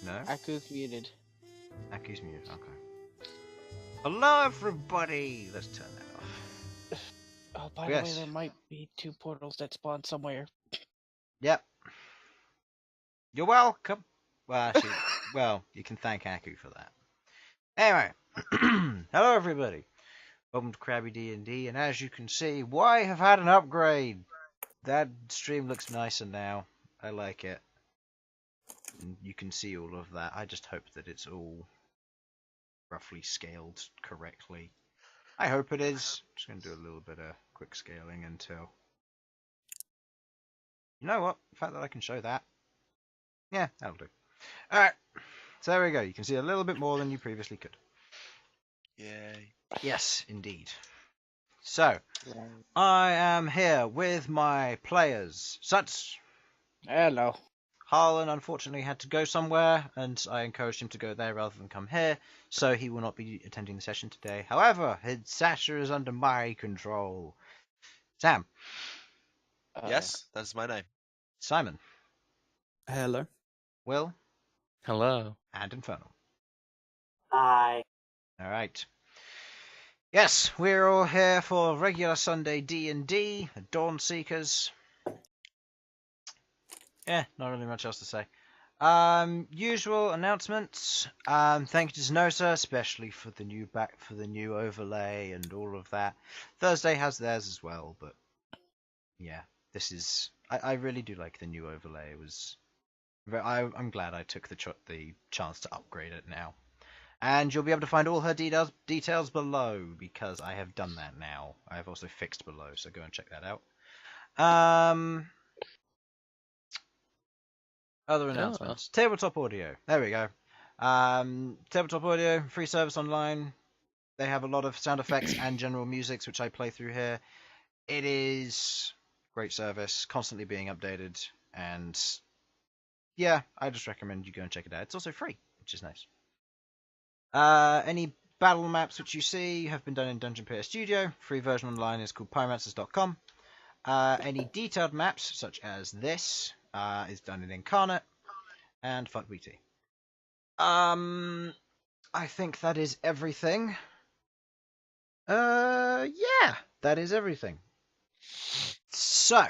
No? Aku's muted. Aki's muted, okay. Hello everybody! Let's turn that off. Oh, by the way, there might be 2 portals that spawn somewhere. Yep. You're welcome. Well, actually, well, you can thank Aku for that. Anyway, hello everybody. Welcome to Crabby D&D, and as you can see, I have had an upgrade. That stream looks nicer now. I like it. And you can see all of that. I just hope that it's all roughly scaled correctly. I hope it is. Just going to do a little bit of quick scaling until... You know what? The fact that I can show that. Yeah, that'll do. Alright. So there we go. You can see a little bit more than you previously could. Yay. Yes, indeed. So, I am here with my players. Sudz. Hello. Harlan unfortunately had to go somewhere, and I encouraged him to go there rather than come here, so he will not be attending the session today. However, Sasha is under my control. Sam. Yes, that's my name. Simon. Hello. Will. Hello. And Infernal. Hi. Alright. Yes, we're all here for regular Sunday D&D, Dawn Seekers. Yeah, not really much else to say. Usual announcements. Thank you to Nosa, especially for the new overlay and all of that. Thursday has theirs as well, but yeah, this is. I really do like the new overlay. It was. I'm glad I took the chance to upgrade it now, and you'll be able to find all her details below because I have done that now. I have also fixed below, so go and check that out. Other announcements. Tabletop Audio. There we go. Tabletop Audio, free service online. They have a lot of sound effects and general musics, which I play through here. It is great service, constantly being updated, and yeah, I just recommend you go and check it out. It's also free, which is nice. Any battle maps which you see have been done in Dungeon Player Studio. Free version online is called pyromancers.com. Any detailed maps, such as this, is done in Incarnate, and fuck BT. I think that is everything. Yeah, that is everything. So,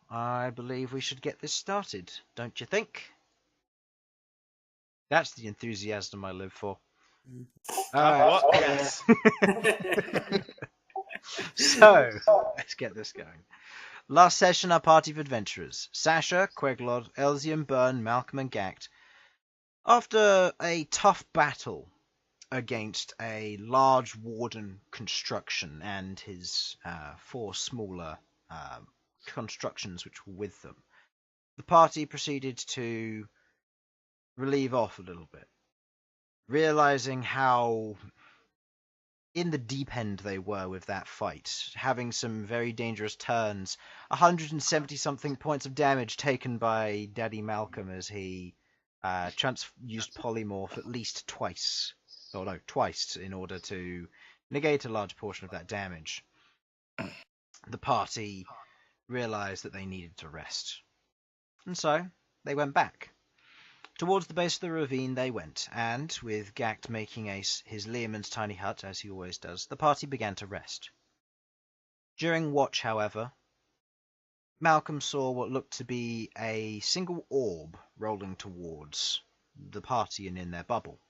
I believe we should get this started, don't you think? That's the enthusiasm I live for. What? Yes. So, let's get this going. Last session, our party of adventurers, Sasha, Queglod, Elsyan, Bern, Malcom and Ghaakt, after a tough battle against a large warden construction and his 4 smaller constructions which were with them, the party proceeded to relieve off a little bit, realizing how in the deep end they were with that fight, having some very dangerous turns, 170-something points of damage taken by Daddy Malcom as he used polymorph at least twice, twice in order to negate a large portion of that damage. The party realized that they needed to rest, and so they went back. Towards the base of the ravine they went, and, with Ghaakt making his Learman's tiny hut, as he always does, the party began to rest. During watch, however, Malcom saw what looked to be a single orb rolling towards the party and in their bubble.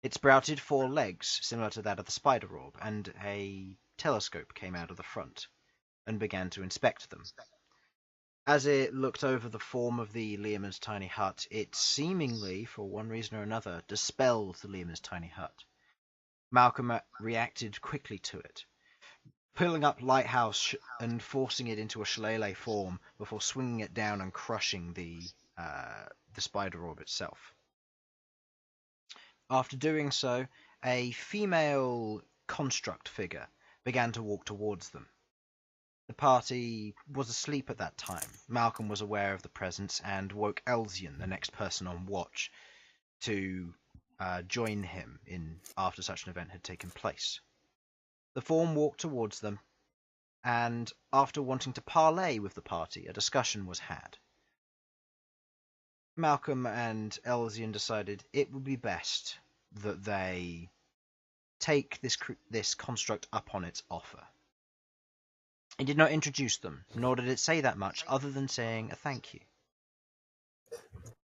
It sprouted 4 legs, similar to that of the spider orb, and a telescope came out of the front, and began to inspect them. As it looked over the form of the Learman's tiny hut, it seemingly, for one reason or another, dispelled the Learman's tiny hut. Malcom reacted quickly to it, pulling up Lighthouse and forcing it into a shillelagh form before swinging it down and crushing the spider orb itself. After doing so, a female construct figure began to walk towards them. The party was asleep at that time. Malcom was aware of the presence and woke Elsyan, the next person on watch, to join him after such an event had taken place. The form walked towards them, and after wanting to parley with the party, a discussion was had. Malcom and Elsyan decided it would be best that they take this construct up on its offer. It did not introduce them, nor did it say that much, other than saying a thank you.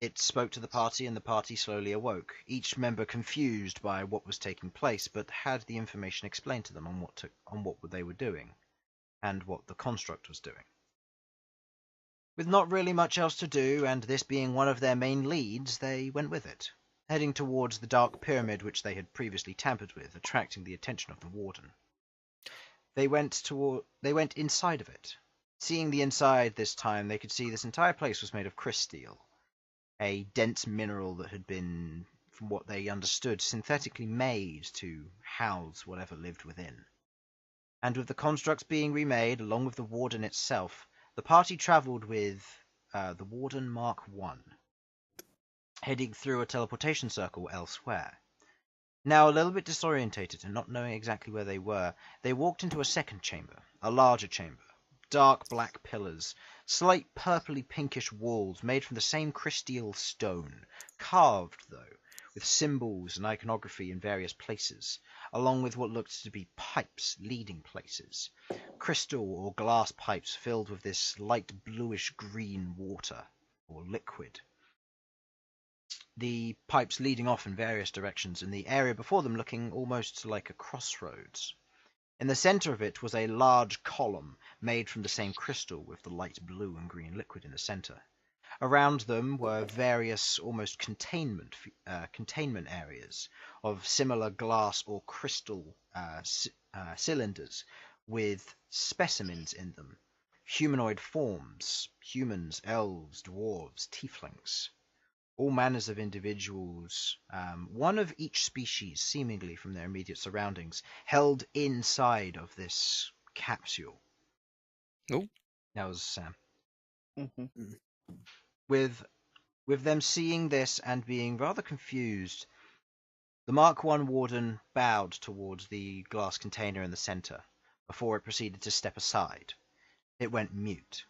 It spoke to the party, and the party slowly awoke, each member confused by what was taking place, but had the information explained to them on what they were doing, and what the construct was doing. With not really much else to do, and this being one of their main leads, they went with it, heading towards the dark pyramid which they had previously tampered with, attracting the attention of the warden. They went inside of it. Seeing the inside this time, they could see this entire place was made of crysteel, a dense mineral that had been, from what they understood, synthetically made to house whatever lived within. And with the constructs being remade, along with the warden itself, the party travelled with the Warden Mark I, heading through a teleportation circle elsewhere. Now, a little bit disorientated and not knowing exactly where they were, they walked into a second chamber, a larger chamber. Dark black pillars, slight purpley pinkish walls made from the same crysteel stone, carved, though, with symbols and iconography in various places, along with what looked to be pipes leading places. Crystal or glass pipes filled with this light bluish-green water, or liquid. The pipes leading off in various directions, and the area before them looking almost like a crossroads. In the centre of it was a large column made from the same crystal with the light blue and green liquid in the centre. Around them were various almost containment areas of similar glass or crystal cylinders with specimens in them. Humanoid forms, humans, elves, dwarves, tieflings. All manners of individuals, one of each species, seemingly from their immediate surroundings, held inside of this capsule. Oh. That was Sam. Mm-hmm. With them seeing this and being rather confused, the Mark I warden bowed towards the glass container in the centre, before it proceeded to step aside. It went mute.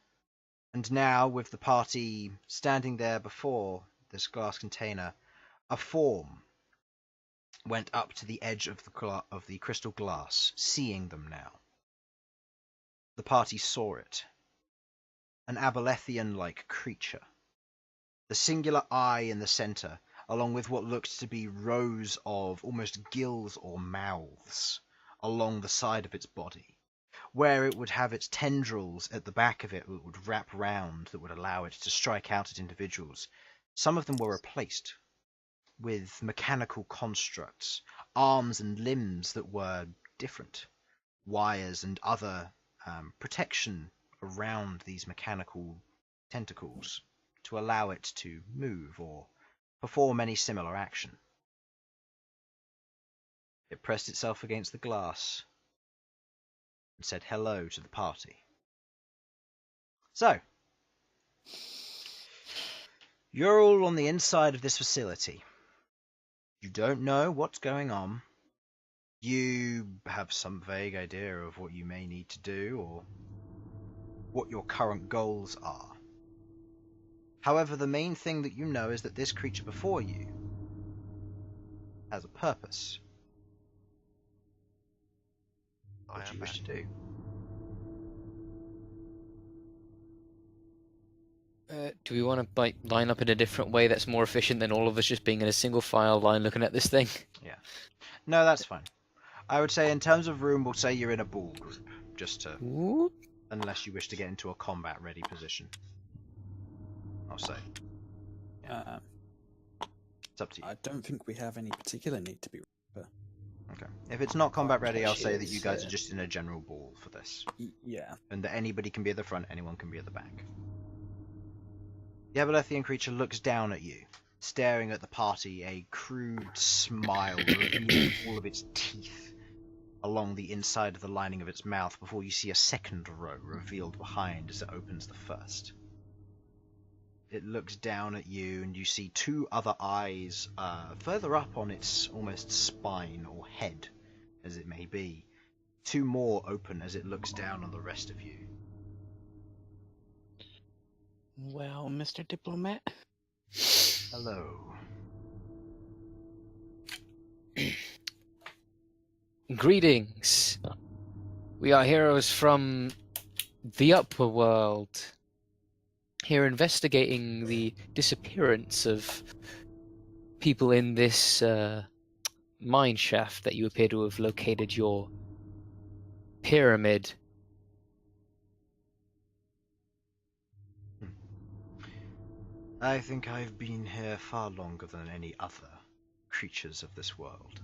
And now, with the party standing there before this glass container, a form went up to the edge of the crystal glass, seeing them now. The party saw it. An Abelethian-like creature. The singular eye in the centre, along with what looked to be rows of almost gills or mouths along the side of its body, where it would have its tendrils at the back of it that would wrap round, that would allow it to strike out at individuals. Some of them were replaced with mechanical constructs, arms and limbs that were different, wires and other protection around these mechanical tentacles to allow it to move or perform any similar action. It pressed itself against the glass and said hello to the party. So, you're all on the inside of this facility. You don't know what's going on. You have some vague idea of what you may need to do or what your current goals are. However, the main thing that you know is that this creature before you has a purpose. What do you wish to do? Do we want to line up in a different way that's more efficient than all of us just being in a single file line looking at this thing? Yeah. No, that's fine. I would say in terms of room, we'll say you're in a ball group, just to... Ooh. Unless you wish to get into a combat-ready position. I'll say. Yeah. It's up to you. I don't think we have any particular need to be. Okay. If it's not combat-ready, I'll say that you guys are just in a general ball for this. Yeah. And that anybody can be at the front, anyone can be at the back. The Abelethian creature looks down at you, staring at the party, a crude smile revealing all of its teeth along the inside of the lining of its mouth before you see a second row revealed behind as it opens the first. It looks down at you and you see two other eyes further up on its almost spine or head, as it may be. Two more open as it looks down on the rest of you. Well, Mr. Diplomat, Hello. Greetings. We are heroes from the upper world. Here investigating the disappearance of people in this mine shaft that you appear to have located your pyramid. I think I've been here far longer than any other creatures of this world.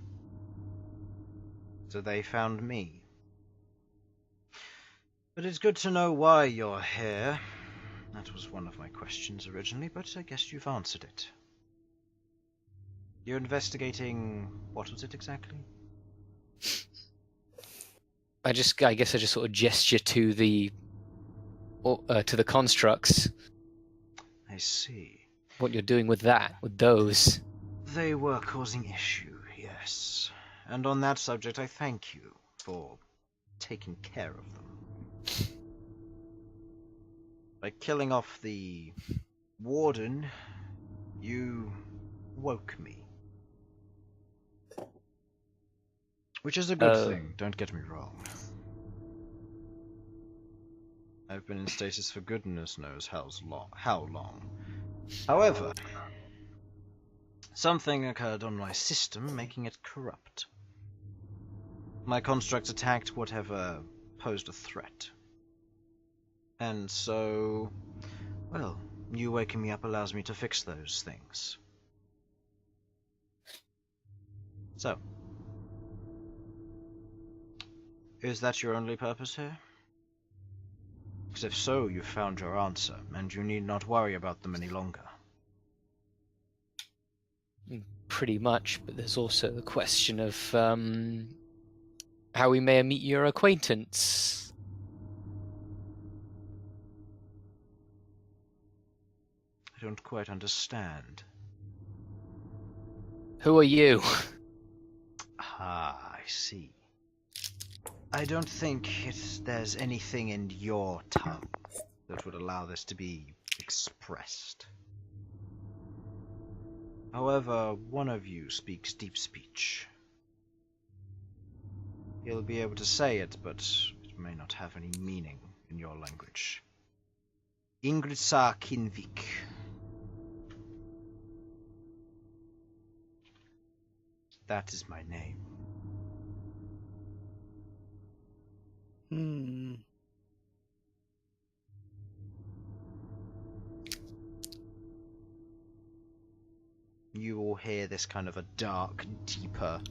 So they found me. But it's good to know why you're here. That was one of my questions originally, but I guess you've answered it. You're investigating... what was it exactly? I guess I just sort of gesture to the constructs. I see. What you're doing with those. They were causing issue, yes. And on that subject, I thank you for taking care of them. By killing off the warden, you woke me. Which is a good thing, don't get me wrong. I've been in stasis for goodness knows how long. However, something occurred on my system, making it corrupt. My constructs attacked whatever posed a threat. And so, well, you waking me up allows me to fix those things. So, is that your only purpose here? Because if so, you've found your answer, and you need not worry about them any longer. Pretty much, but there's also the question of how we may meet your acquaintance. I don't quite understand. Who are you? Ah, I see. I don't think there's anything in your tongue that would allow this to be expressed. However, one of you speaks deep speech. He'll be able to say it, but it may not have any meaning in your language. Ingridsa Kinvik. That is my name. You will hear this kind of a dark, deeper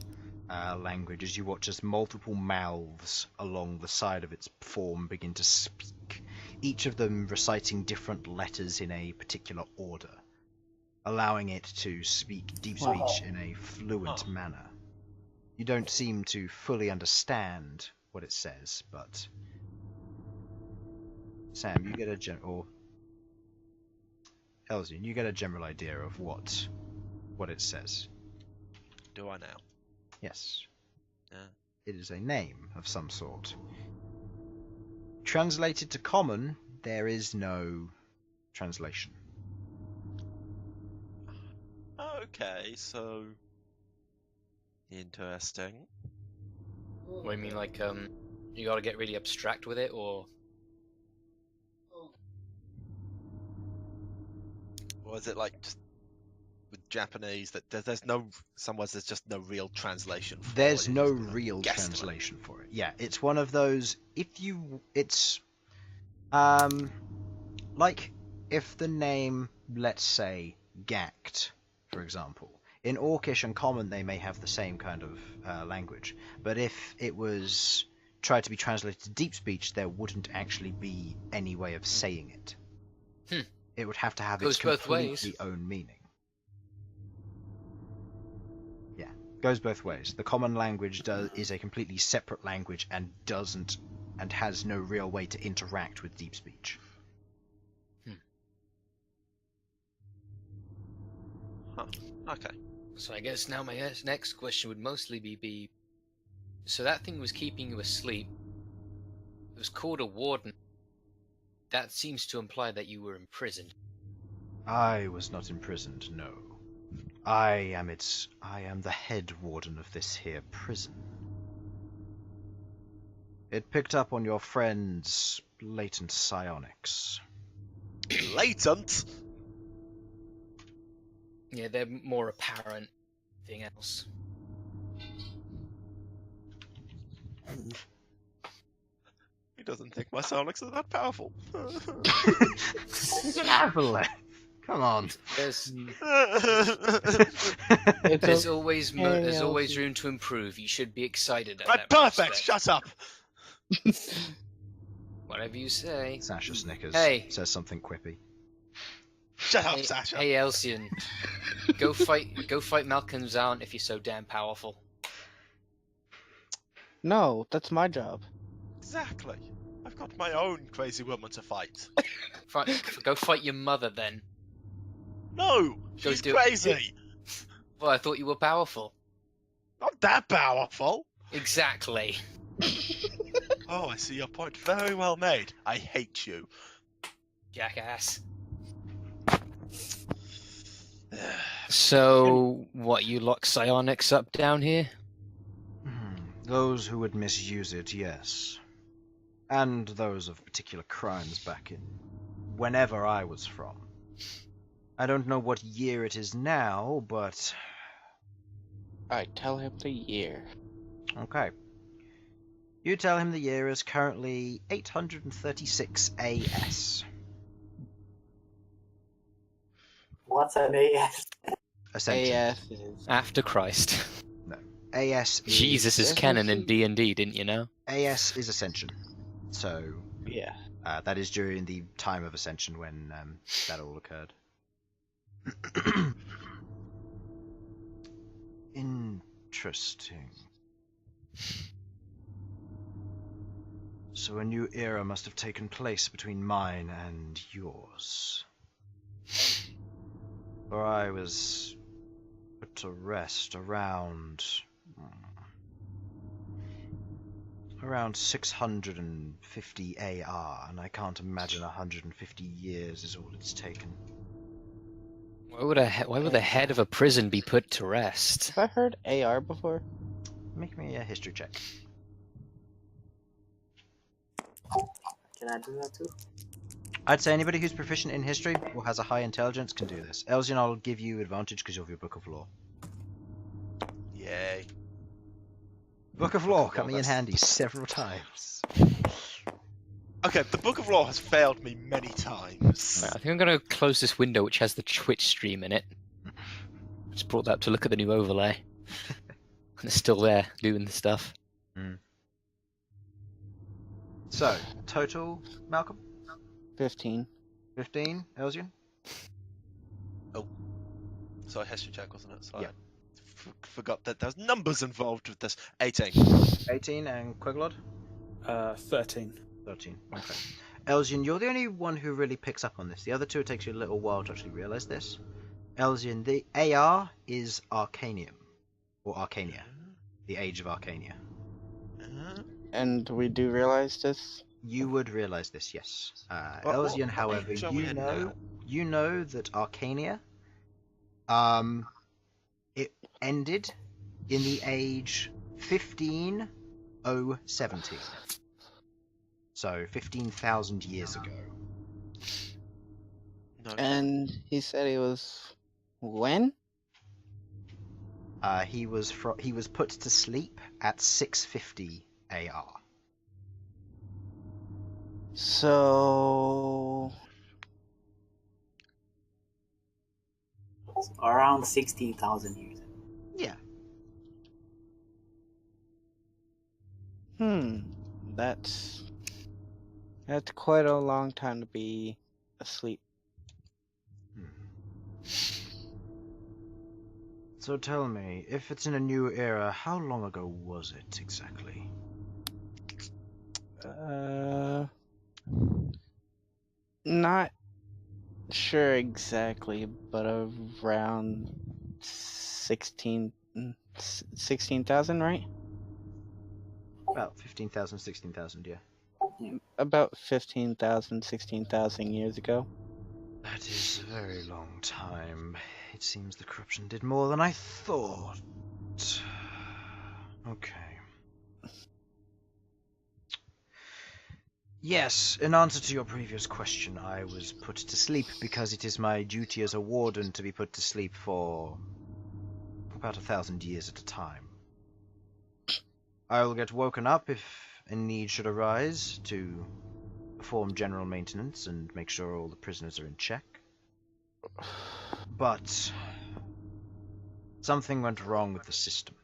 language as you watch as multiple mouths along the side of its form begin to speak, each of them reciting different letters in a particular order, allowing it to speak deep speech in a fluent manner. You don't seem to fully understand what it says, but Sam, you get a or Elsyan, you get a general idea of what it says. Do I now? Yes. Yeah. It is a name of some sort. Translated to common, there is no translation. Okay, so interesting. What do you mean, like, you gotta get really abstract with it, or? Or is it like just with Japanese that there's no somewhere there's just no real translation for There's it? no You're just gonna real guess translation for it. Yeah, it's one of those, it's like if the name, let's say, Ghaakt, for example. In Orcish and Common they may have the same kind of language, but if it was tried to be translated to Deep Speech, there wouldn't actually be any way of saying it. It would have to have its Goes both completely ways. own meaning. Yeah, goes both ways. The Common language is a completely separate language and has no real way to interact with Deep Speech. Huh. Okay. So I guess now my next question would mostly be, so that thing was keeping you asleep. It was called a warden. That seems to imply that you were imprisoned. I was not imprisoned, no. I am the head warden of this here prison. It picked up on your friend's latent psionics. Latent? Yeah, they're more apparent than else. He doesn't think my psionics are that powerful. Come on. There's It's there's a- always Hey, there's always Elsyan. room to improve. You should be excited at Right, that perfect. prospect. Shut up. Whatever you say. Sasha snickers. Hey. Says something quippy. Shut up, Hey, Sasha. hey Elsyan, go fight Malcolm's aunt if you're so damn powerful. No, that's my job. Exactly. I've got my own crazy woman to fight. Go fight your mother then. No, Go she's do it. crazy. Well, I thought you were powerful. Not that powerful. Exactly. Oh, I see your point. Very well made. I hate you. Jackass. So, what, you lock psionics up down here? Those who would misuse it, yes. And those of particular crimes back in whenever I was from. I don't know what year it is now, but... Alright, tell him the year. Okay. You tell him the year is currently 836 AS. What's an AS? Ascension. AS is... After Christ. AS is... Jesus is Yes, canon in yes. D&D, didn't you know? AS is Ascension. So, Yeah. that is during the time of Ascension when that all occurred. Interesting. So a new era must have taken place between mine and yours. For I was put to rest around 650 AR, and I can't imagine 150 years is all it's taken. Why would the head of a prison be put to rest? Have I heard AR before? Make me a history check. Can I do that too? I'd say anybody who's proficient in history or has a high intelligence can do this. Elsyan, I'll give you advantage because of your Book of Law. Yay. Book of Law coming in that's- handy several times. Okay, the Book of Law has failed me many times. Right, I think I'm going to close this window which has the Twitch stream in it. Just brought that up to look at the new overlay. And it's still there, doing the stuff. So, total, Malcolm? 15. 15, Elsyan? So history check, wasn't it? So Yeah. I forgot that there's numbers involved with this. 18. 18, and Queglod? 13. 13, okay. Elsyan, you're the only one who really picks up on this. The other two, it takes you a little while to actually realise this. Elsyan, the AR is Arcanium. Or Arcania. The Age of Arcania. And we do realize this? You would realise this, yes. What Elsyan, however, age are we in now? you know that Arcania, it ended in the age 15017. So 15,000 years ago. No. And he said he was... when? He was put to sleep at 650 AR. So... Around 16,000 years. Yeah. That's quite a long time to be asleep. So tell me, if it's in a new era, how long ago was it exactly? Not sure exactly, but around 16,000, right? About 15,000, 16,000, yeah. About 15,000, 16,000 years ago. That is a very long time. It seems the corruption did more than I thought. Okay. Yes, in answer to your previous question, I was put to sleep because it is my duty as a warden to be put to sleep for about 1,000 years at a time. I will get woken up if a need should arise to perform general maintenance and make sure all the prisoners are in check. But something went wrong with the system.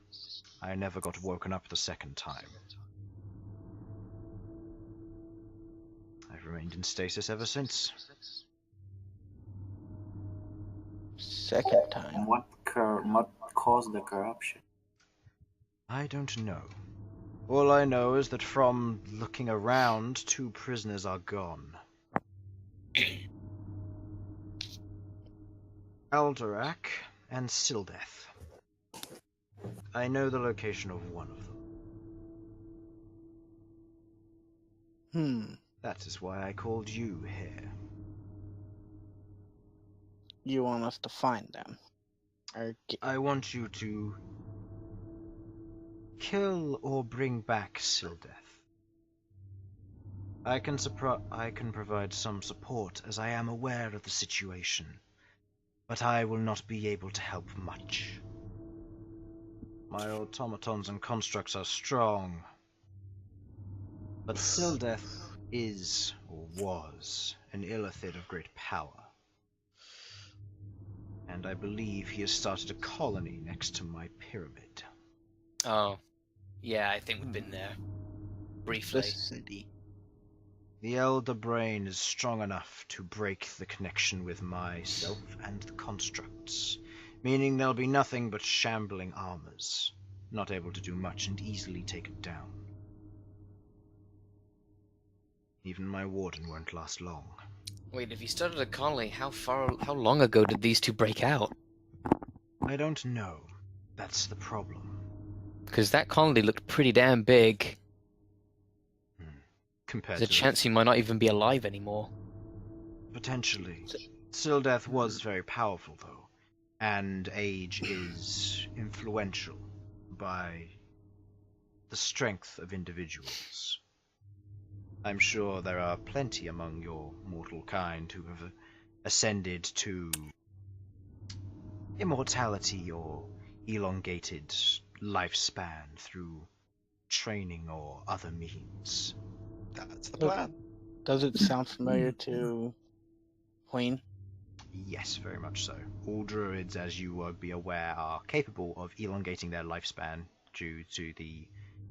I never got woken up the second time. I've remained in stasis ever since. Second time. And what caused the corruption? I don't know. All I know is that from looking around, 2 prisoners are gone. Aleuir and Sildeth. I know the location of one of them. That is why I called you here. You want us to find them? I want you to kill or bring back Sildeth. I can provide some support as I am aware of the situation, but I will not be able to help much. My automatons and constructs are strong, but Sildeth is, or was, an illithid of great power. And I believe he has started a colony next to my pyramid. Oh, yeah, I think we've been there. Briefly. The city. The Elder Brain is strong enough to break the connection with myself and the constructs, meaning there'll be nothing but shambling armors, not able to do much and easily take it down. Even my warden won't last long. Wait, if you started a colony, how long ago did these 2 break out? I don't know. That's the problem. Because that colony looked pretty damn big. Compared There's a to chance he might not even be alive anymore. Potentially. Sildeth was very powerful, though, and age is influential by the strength of individuals. I'm sure there are plenty among your mortal kind who have ascended to immortality or elongated lifespan through training or other means. That's the plan. Does it sound familiar to Queen? Yes, very much so. All druids, as you would be aware, are capable of elongating their lifespan due to the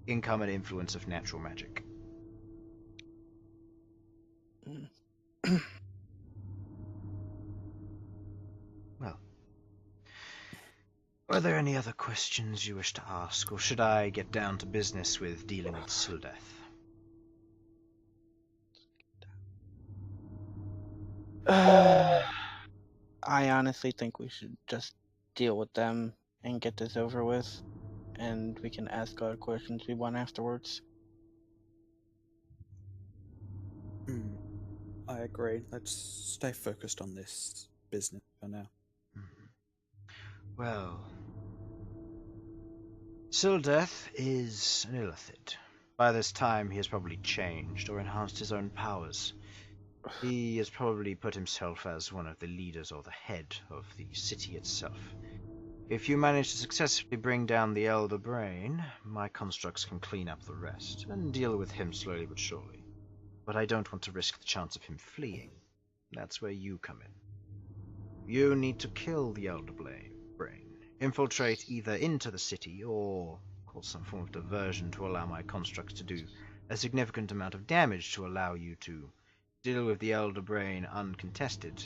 income and influence of natural magic. Well, are there any other questions you wish to ask, or should I get down to business with dealing with Sildeth? I honestly think we should just deal with them and get this over with, and we can ask our questions we want afterwards. I agree. Let's stay focused on this business for now. Well, Sildeth is an illithid. By this time, he has probably changed or enhanced his own powers. He has probably put himself as one of the leaders or the head of the city itself. If you manage to successfully bring down the Elder Brain, my constructs can clean up the rest and deal with him slowly but surely. But I don't want to risk the chance of him fleeing. That's where you come in. You need to kill the Elder Brain, infiltrate either into the city or cause some form of diversion to allow my constructs to do a significant amount of damage to allow you to deal with the Elder Brain uncontested.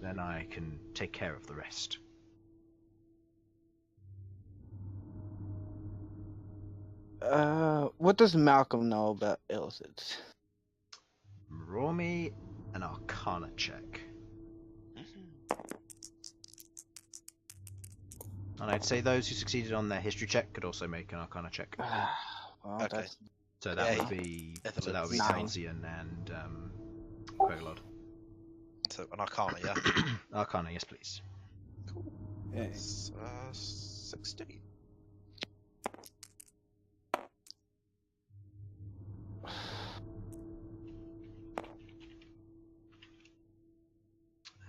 Then I can take care of the rest. What does Malcom know about illithids? Roll me an Arcana check. And I'd say those who succeeded on their history check could also make an Arcana check. Well, Okay. that's So that Yeah, would be Nine. Elsyan and Queglod. So an Arcana, yeah. Arcana, yes, please. Cool. Yeah. It's 16.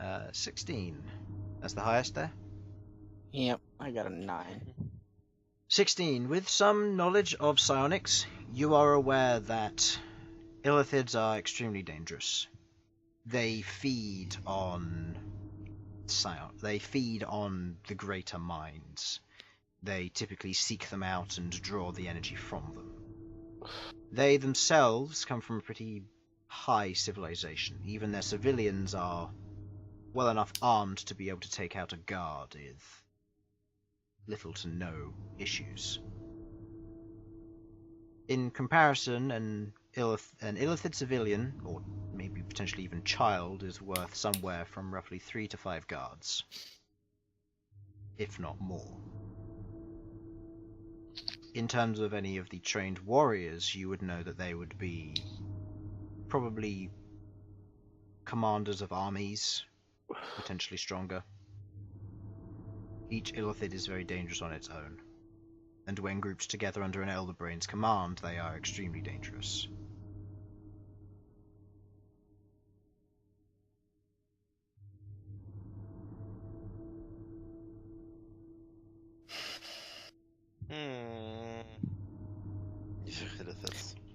Uh, 16. That's the highest there. Yep, I got a 9. 16. With some knowledge of psionics, you are aware that illithids are extremely dangerous. They feed on They feed on the greater minds. They typically seek them out and draw the energy from them. They themselves come from a pretty high civilization. Even their civilians are well enough armed to be able to take out a guard with little to no issues. In comparison, an illithid civilian, or maybe potentially even child, is worth somewhere from roughly 3 to 5 guards, if not more. In terms of any of the trained warriors, you would know that they would be probably commanders of armies, potentially stronger. Each illithid is very dangerous on its own, and when grouped together under an Elder Brain's command, they are extremely dangerous.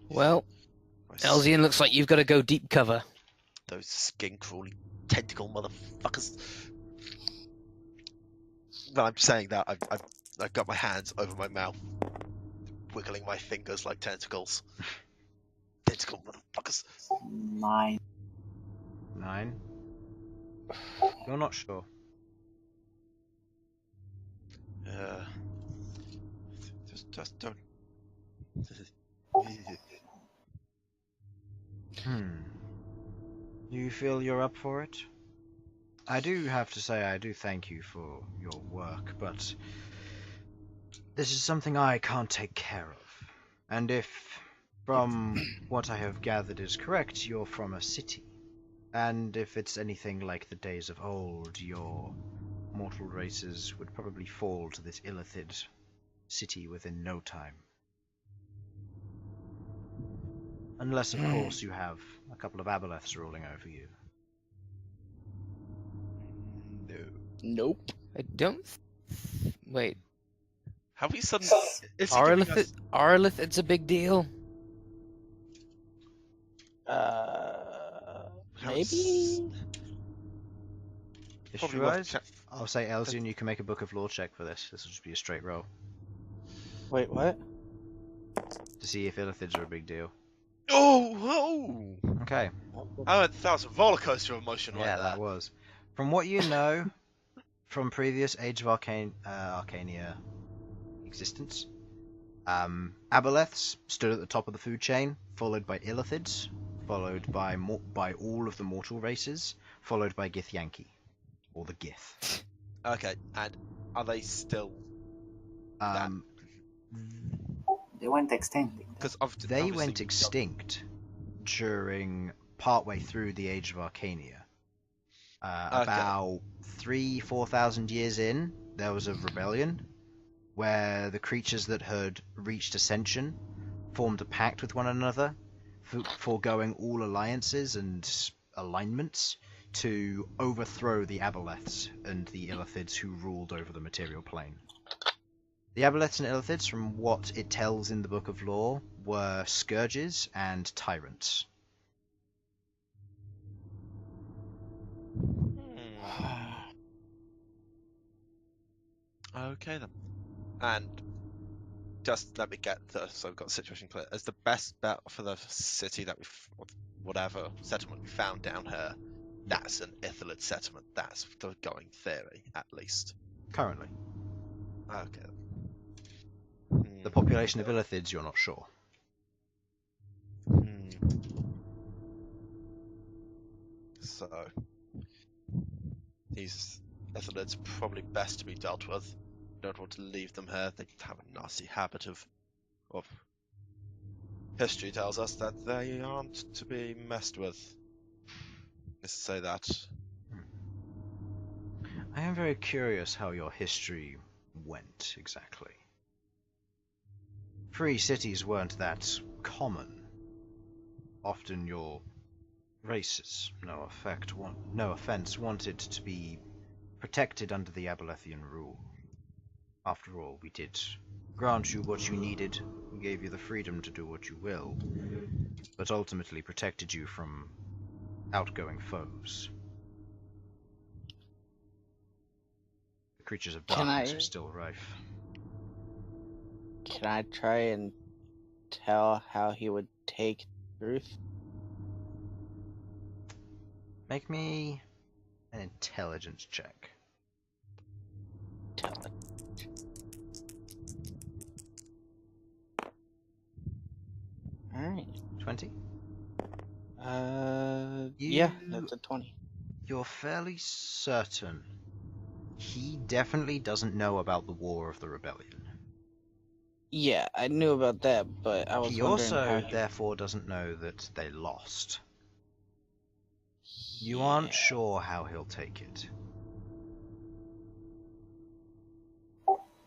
Well, Elsyan, looks like you've got to go deep cover. Those skin crawly tentacle motherfuckers. When I'm saying that, I've got my hands over my mouth, wiggling my fingers like tentacles. Tentacle motherfuckers. 9. 9? You're not sure. Just don't. You feel you're up for it? I do have to say I do thank you for your work, but this is something I can't take care of. And if, from what I have gathered is correct, you're from a city. And if it's anything like the days of old, your mortal races would probably fall to this illithid city within no time. Unless, of course, you have a couple of aboleths ruling over you. No. Nope. I don't. Wait. Have we suddenly? It's a big deal. Maybe? History-wise, I'll say Elsyan, you can make a Book of Lore check for this. This will just be a straight roll. Wait, what? To see if illithids are a big deal. Oh! Okay. That was a rollercoaster of emotion right Yeah, there. that was. From what you know from previous Age of Arcania existence, aboleths stood at the top of the food chain, followed by illithids, followed by all of the mortal races, followed by Githyanki, or the Gith. Okay, and are they still? They went extinct. Because they went extinct during partway through the Age of Arcania. About 3,000-4,000 years in, there was a rebellion where the creatures that had reached ascension formed a pact with one another, foregoing all alliances and alignments to overthrow the aboleths and the illithids who ruled over the material plane. The aboleths and illithids, from what it tells in the Book of Lore, were scourges and tyrants. Okay then. And just let me get so I've got the situation clear. As the best bet for the city that whatever settlement we found down here, that's an illithid settlement. That's the going theory, at least. Currently. Okay. The population of illithids, you're not sure. So, these illithids are probably best to be dealt with. Don't want to leave them here. They have a nasty habit of history tells us that they aren't to be messed with. Let's say that I am very curious how your history went, exactly. Free cities weren't that common. Often your races, no offense, wanted to be protected under the Abelethian rule. After all, we did grant you what you needed, we gave you the freedom to do what you will, but ultimately protected you from outgoing foes. The creatures of Can darkness I- are still rife. Can I try and tell how he would take truth? Make me an intelligence check. Tell it. Alright. 20? Yeah, that's a 20. You're fairly certain he definitely doesn't know about the War of the Rebellion. Yeah, I knew about that, but I was He wondering also, how therefore, doesn't know that they lost. You aren't sure how he'll take it.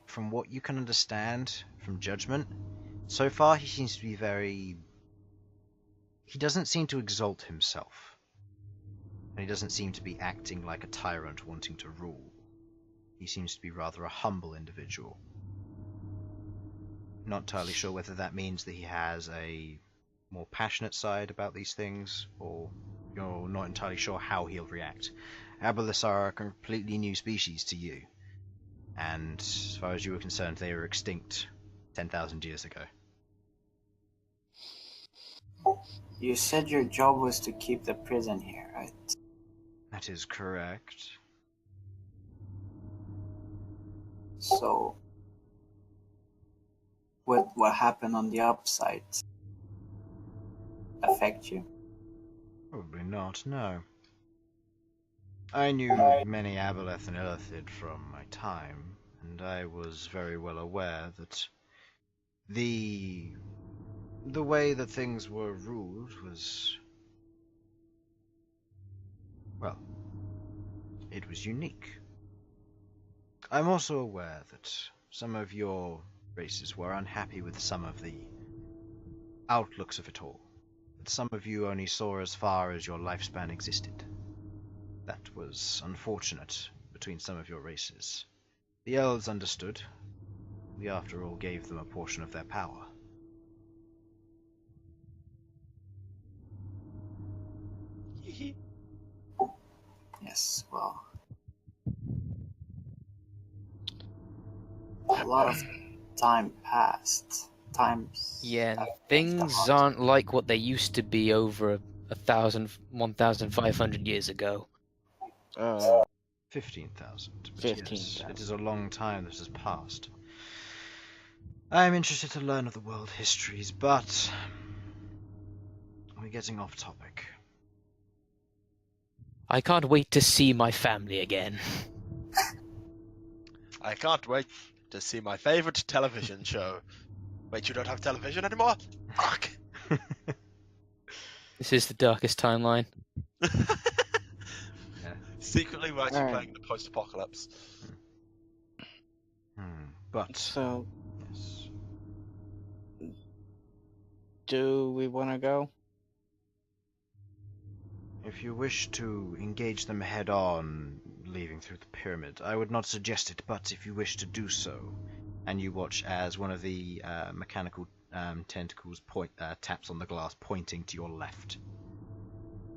From what you can understand from judgment, so far he seems to be very... He doesn't seem to exalt himself. And he doesn't seem to be acting like a tyrant wanting to rule. He seems to be rather a humble individual. Not entirely sure whether that means that he has a more passionate side about these things, or you're not entirely sure how he'll react. Aboleths are a completely new species to you, and as far as you were concerned, they were extinct 10,000 years ago. You said your job was to keep the prison here, right? That is correct. So, what happened on the upside affect you? Probably not, no. I knew many Aboleth and Illithid from my time, and I was very well aware that the way that things were ruled was, well, it was unique. I'm also aware that some of your races were unhappy with some of the outlooks of it all. That some of you only saw as far as your lifespan existed. That was unfortunate between some of your races. The elves understood. We, after all, gave them a portion of their power. Yes, well, a lot of time passed. Yeah, have things changed a lot. aren't like what they used to be over 1,500 years ago. 15,000. But 15,000. yes, it is a long time that has passed. I am interested to learn of the world histories, but we're getting off topic. I can't wait to see my family again. I can't wait to see my favorite television show. Wait, you don't have television anymore? Fuck! This is the darkest timeline. Yeah. Secretly, we're actually Alright. playing the post-apocalypse. But So, yes. do we want to go? If you wish to engage them head-on, leaving through the pyramid, I would not suggest it, but if you wish to do so, and you watch as one of the mechanical tentacles taps on the glass, pointing to your left.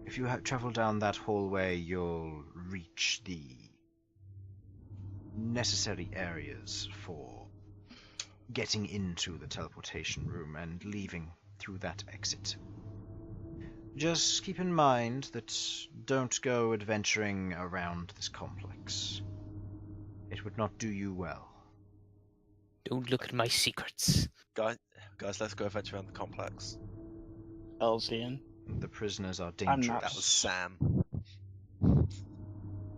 If you travel down that hallway, you'll reach the necessary areas for getting into the teleportation room and leaving through that exit. Just keep in mind that don't go adventuring around this complex. It would not do you well. Don't look at my secrets. Guys, let's go adventure around the complex. Elsyan, The prisoners are I'm dangerous. not- That was Sam.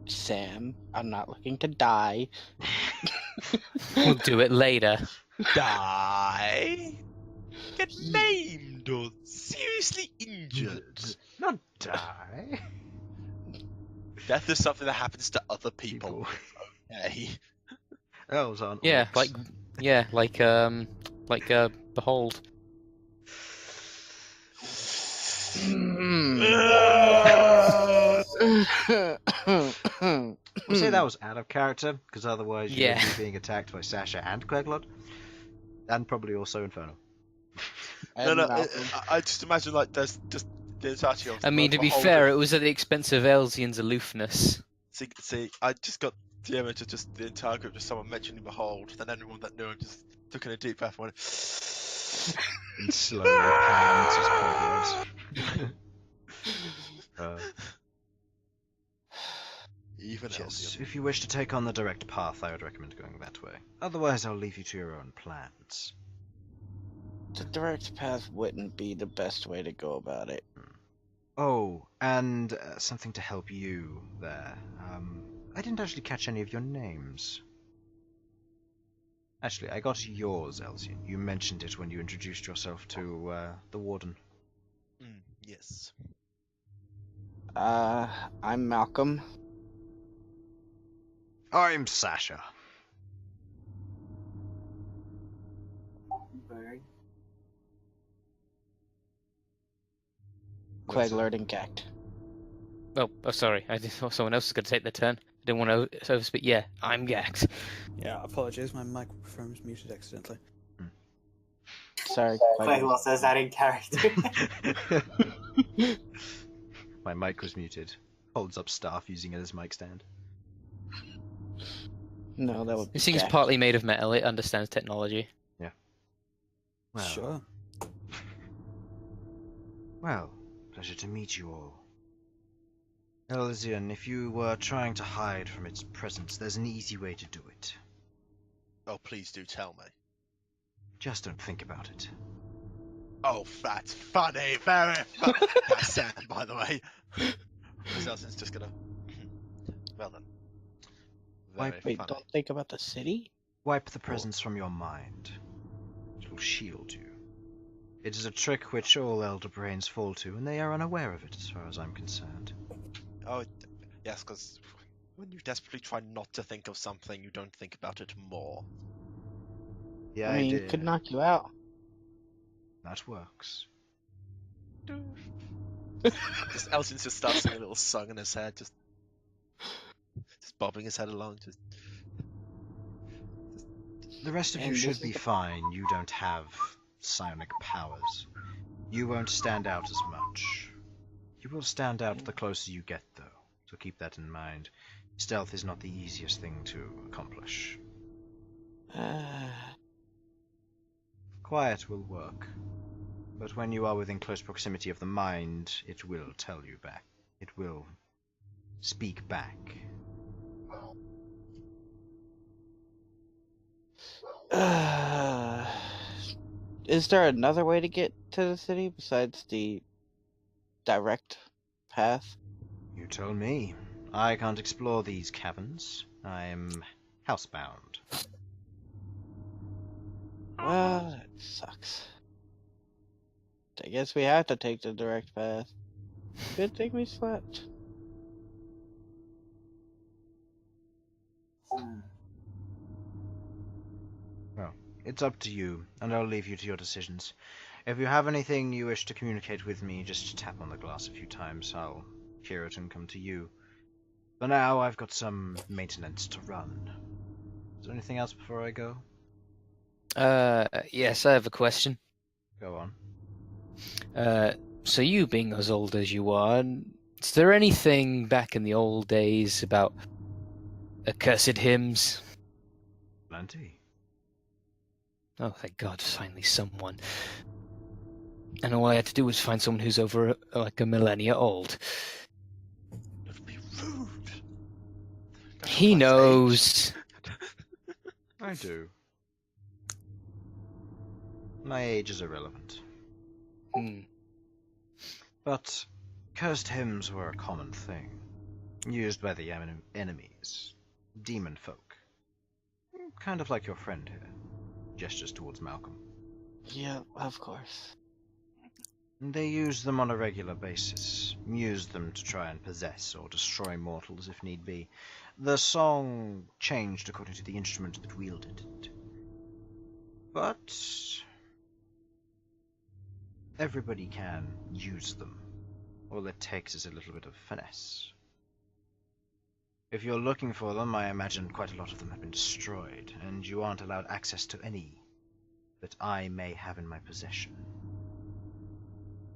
Sam, I'm not looking to die. We'll do it later. Die? Get maimed or seriously injured? Not die. Death is something that happens to other people. Okay. Elves aren't Yeah, orcs. behold. We'll say that was out of character, because otherwise you would Yeah. be being attacked by Sasha and Queglod. And probably also Infernal. No, And Malcolm. I just imagine like there's just the entirety of. I mean, to be fair, it was at the expense of Elsyan's aloofness. See, I just got the image of just the entire group, just someone mentioning Behold, then everyone that knew him just took in a deep breath and went. And slowly pans his Queglod. Even Yes, Elsyan. if you wish to take on the direct path, I would recommend going that way. Otherwise, I'll leave you to your own plans. The direct path wouldn't be the best way to go about it. Oh, and something to help you there. I didn't actually catch any of your names. Actually, I got yours, Elsyan. You mentioned it when you introduced yourself to the Warden. Yes. I'm Malcolm. I'm Sasha. Bern. Queglod and Ghaakt. Oh, sorry. I thought someone else was going to take the turn. I didn't want to overspeak. Yeah, I'm Ghaakt. Yeah, apologies, my microphone was muted accidentally. Sorry, Queglod says that in character. My mic was muted. Holds up staff using it as mic stand. No, that would be This thing's Ghaakt. partly made of metal. It understands technology. Well, Sure. Well, pleasure to meet you all. Elsyan, if you were trying to hide from its presence, there's an easy way to do it. Oh, please do tell me. Just don't think about it. Oh, that's funny, very funny. That's sad, by the way. Elsyan's just gonna. Well then. Very Wait, funny. don't think about the city? Wipe the presence from your mind. It will shield you. It is a trick which all elder brains fall to, and they are unaware of it as far as I'm concerned. Oh, yes, because when you desperately try not to think of something, you don't think about it more. Yeah, I mean, did. it could knock you out. That works. Elsyan just starts singing a little song in his head, just bobbing his head along. The rest of you And should this be is the- fine. You don't have psionic powers. You won't stand out as much. You will stand out the closer you get, though, so keep that in mind. Stealth is not the easiest thing to accomplish. Quiet will work, but when you are within close proximity of the mind, it will tell you back. It will speak back. Is there another way to get to the city besides the direct path? You told me. I can't explore these caverns. I am housebound. Well, that sucks. I guess we have to take the direct path. Good thing we slept. Well, it's up to you, and I'll leave you to your decisions. If you have anything you wish to communicate with me, just tap on the glass a few times. I'll hear it and come to you. For now, I've got some maintenance to run. Is there anything else before I go? Yes, I have a question. Go on. So you being as old as you are, is there anything back in the old days about accursed hymns? Plenty. Oh, thank God, finally someone. And all I had to do was find someone who's over, like, a millennia old. Don't be rude. Don't He know my age. knows. I do. My age is irrelevant. But cursed hymns were a common thing, used by the enemies, demon folk. Kind of like your friend here. Gestures towards Malcom. Yeah, of course. They use them on a regular basis. Use them to try and possess or destroy mortals if need be. The song changed according to the instrument that wielded it. But everybody can use them. All it takes is a little bit of finesse. If you're looking for them, I imagine quite a lot of them have been destroyed, and you aren't allowed access to any that I may have in my possession.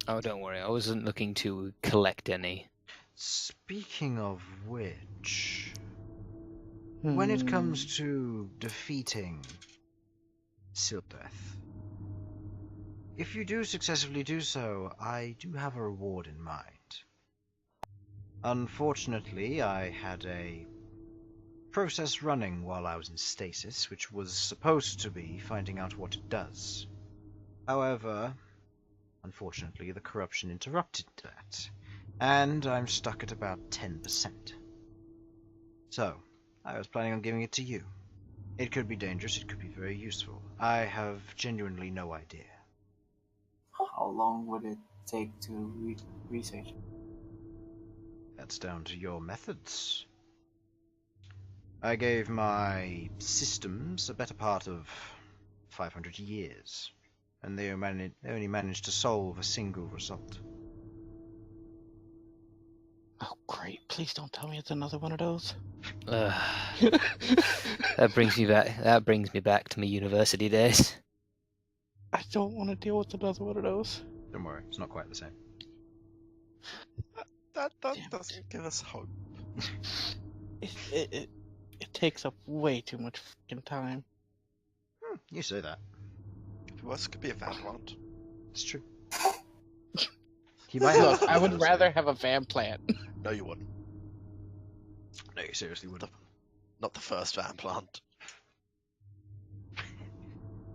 Oh, don't worry. I wasn't looking to collect any. Speaking of which, when it comes to defeating Sildeth, if you do successfully do so, I do have a reward in mind. Unfortunately, I had a process running while I was in stasis, which was supposed to be finding out what it does. However, unfortunately, the corruption interrupted that, and I'm stuck at about 10%. So, I was planning on giving it to you. It could be dangerous, it could be very useful. I have genuinely no idea. How long would it take to research? That's down to your methods. I gave my systems a better part of 500 years, and they only managed to solve a single result. Oh, great. Please don't tell me it's another one of those. That brings me back. That brings me back to my university days. I don't want to deal with another one of those. Don't worry, it's not quite the same. That Damn doesn't it. give us hope. It takes up way too much fucking time. You say that. Worse, it could be a vagabond. It's true. He might have. Look, I would rather have a van plant. No, you wouldn't. No, you seriously wouldn't. Not the first van plant.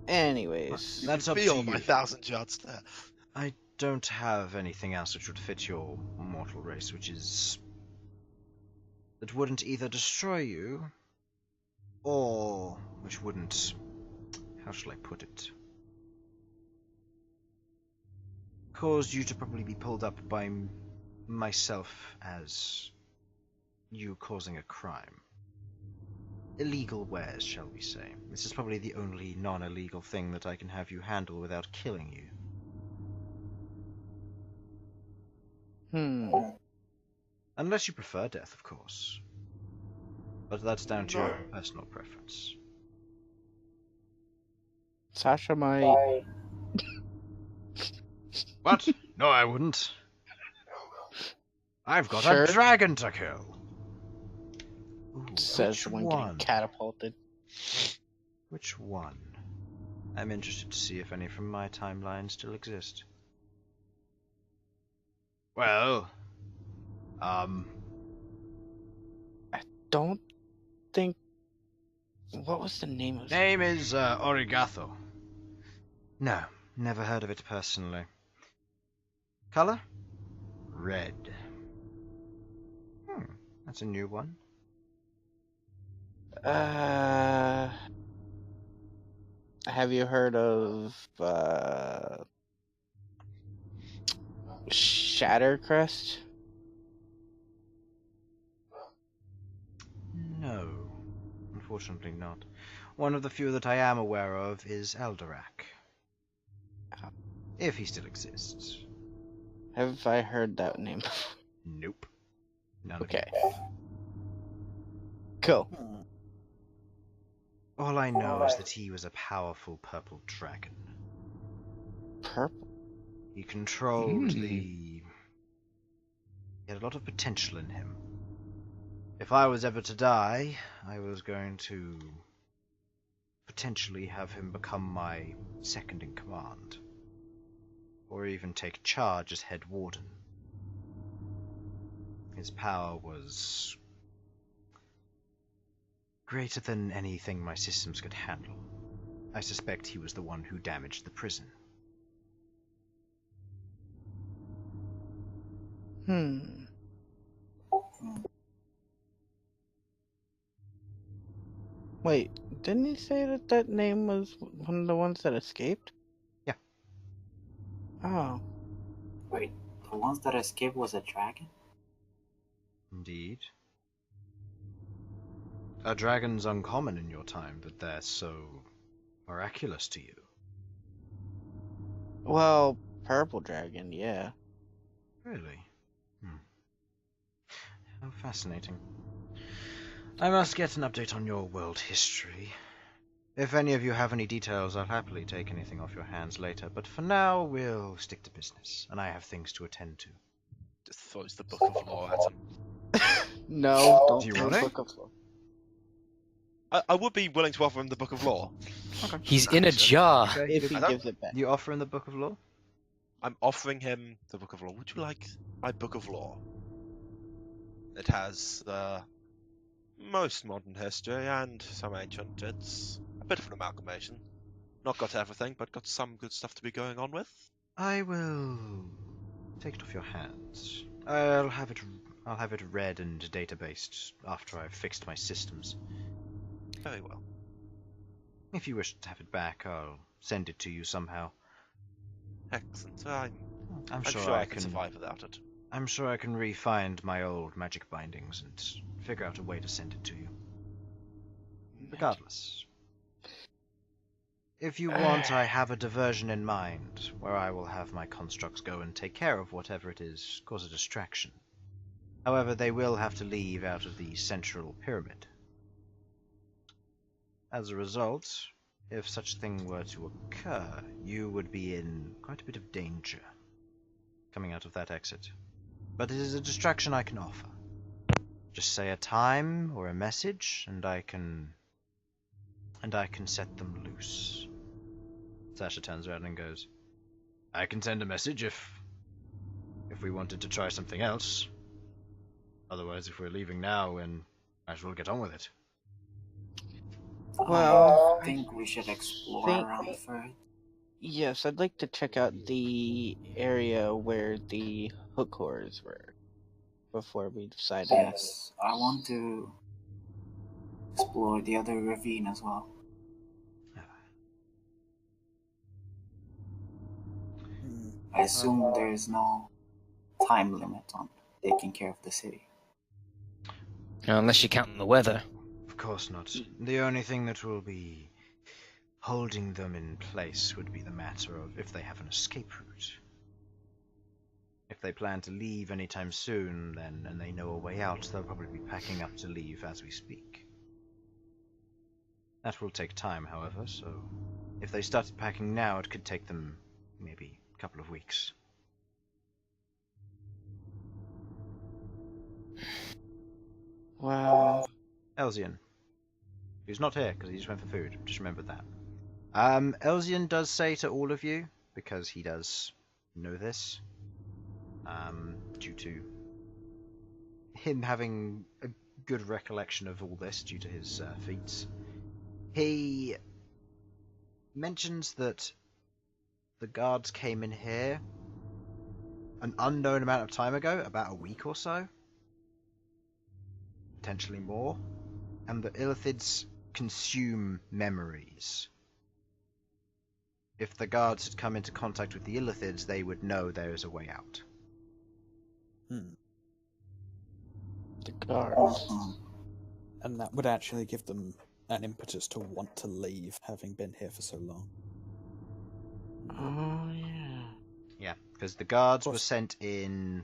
Anyways, That's up Feel to my you. 1,000 yards there. I don't have anything else which would fit your mortal race, that wouldn't either destroy you, or which wouldn't, how shall I put it, cause you to probably be pulled up by myself as you causing a crime. Illegal wares, shall we say. This is probably the only non-illegal thing that I can have you handle without killing you. Unless you prefer death, of course. But that's down to your personal preference. Sasha might. What? No, I wouldn't. I've got Sure. a dragon to kill. Ooh, Says which the one one? getting catapulted. Which one? I'm interested to see if any from my timeline still exist. Well, Don't think. What was the name of it? name is Origatho. No, never heard of it personally. Color? Red. That's a new one. Have you heard of Shattercrest? No, unfortunately not. One of the few that I am aware of is Eldorak. If he still exists. Have I heard that name? Nope. None Okay. of you. Cool. All I know is that he was a powerful purple dragon. Purple. He controlled He had a lot of potential in him. If I was ever to die, I was going to potentially have him become my second in command. Or even take charge as head warden. His power was greater than anything my systems could handle. I suspect he was the one who damaged the prison. Wait, didn't he say that that name was one of the ones that escaped? Yeah. Oh. Wait, the ones that escaped was a dragon? Indeed. Are dragons uncommon in your time that they're so miraculous to you? Well, purple dragon, yeah. Really? How fascinating. I must get an update on your world history. If any of you have any details, I'll happily take anything off your hands later, but for now, we'll stick to business, and I have things to attend to. Just throws the book of law at him. No, don't Do you throw want it? Book of Law. I would be willing to offer him the book of law. He's in a jar. Okay, If he I don't- gives it back. you offer him the Book of Law? I'm offering him the book of law. Would you like my book of law? It has most modern history and some ancient. It's a bit of an amalgamation. Not got everything, but got some good stuff to be going on with. I will take it off your hands. I'll have it read and databased after I've fixed my systems. Very well. If you wish to have it back, I'll send it to you somehow. Excellent. I'm sure sure I I can can survive without it. I'm sure I can re-find my old magic bindings and figure out a way to send it to you. Regardless. If you want, I have a diversion in mind, where I will have my constructs go and take care of whatever it is cause a distraction. However, they will have to leave out of the central pyramid. As a result, if such a thing were to occur, you would be in quite a bit of danger coming out of that exit. But it is a distraction I can offer. Just say a time or a message, and I can set them loose. Sasha turns around and goes, I can send a message if we wanted to try something else. Otherwise, if we're leaving now, then might as well get on with it. Well, I think we should explore think- around first. Yes, I'd like to check out the area where the hook horrors were before we decide. Yes, I want to explore the other ravine as well. I assume there is no time limit on taking care of the city. Unless you count the weather. Of course not. The only thing that will be holding them in place would be the matter of if they have an escape route. If they plan to leave anytime soon, then, and they know a way out, they'll probably be packing up to leave as we speak. That will take time, however, so if they started packing now, it could take them maybe a couple of weeks. Wow. Elsyan, who's not here because he just went for food, just remember that. Elsyan does say to all of you, because he does know this, due to him having a good recollection of all this due to his feats, he mentions that the guards came in here an unknown amount of time ago, about a week or so, potentially more, and the Illithids consume memories. If the guards had come into contact with the Illithids, they would know there is a way out. The guards. And that would actually give them an impetus to want to leave, having been here for so long. Oh, yeah. Yeah, because the guards were sent in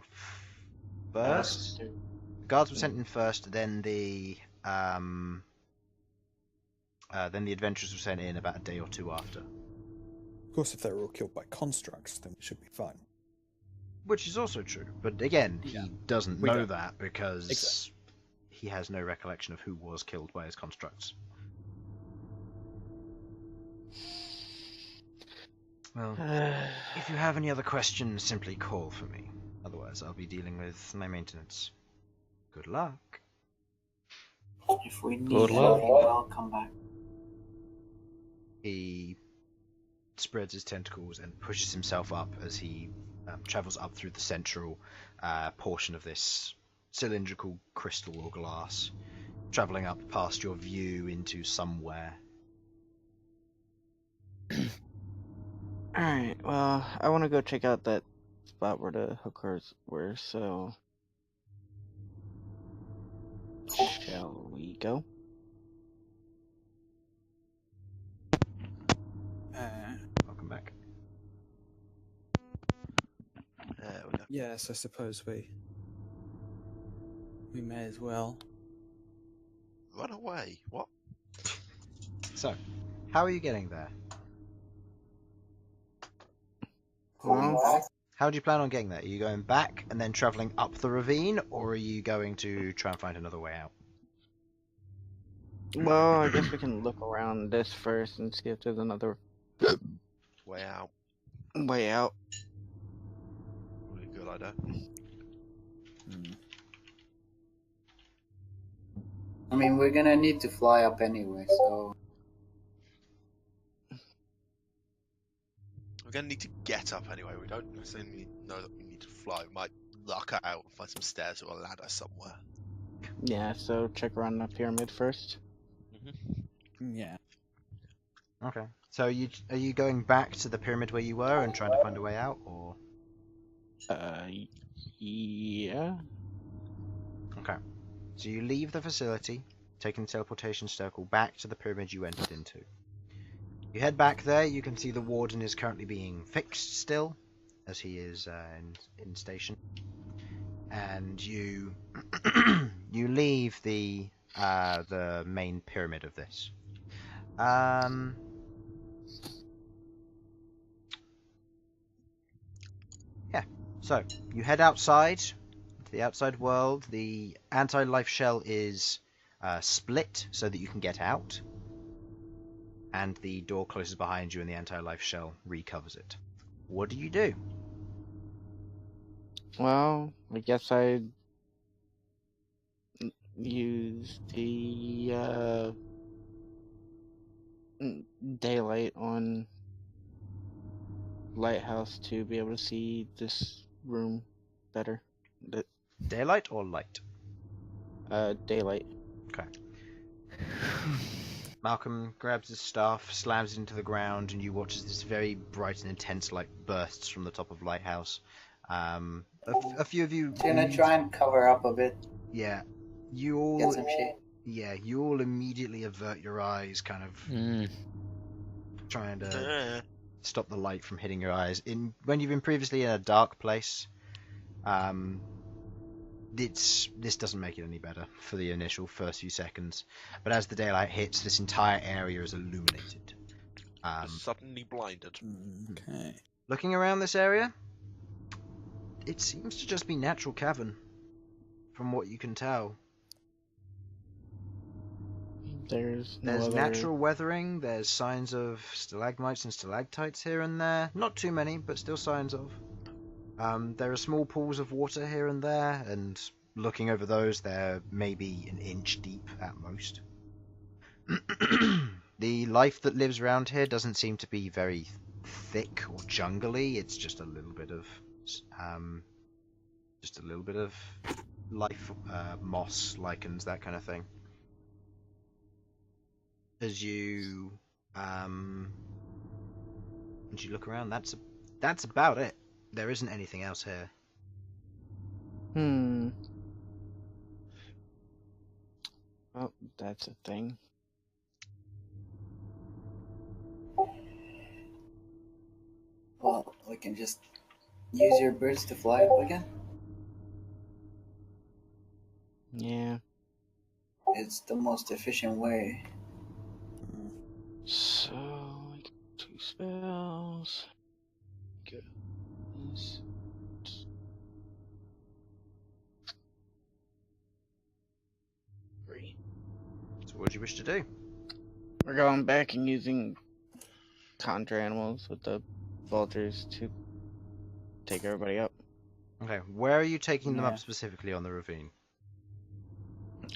first. The guards were sent in first, then the adventurers were sent in about a day or two after. Of course, if they were all killed by constructs, then we should be fine. Which is also true, but again, he doesn't We know don't. that because Exactly. he has no recollection of who was killed by his constructs. Well, if you have any other questions, simply call for me. Otherwise, I'll be dealing with my maintenance. Good luck. If we need Good anything, luck. I'll come back. He spreads his tentacles and pushes himself up as he travels up through the central portion of this cylindrical crystal or glass, traveling up past your view into somewhere. Alright, well, I want to go check out that spot where the hookers were, so shall we go? Welcome back. There we go. Yes, I suppose we may as well. Run away. What? So, how are you getting there? Well, How do you plan on getting there? Are you going back and then travelling up the ravine, or are you going to try and find another way out? well, I guess we can look around this first and see if there's another Way out. way out. Really good idea. I mean, we're gonna need to fly up anyway, so We're gonna need to get up anyway. We don't necessarily know that we need to fly. We might luck out and find some stairs or a ladder somewhere. Yeah, so check around the pyramid first. Yeah. Okay. So are you going back to the pyramid where you were and trying to find a way out, or? Yeah. Okay. So you leave the facility, taking the teleportation circle back to the pyramid you entered into. You head back there. You can see the warden is currently being fixed still, as he is in station. And you you leave the main pyramid of this. Yeah. So you head outside to the outside world. The anti-life shell is split so that you can get out, and the door closes behind you, and the anti-life shell recovers it. What do you do? Well, I guess I'd use the daylight on lighthouse to be able to see this room better. Daylight or light? Daylight. Okay. Malcom grabs his staff, slams it into the ground, and you watch as this very bright and intense light bursts from the top of Lighthouse. A few of you... gonna try and cover up a bit, Yeah. You all... get some shade. Yeah, you all immediately avert your eyes, kind of trying to stop the light from hitting your eyes. When you've been previously in a dark place, this doesn't make it any better for the initial first few seconds. But as the daylight hits, this entire area is illuminated. Suddenly blinded. Okay. Looking around this area, it seems to just be natural cavern, from what you can tell. There's There's natural weathering, there's signs of stalagmites and stalactites here and there. Not too many, but still signs of. There are small pools of water here and there, and looking over those, they're maybe an inch deep at most. The life that lives around here doesn't seem to be very thick or jungly. It's just a little bit of life, moss, lichens, that kind of thing. As you look around, that's about it. There isn't anything else here. Oh, that's a thing. Well, we can just use your birds to fly up again. Yeah. It's the most efficient way. So, I got 2 spells. Good. This. So what do you wish to do? We're going back and using conjure animals with the vultures to take everybody up. Okay, where are you taking them Yeah. up specifically on the ravine?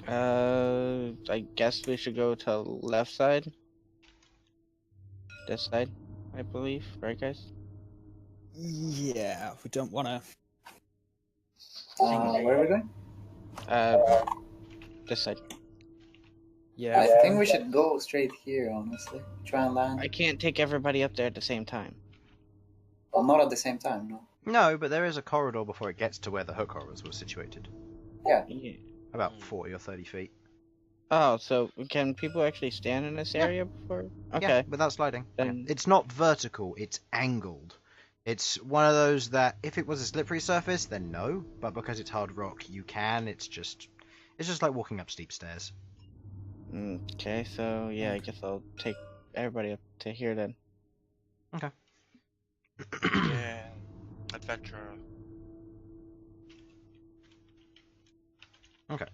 I guess we should go to left side. This side, I believe, right, guys? Yeah, we don't want to. Where are we going? This side. Yeah, I think we should go straight here, honestly. Try and land. I can't take everybody up there at the same time. Well, not at the same time, no. No, but there is a corridor before it gets to where the hook horrors were situated. Yeah. Yeah. About 40 or 30 feet. Oh, so can people actually stand in this Yeah. area before? Yeah, Okay. without sliding. Yeah. Then- It's not vertical, it's angled. It's one of those that if it was a slippery surface, then no. But because it's hard rock, you can. It's just like walking up steep stairs. Okay, so yeah, I guess I'll take everybody up to here then. Yeah. Adventurer. Okay.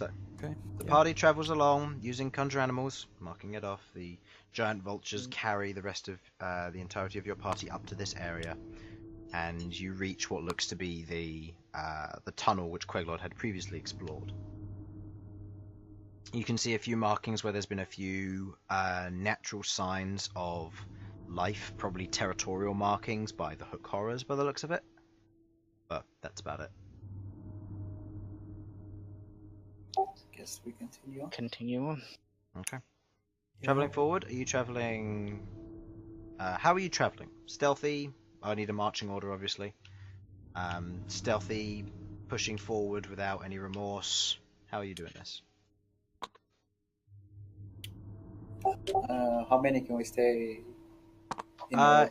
Okay. The yeah. party travels along using conjure animals, marking it off. The giant vultures carry the rest of the entirety of your party up to this area, and you reach what looks to be the tunnel which Queglod had previously explored. You can see a few markings where there's been a few natural signs of life, probably territorial markings by the hook horrors by the looks of it. But that's about it. Guess we continue on. Continue on. Okay. Yeah. Traveling forward, are you traveling... how are you traveling? Stealthy? I need a marching order, obviously. Stealthy, pushing forward without any remorse. How are you doing this? How many can we stay? In the-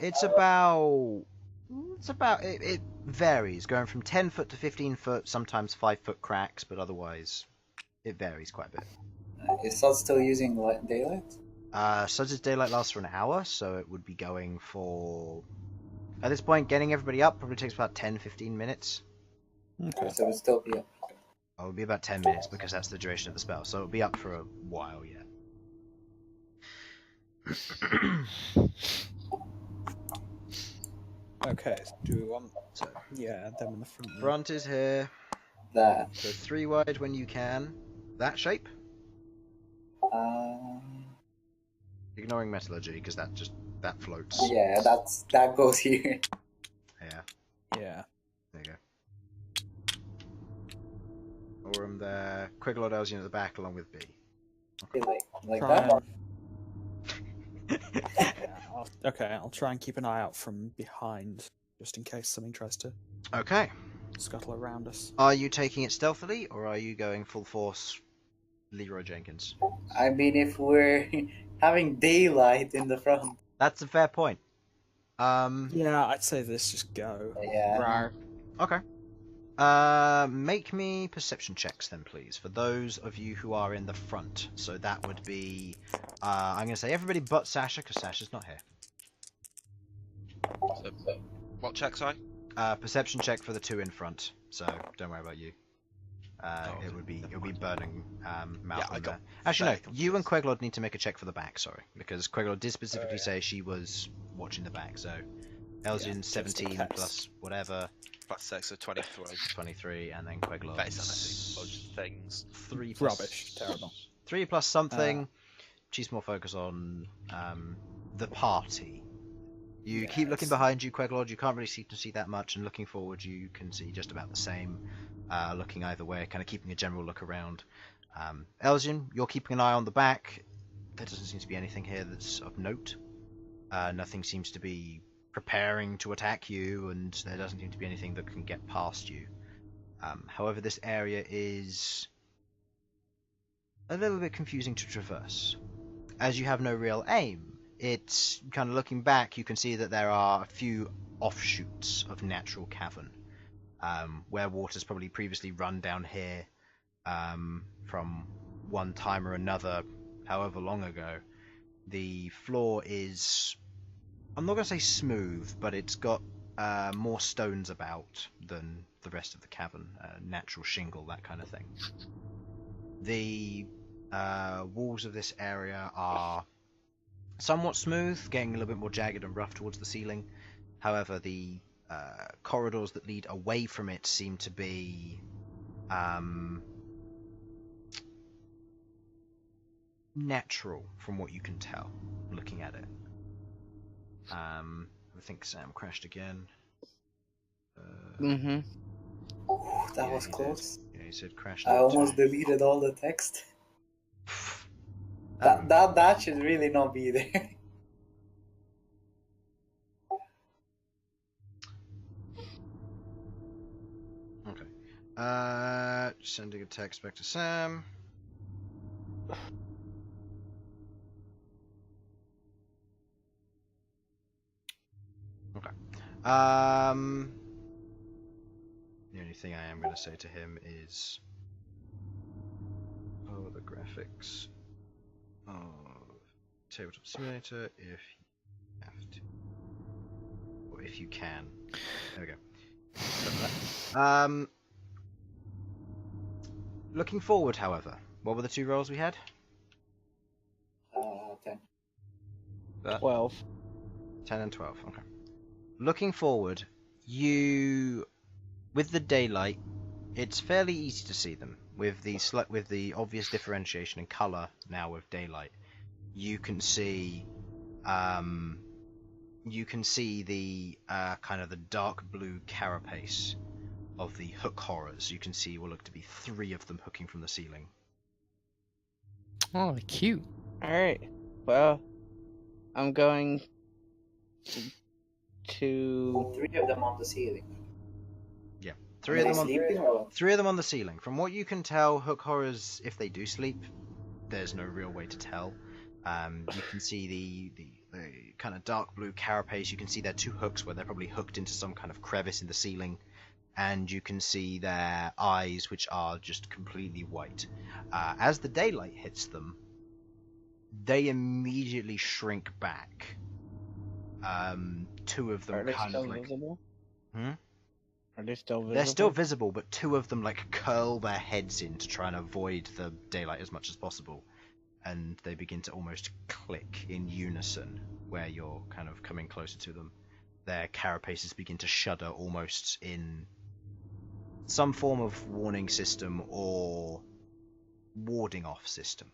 It varies, going from 10 foot to 15 foot, sometimes 5 foot cracks, but otherwise it varies quite a bit. Is Sudz still using daylight? Sudz's daylight lasts for an hour, so it would be going for... At this point, getting everybody up probably takes about 10-15 minutes. Okay. So it'll still be up. Oh, it'll be about 10 minutes because that's the duration of the spell, so it'll be up for a while yet. Okay. So do we want? So, Yeah, them in the front. then. front is here, That. so 3 wide when you can. That shape, ignoring metallurgy because that floats. Yeah, that goes here. Yeah, Yeah. there you go. Aurum there, Queglod Elsyan at the back along with B. like Try that. Yeah, I'll try and keep an eye out from behind, just in case something tries to Okay. scuttle around us. Are you taking it stealthily, or are you going full force Leroy Jenkins? I mean, if we're having daylight in the front. That's a fair point. Yeah, I'd say let's just go. Yeah. Okay. Make me perception checks then, please, for those of you who are in the front. So that would be, I'm going to say everybody but Sasha, because Sasha's not here. So, what check, sorry? Perception check for the 2 in front. So don't worry about you. It would be burning Malcom I got there. Actually, no. very You and confused. Queglod need to make a check for the back. Sorry, because Queglod did specifically say she was watching the back. So Elsyan just 17 in case. plus whatever, Plus 6, so 23. 23, and then Queglod Very sanity. Most things. 3 plus Rubbish, terrible. 3 plus something. She's more focused on the party. You keep looking Yes. behind you, Queglod. You can't really see that much, and looking forward, you can see just about the same. Looking either way, kind of keeping a general look around. Elsyan, you're keeping an eye on the back. There doesn't seem to be anything here that's of note. Nothing seems to be preparing to attack you, and there doesn't seem to be anything that can get past you. However, this area is a little bit confusing to traverse. As you have no real aim, it's kind of looking back, you can see that there are a few offshoots of natural cavern, where water's probably previously run down here from one time or another, however long ago. The floor is, I'm not going to say smooth, but it's got more stones about than the rest of the cavern, natural shingle, that kind of thing. The walls of this area are somewhat smooth, getting a little bit more jagged and rough towards the ceiling. However, the corridors that lead away from it seem to be natural from what you can tell looking at it. I think Sam crashed again. Mm-hmm. That Yeah, was he close. Yeah, he said crashed. I out almost too. deleted all the text. That should really not be there. Sending a text back to Sam. Okay. The only thing I am going to say to him is, the graphics of Tabletop Simulator if you have to, or if you can. There we go. Looking forward, however, what were the 2 rolls we had? 10. 12. 10 and 12. Okay. Looking forward, with the daylight, it's fairly easy to see them with the obvious differentiation in color now with daylight. You can see the kind of the dark blue carapace of the hook horrors. You can see what look to be 3 of them hooking from the ceiling. Oh, cute. Alright. Well, I'm going to 3 of them on the ceiling. Yeah, Are 3 of they them on sleeping or what? 3 of them on the ceiling. From what you can tell, hook horrors, if they do sleep, there's no real way to tell. You can see the kind of dark blue carapace. You can see their 2 hooks where they're probably hooked into some kind of crevice in the ceiling. And you can see their eyes, which are just completely white. As the daylight hits them, they immediately shrink back. 2 of them Are they kind still of like... visible? Hmm? Are they still visible? They're still visible, but 2 of them like curl their heads in to try and avoid the daylight as much as possible. And they begin to almost click in unison where you're kind of coming closer to them. Their carapaces begin to shudder almost in some form of warning system or warding off system.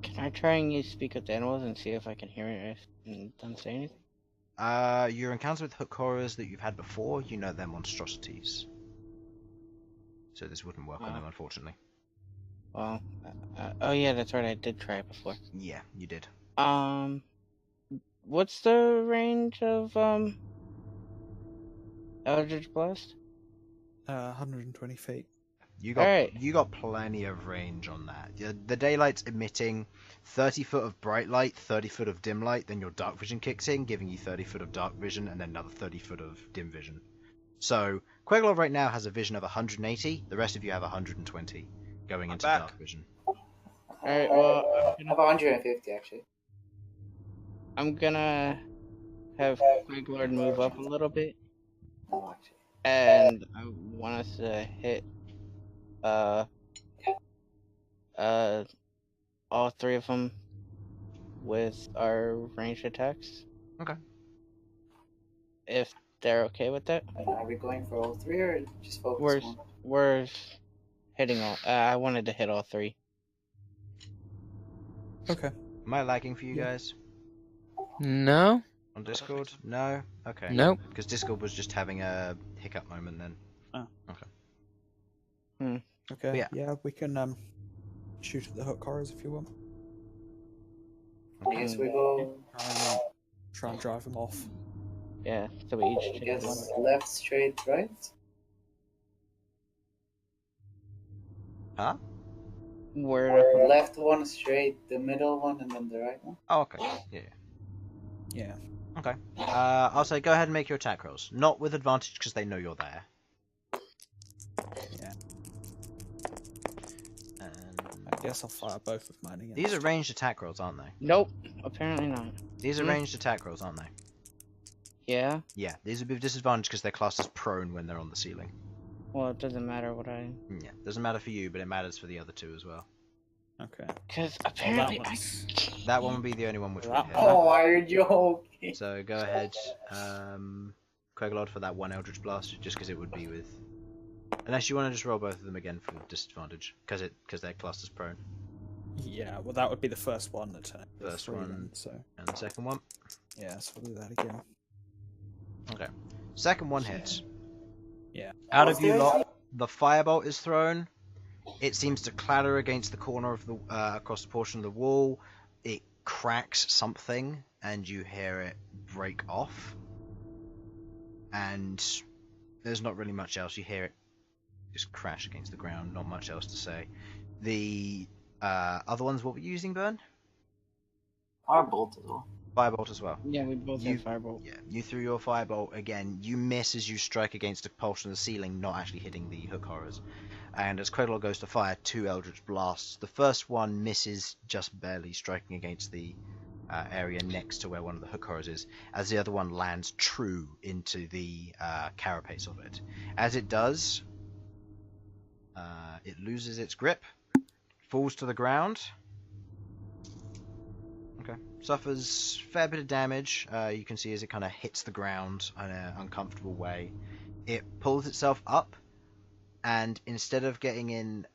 Can I try and use speak with animals and see if I can hear it and don't say anything? Your encounter with hook horrors that you've had before, you know they're monstrosities. So this wouldn't work on them, unfortunately. Well, oh yeah, that's right. I did try it before. Yeah, you did. What's the range of Eldritch Blast? 120 feet. You got Alright. you got plenty of range on that. The daylight's emitting 30 foot of bright light, 30 foot of dim light, then your dark vision kicks in, giving you 30 foot of dark vision, and then another 30 foot of dim vision. So, Queglod right now has a vision of 180, the rest of you have 120 going into back. dark vision. Alright, well, I have 150 actually. I'm gonna have Queglod move up a little bit, No, actually. and I want us to hit all 3 of them with our ranged attacks. Okay. If they're okay with that. Are we going for all 3 or just focus on? We're hitting all. I wanted to hit all 3. Okay. Am I lagging for you Yeah. guys? No. On Discord? No? Okay. Nope. Because Discord was just having a hiccup moment then. Oh. Okay. Okay. Yeah. We can shoot at the hook horrors if you want. I guess we go. Try and drive them off. Yeah, so we each I take guess one. left, straight, right. Huh? Where Left one straight, the middle one, and then the right one. Oh, okay. Yeah. Yeah. Okay. I'll say go ahead and make your attack rolls. Not with advantage because they know you're there. Yeah. And I guess I'll fire both of mine again. these are ranged attack rolls, aren't they? Nope, apparently not. These are Hmm. ranged attack rolls, aren't they? Yeah? Yeah, these would be with disadvantage because they're classed as prone when they're on the ceiling. Well, it doesn't matter what I... Yeah, doesn't matter for you, but it matters for the other 2 as well. Okay. Because apparently That one would be the only one which would hit. Oh, are you joking? So go ahead, Queglod, for that 1 Eldritch Blast, just because it would be with... Unless you want to just roll both of them again for disadvantage, because they're classed as prone. Yeah, well that would be the first one that turned. First three one. then, so And the second one. yeah, so we'll do that again. Okay. Second one hits. Yeah. Out of you lot, the firebolt is thrown. It seems to clatter against the corner of the across the portion of the wall. It cracks something, and you hear it break off. And there's not really much else. You hear it just crash against the ground. Not much else to say. The other ones, what were you using, Bern? Firebolt as well. Firebolt as well. Yeah, we both have firebolt. Yeah, you threw your firebolt again. You miss as you strike against a portion of the ceiling, not actually hitting the hook horrors. And as Queglod goes to fire 2 Eldritch Blasts, the first one misses just barely, striking against the area next to where one of the hook horrors is, as the other one lands true into the carapace of it. As it does, it loses its grip, falls to the ground. Okay. Suffers a fair bit of damage. You can see as it kind of hits the ground in an uncomfortable way. It pulls itself up, and instead of getting in,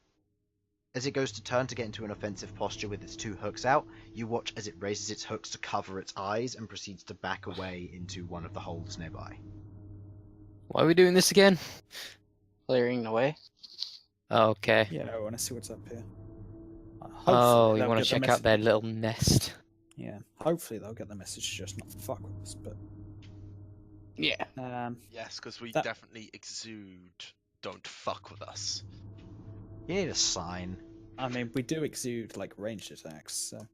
as it goes to turn to get into an offensive posture with its 2 hooks out, you watch as it raises its hooks to cover its eyes and proceeds to back away into one of the holes nearby. Why are we doing this again? Clearing the way. Oh, okay. Yeah, I want to see what's up here. Oh, you they'll want get to the check out their message. little nest. Yeah, hopefully they'll get the message to just not fuck with us. But Yeah. Yes, because we That- definitely exude don't fuck with us. You need a sign. I mean, we do exude like ranged attacks, so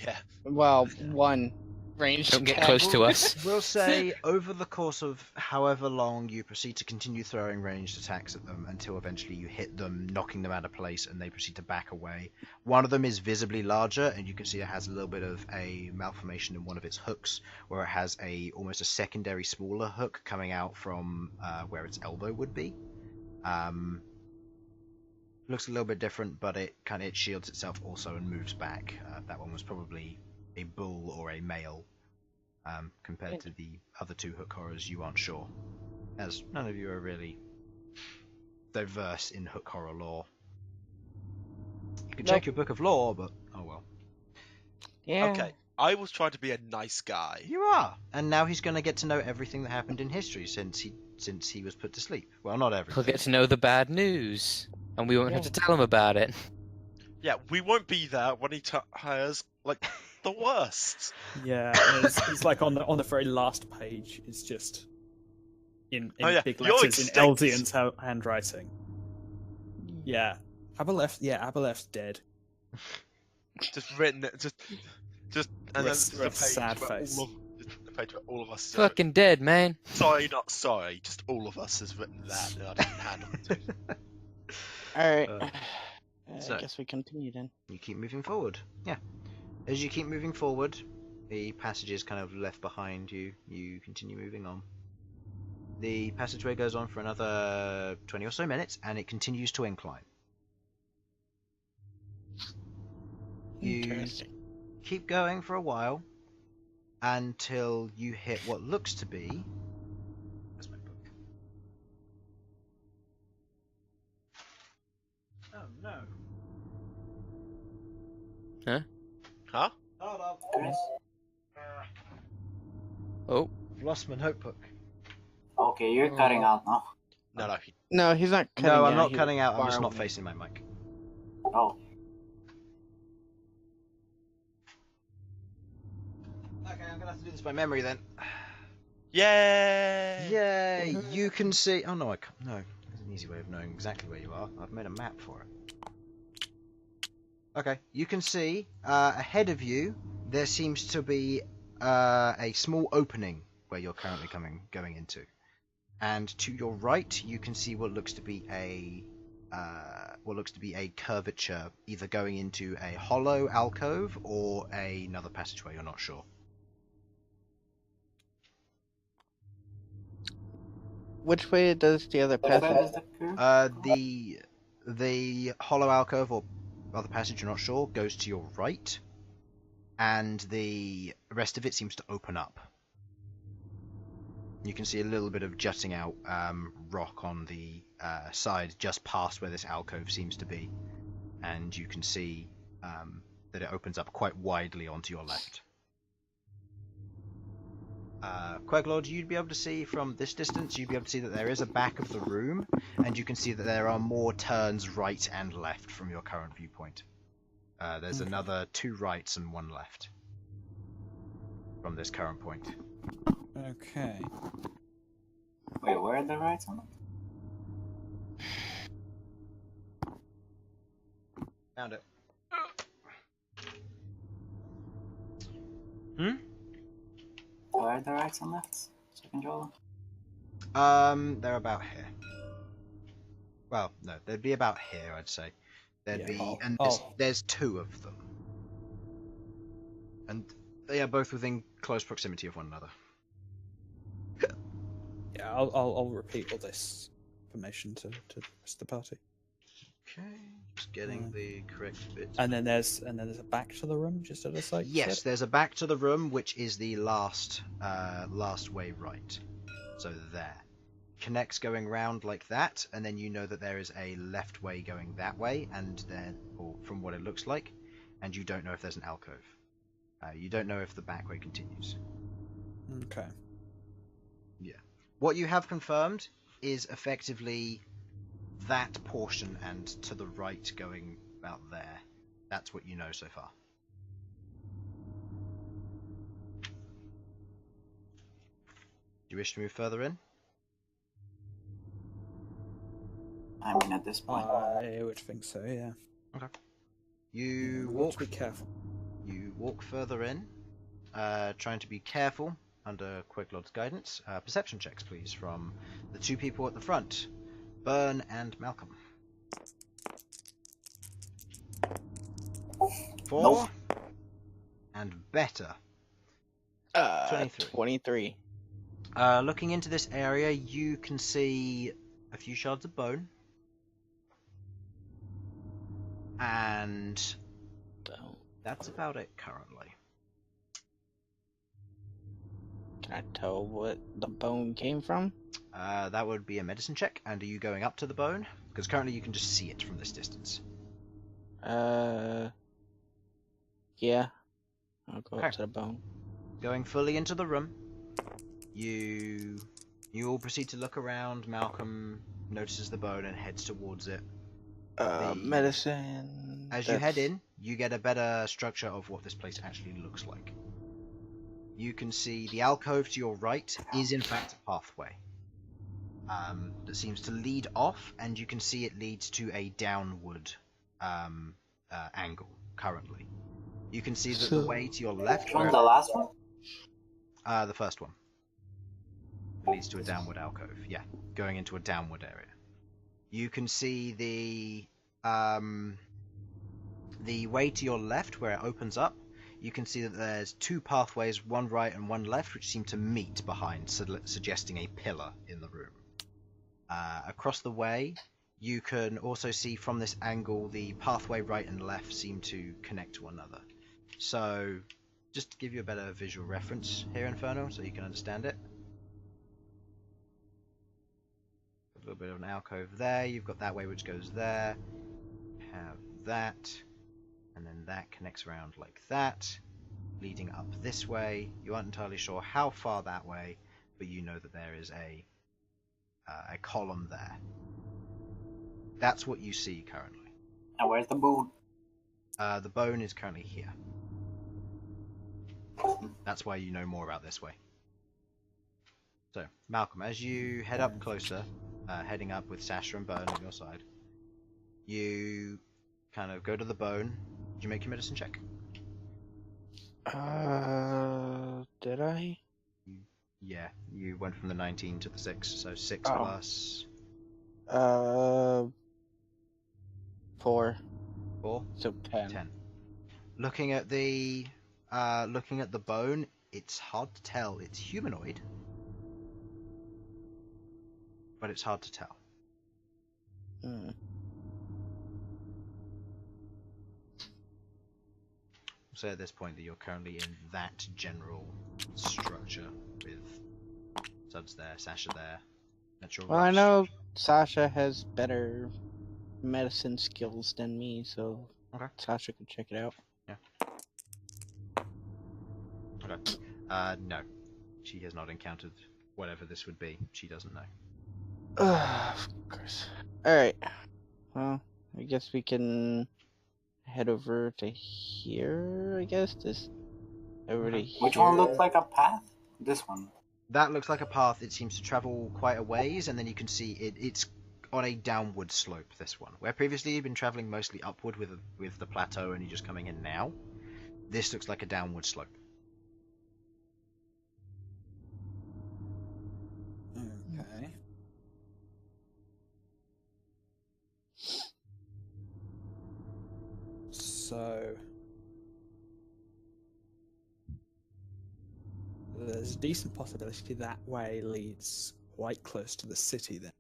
Yeah. Well, one ranged Don't get attack. close to us. We'll say over the course of however long you proceed to continue throwing ranged attacks at them until eventually you hit them, knocking them out of place, and they proceed to back away. One of them is visibly larger, and you can see it has a little bit of a malformation in one of its hooks, where it has almost a secondary smaller hook coming out from where its elbow would be. Looks a little bit different, but it shields itself also and moves back. That one was probably a bull or a male. Compared to the other 2 hook horrors, you aren't sure, as none of you are really diverse in hook horror lore. You can check your book of lore, but oh well. Yeah. Okay. I was trying to be a nice guy. You are, and now he's going to get to know everything that happened in history since he was put to sleep. Well, not everything. He'll get to know the bad news, and we won't have to tell him about it. Yeah, we won't be there when he hires like the worst. yeah, it's like on the very last page. It's just in Oh, yeah, big you're letters in extinct. Elsyan's handwriting. Yeah, Abeleth's dead. Just written, just and Rest- then rest sad face. The page where all of us. Fucking dead, man. Sorry, not sorry. Just all of us has written that. And I didn't handle it. Alright. so- I guess we continue then. You keep moving forward. Yeah. As you keep moving forward, the passage is kind of left behind you. You continue moving on. The passageway goes on for another 20 or so minutes, and it continues to incline. You Interesting. keep going for a while until you hit what looks to be. Where's my book? Oh no. Huh? Hold on. Chris? Oh, I've lost my notebook. Okay, you're cutting out now. No. No, he's not cutting No, I'm out, not he's cutting out. I'm just far not away. facing my mic. Oh, Okay, I'm gonna have to do this by memory then. Yay! Yay! You can see. Oh no, I can't. No, there's an easy way of knowing exactly where you are. I've made a map for it. Okay, you can see ahead of you. There seems to be a small opening where you're currently going into, and to your right, you can see what looks to be a curvature, either going into a hollow alcove or another passageway. You're not sure. Which way does the other which way passage? is the curve? The hollow alcove or other passage, you're not sure, goes to your right, and the rest of it seems to open up. You can see a little bit of jutting out rock on the side just past where this alcove seems to be, and you can see that it opens up quite widely onto your left. Queglod, you'd be able to see from this distance, you'd be able to see that there is a back of the room, and you can see that there are more turns right and left from your current viewpoint. There's another 2 rights and 1 left from this current point. Okay. Wait, where are the rights on? Found it. Where are the rights and lefts? So I can draw them. They're about here. Well, no, they'd be about here, I'd say. There'd Yeah, be, I'll- and I'll- there's two of them, and they are both within close proximity of one another. Yeah, I'll repeat all this information to the rest of the party. Okay, just getting the correct bit. And then there's a back to the room just at the side. you Yes, said? there's a back to the room, which is the last way right. So there. Connects going round like that, and then you know that there is a left way going that way, and then, or from what it looks like, and you don't know if there's an alcove. You don't know if the back way continues. Okay. Yeah. What you have confirmed is effectively that portion and to the right going about there. That's what you know so far. Do you wish to move further in? I mean, at this point. I would think so. Yeah. You We've got walk. to be careful. You walk further in, trying to be careful under Queglod's guidance. Perception checks, please, from the two people at the front, Bern and Malcom. 4 Nope. and better. 23. 23. Looking into this area, you can see a few shards of bone, and that's about it currently. Can I tell what the bone came from? That would be a medicine check. And are you going up to the bone? Because currently you can just see it from this distance. Yeah. I'll go Okay. up to the bone. Going fully into the room, you all proceed to look around. Malcom notices the bone and heads towards it. Medicine. As you head in, you get a better structure of what this place actually looks like. You can see the alcove to your right is in fact a pathway that seems to lead off, and you can see it leads to a downward angle currently. You can see that the way to your left, Which one's the last one? the first one, leads to a downward alcove. Yeah, going into a downward area. You can see the way to your left where it opens up. You can see that there's two pathways, one right and one left, which seem to meet behind, suggesting a pillar in the room. Across the way, you can also see from this angle the pathway right and left seem to connect to one another. So, just to give you a better visual reference here, Infernal, so you can understand it. A little bit of an alcove there. You've got that way which goes there. Have that. And then that connects around like that, leading up this way. You aren't entirely sure how far that way, but you know that there is a column there. That's what you see currently. And where's the bone? The bone is currently here. That's why you know more about this way. So, Malcom, as you head up closer, heading up with Sasha and Bern on your side, you kind of go to the bone. Did you make your medicine check? Did I? Yeah, you went from the 19 to the 6, so 6 Oh. plus 4. 4, So 10. 10. Looking at the bone, it's hard to tell. It's humanoid, but it's hard to tell. Hmm. So at this point that you're currently in that general structure with Sudz there, Sasha there. That's your Well, I rough know structure. Sasha has better medicine skills than me, so Okay. Sasha can check it out. Okay. No. She has not encountered whatever this would be. She doesn't know. Of course. Alright. Well, I guess we can head over to here, I guess. This over to here. Which one looks like a path? This one. That looks like a path. It seems to travel quite a ways, and then you can see it's on a downward slope, this one. Where previously you've been travelling mostly upward with the plateau and you're just coming in now, this looks like a downward slope. Okay. So there's a decent possibility that way leads quite close to the city then.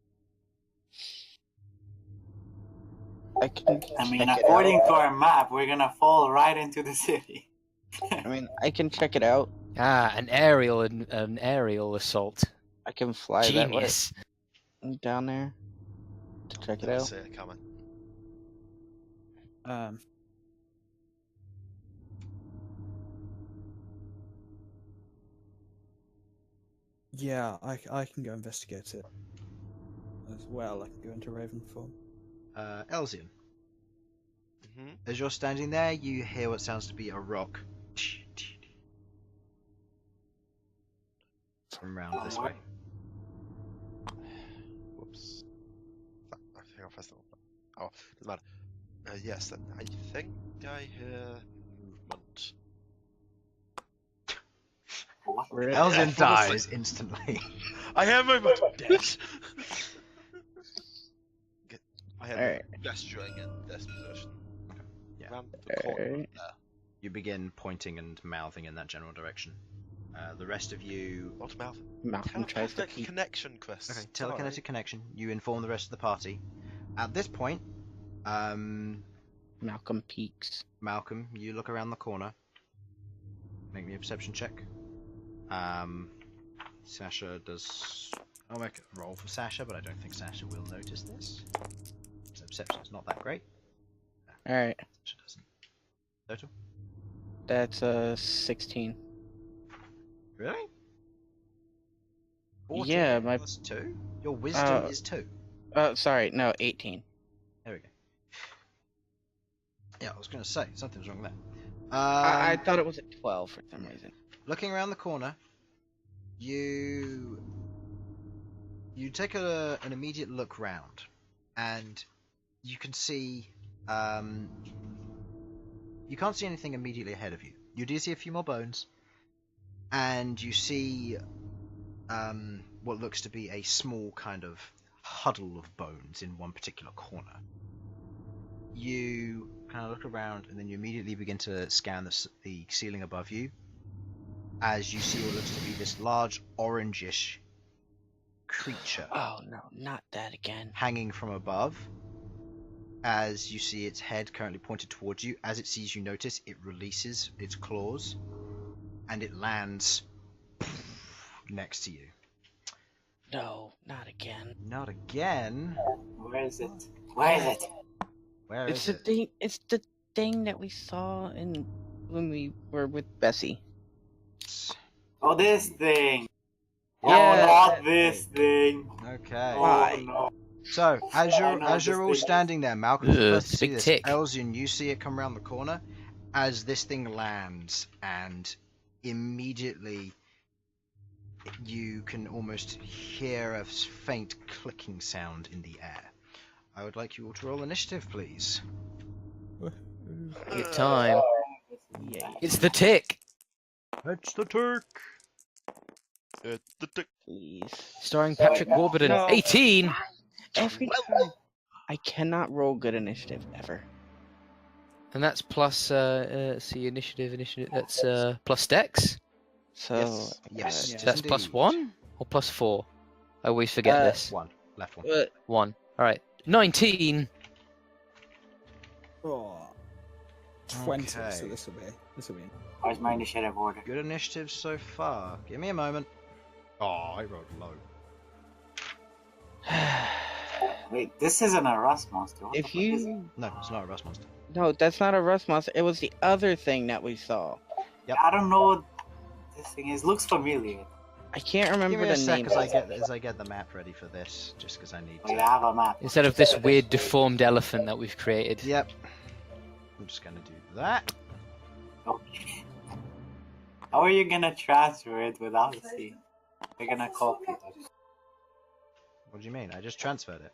I mean, according to our map, we're gonna fall right into the city. I mean, I can check it out. Ah, an aerial assault. I can fly Genius. that way down there to check it Didn't out. see it coming. Yeah, I can go investigate it as well. I can go into Raven form. Elsyan, Mm-hmm. as you're standing there, you hear what sounds to be a rock from round this way. Whoops. I think I pressed the wrong button. Oh, doesn't matter. Yes, then I think I hear movement. What? Elsyan dies instantly. I hear movement! Yes! I hear Alright. gesturing in this position. Yeah. Around the corner Alright. there. You begin pointing and mouthing in that general direction. The rest of you... What mouth? Malcom tries to Telepathic peek. connection, Chris. Okay, Sorry. telekinetic connection. You inform the rest of the party. At this point, Malcom peeks. Malcolm, you look around the corner. Make me a perception check. Sasha does... I'll make a roll for Sasha, but I don't think Sasha will notice this. So perception's not that great. Alright, Sasha doesn't. Total? that's 16. Really? 14 Yeah, my- plus 2? Your wisdom Oh. is 2. Sorry, no, 18. There we go. Yeah, I was going to say, something's wrong there. I thought it was at 12 for some reason. Looking around the corner, you take an immediate look round, and you can see you can't see anything immediately ahead of you. You do see a few more bones, and you see what looks to be a small kind of huddle of bones in one particular corner. You kind of look around, and then you immediately begin to scan the ceiling above you, as you see what looks to be this large orangish creature Oh no, not that again. hanging from above. As you see its head currently pointed towards you, as it sees you notice, it releases its claws, and it lands next to you. No, not again. Not again. Where is it? Where is it? Where It's is the it? thing. It's the thing that we saw when we were with Bessie. Oh, this thing. Yeah, Oh, not that this thing. Okay. Why? Oh, no. So, as I know you're all this thing. standing there, Malcolm's the Ugh, first to it's a see big this. tick. Elsyan, you see it come around the corner as this thing lands, and immediately you can almost hear a faint clicking sound in the air. I would like you all to roll initiative, please. Good time. Yeah, It's the tick. It's the Turk. please. Starring Patrick Warburton. No. 18. Every time. I cannot roll good initiative ever. And that's plus, see, initiative, that's plus dex? So Yes. Yeah. it is That's plus indeed. 1 or plus 4? I always forget this. One. Left one. 1. Alright. 19. Oh, 20. Okay. So this will be. Where's my initiative order? Good initiative so far. Give me a moment. Oh, I rolled low. Wait, this isn't a rust monster. What the if fuck is it? you No, it's not a rust monster. no, that's not a rust monster. It was the other thing that we saw. Yep. I don't know what this thing is. Looks familiar. I can't Give remember me the a sec name. as I get the map ready for this, just because I need We to. have a map. Instead of this weird deformed elephant that we've created. Yep. I'm just gonna do that. Okay. How are you gonna transfer it without seeing? You're gonna copy it. What do you mean? I just transferred it.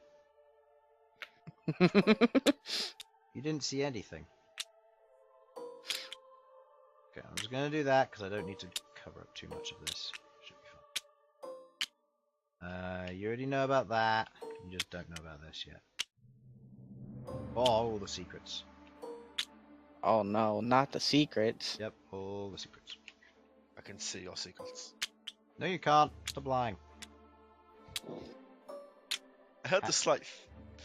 You didn't see anything. Okay, I'm just gonna do that because I don't need to cover up too much of this. Should be fine. You already know about that. You just don't know about this yet. Oh, all the secrets. Oh no, not the secrets. Yep, all the secrets. I can see your secrets. No, you can't. Stop lying. I heard the slight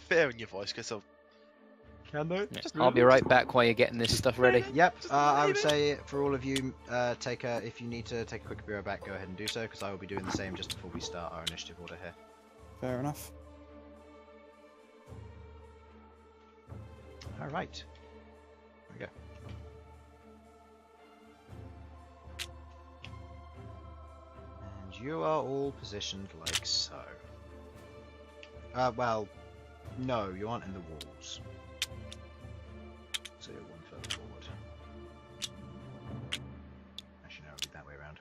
fear in your voice because of. Can they? Yeah, I'll be right back while you're getting this stuff ready. Yep. Just I would maybe. say for all of you, if you need to take a quick beer back, go ahead and do so because I will be doing the same just before we start our initiative order here. Fair enough. All right. Here we go. And you are all positioned like so. Well, no, you aren't in the walls. So you're one further forward. Actually, no, it'll be that way around.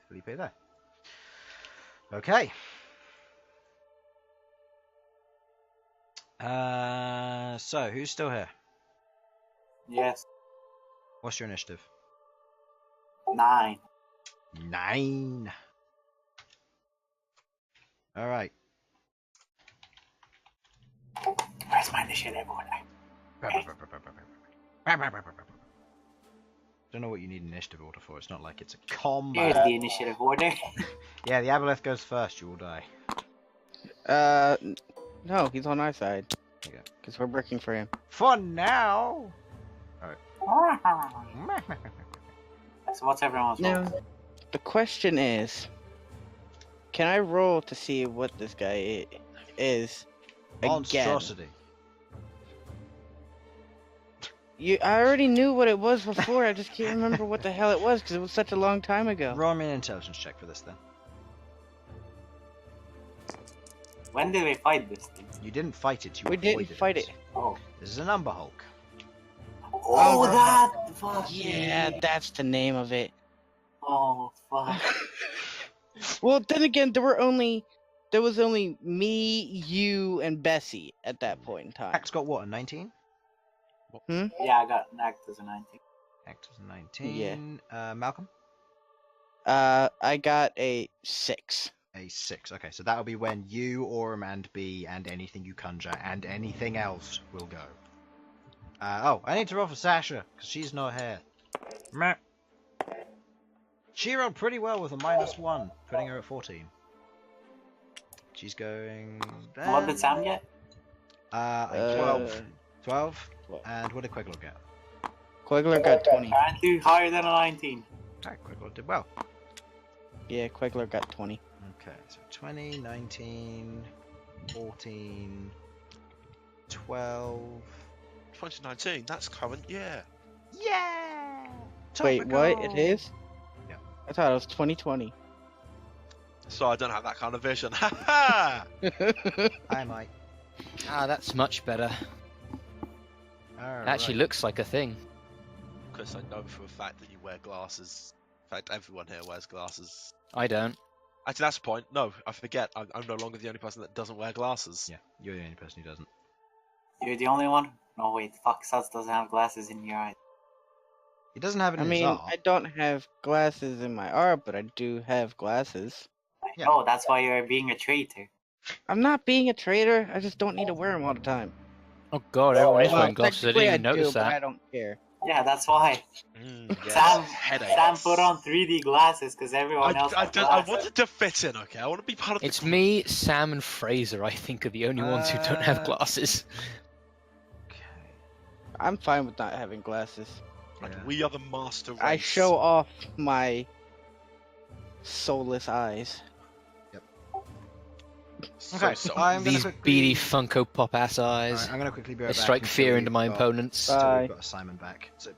Felipe there. Okay. So who's still here? Yes. What's your initiative? 9. 9. All right. Where's my initiative order? Don't know what you need an initiative order for. It's not like it's a combat. Here's the initiative order. Yeah, the Aboleth goes first. You will die. No, he's on our side. There you go. Because we're working for him. For now. So what's everyone's roll? Now, the question is, can I roll to see what this guy is? Again. Monstrosity. I already knew what it was before. I just can't remember what the hell it was because it was such a long time ago. Roll me an intelligence check for this then. When did we fight this thing? You didn't fight it. You We didn't avoided fight it. Oh. This is an Umber Hulk. Oh, that! Fuck. Yeah, that's the name of it. Oh, fuck. Well, then again, there was only me, you, and Bessie at that point in time. Act got what? A 19? Yeah, I got act as a 19. Act as a 19. Malcolm? I got a 6. A 6. Okay, so that'll be when you, Orm, and B, and anything you conjure, and anything else will go. Oh, I need to roll for Sasha, because she's not here. Meh. She rolled pretty well with a -1, putting her at 14. She's going... What did Sam get? 12. 12? And what did Queglod get? Queglod got 20. Apparently higher than a 19. Alright, Queglod did well. Yeah, Queglod got 20. Okay, so 20, 19, 14, 12... 2019, that's current, yeah. Yeah! Wait, what? It Topical! is? Yeah. I thought it was 2020. So I don't have that kind of vision. Ha ha! I might. Ah, that's much better. It actually looks like a thing. Because I know for a fact that you wear glasses. In fact, everyone here wears glasses. I don't. Actually, that's the point. No, I forget. I'm no longer the only person that doesn't wear glasses. Yeah, you're the only person who doesn't. You're the only one? No, wait. Fuck, Sudz doesn't have glasses in your eyes. He doesn't have it I in his mean, arm. I don't have glasses in my art, but I do have glasses. Yeah. Oh, that's why you're being a traitor. I'm not being a traitor. I just don't need to wear them all the time. Oh god, everyone is Well, wearing glasses. I didn't technically even notice but I that. don't care. Yeah, that's why. Yes. Sam Headaches. put on 3D glasses because everyone else has I glasses. wanted to fit in, okay? I want to be part of It's the me, Sam, and Fraser, I think, are the only ones who don't have glasses. Okay. I'm fine with not having glasses. Like, Yeah. we are the master race. I show off my soulless eyes. Okay, So, I'm gonna These quickly... beady Funko Pop ass eyes. Alright, I'm gonna quickly be right They back strike until fear we've into my got- opponents. Until Bye. we've got Simon back. So,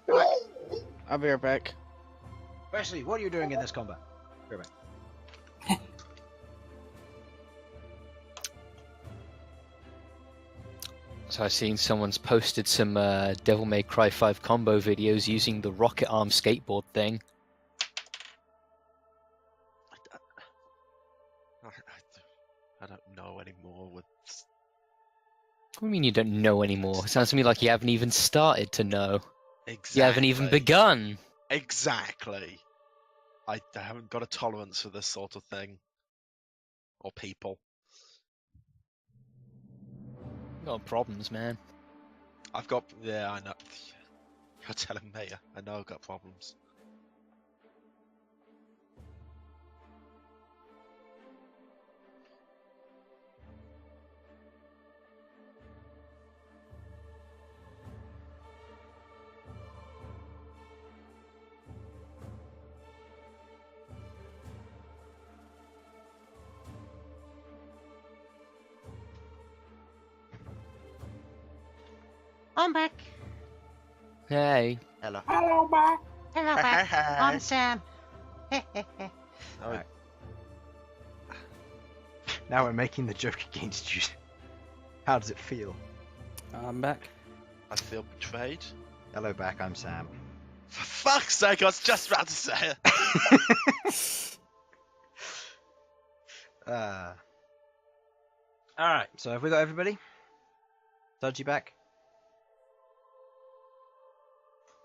I'll be right back. Wesley, what are you doing in this combat? Be right back. So I've seen someone's posted some Devil May Cry 5 combo videos using the rocket arm skateboard thing. I don't know anymore. What do you mean you don't know anymore? It sounds to me like you haven't even started to know. Exactly. You haven't even begun. Exactly. I haven't got a tolerance for this sort of thing. Or people. Got problems, man. I've got... Yeah, I know. You're telling me. I know I've got problems. I'm back. Hey. Hello. Hello, back. Hello, back. I'm Sam. Alright. Now we're making the joke against you. How does it feel? I'm back. I feel betrayed. Hello, back. I'm Sam. For fuck's sake, I was just about to say it. Alright, so have we got everybody? Sudz, you back?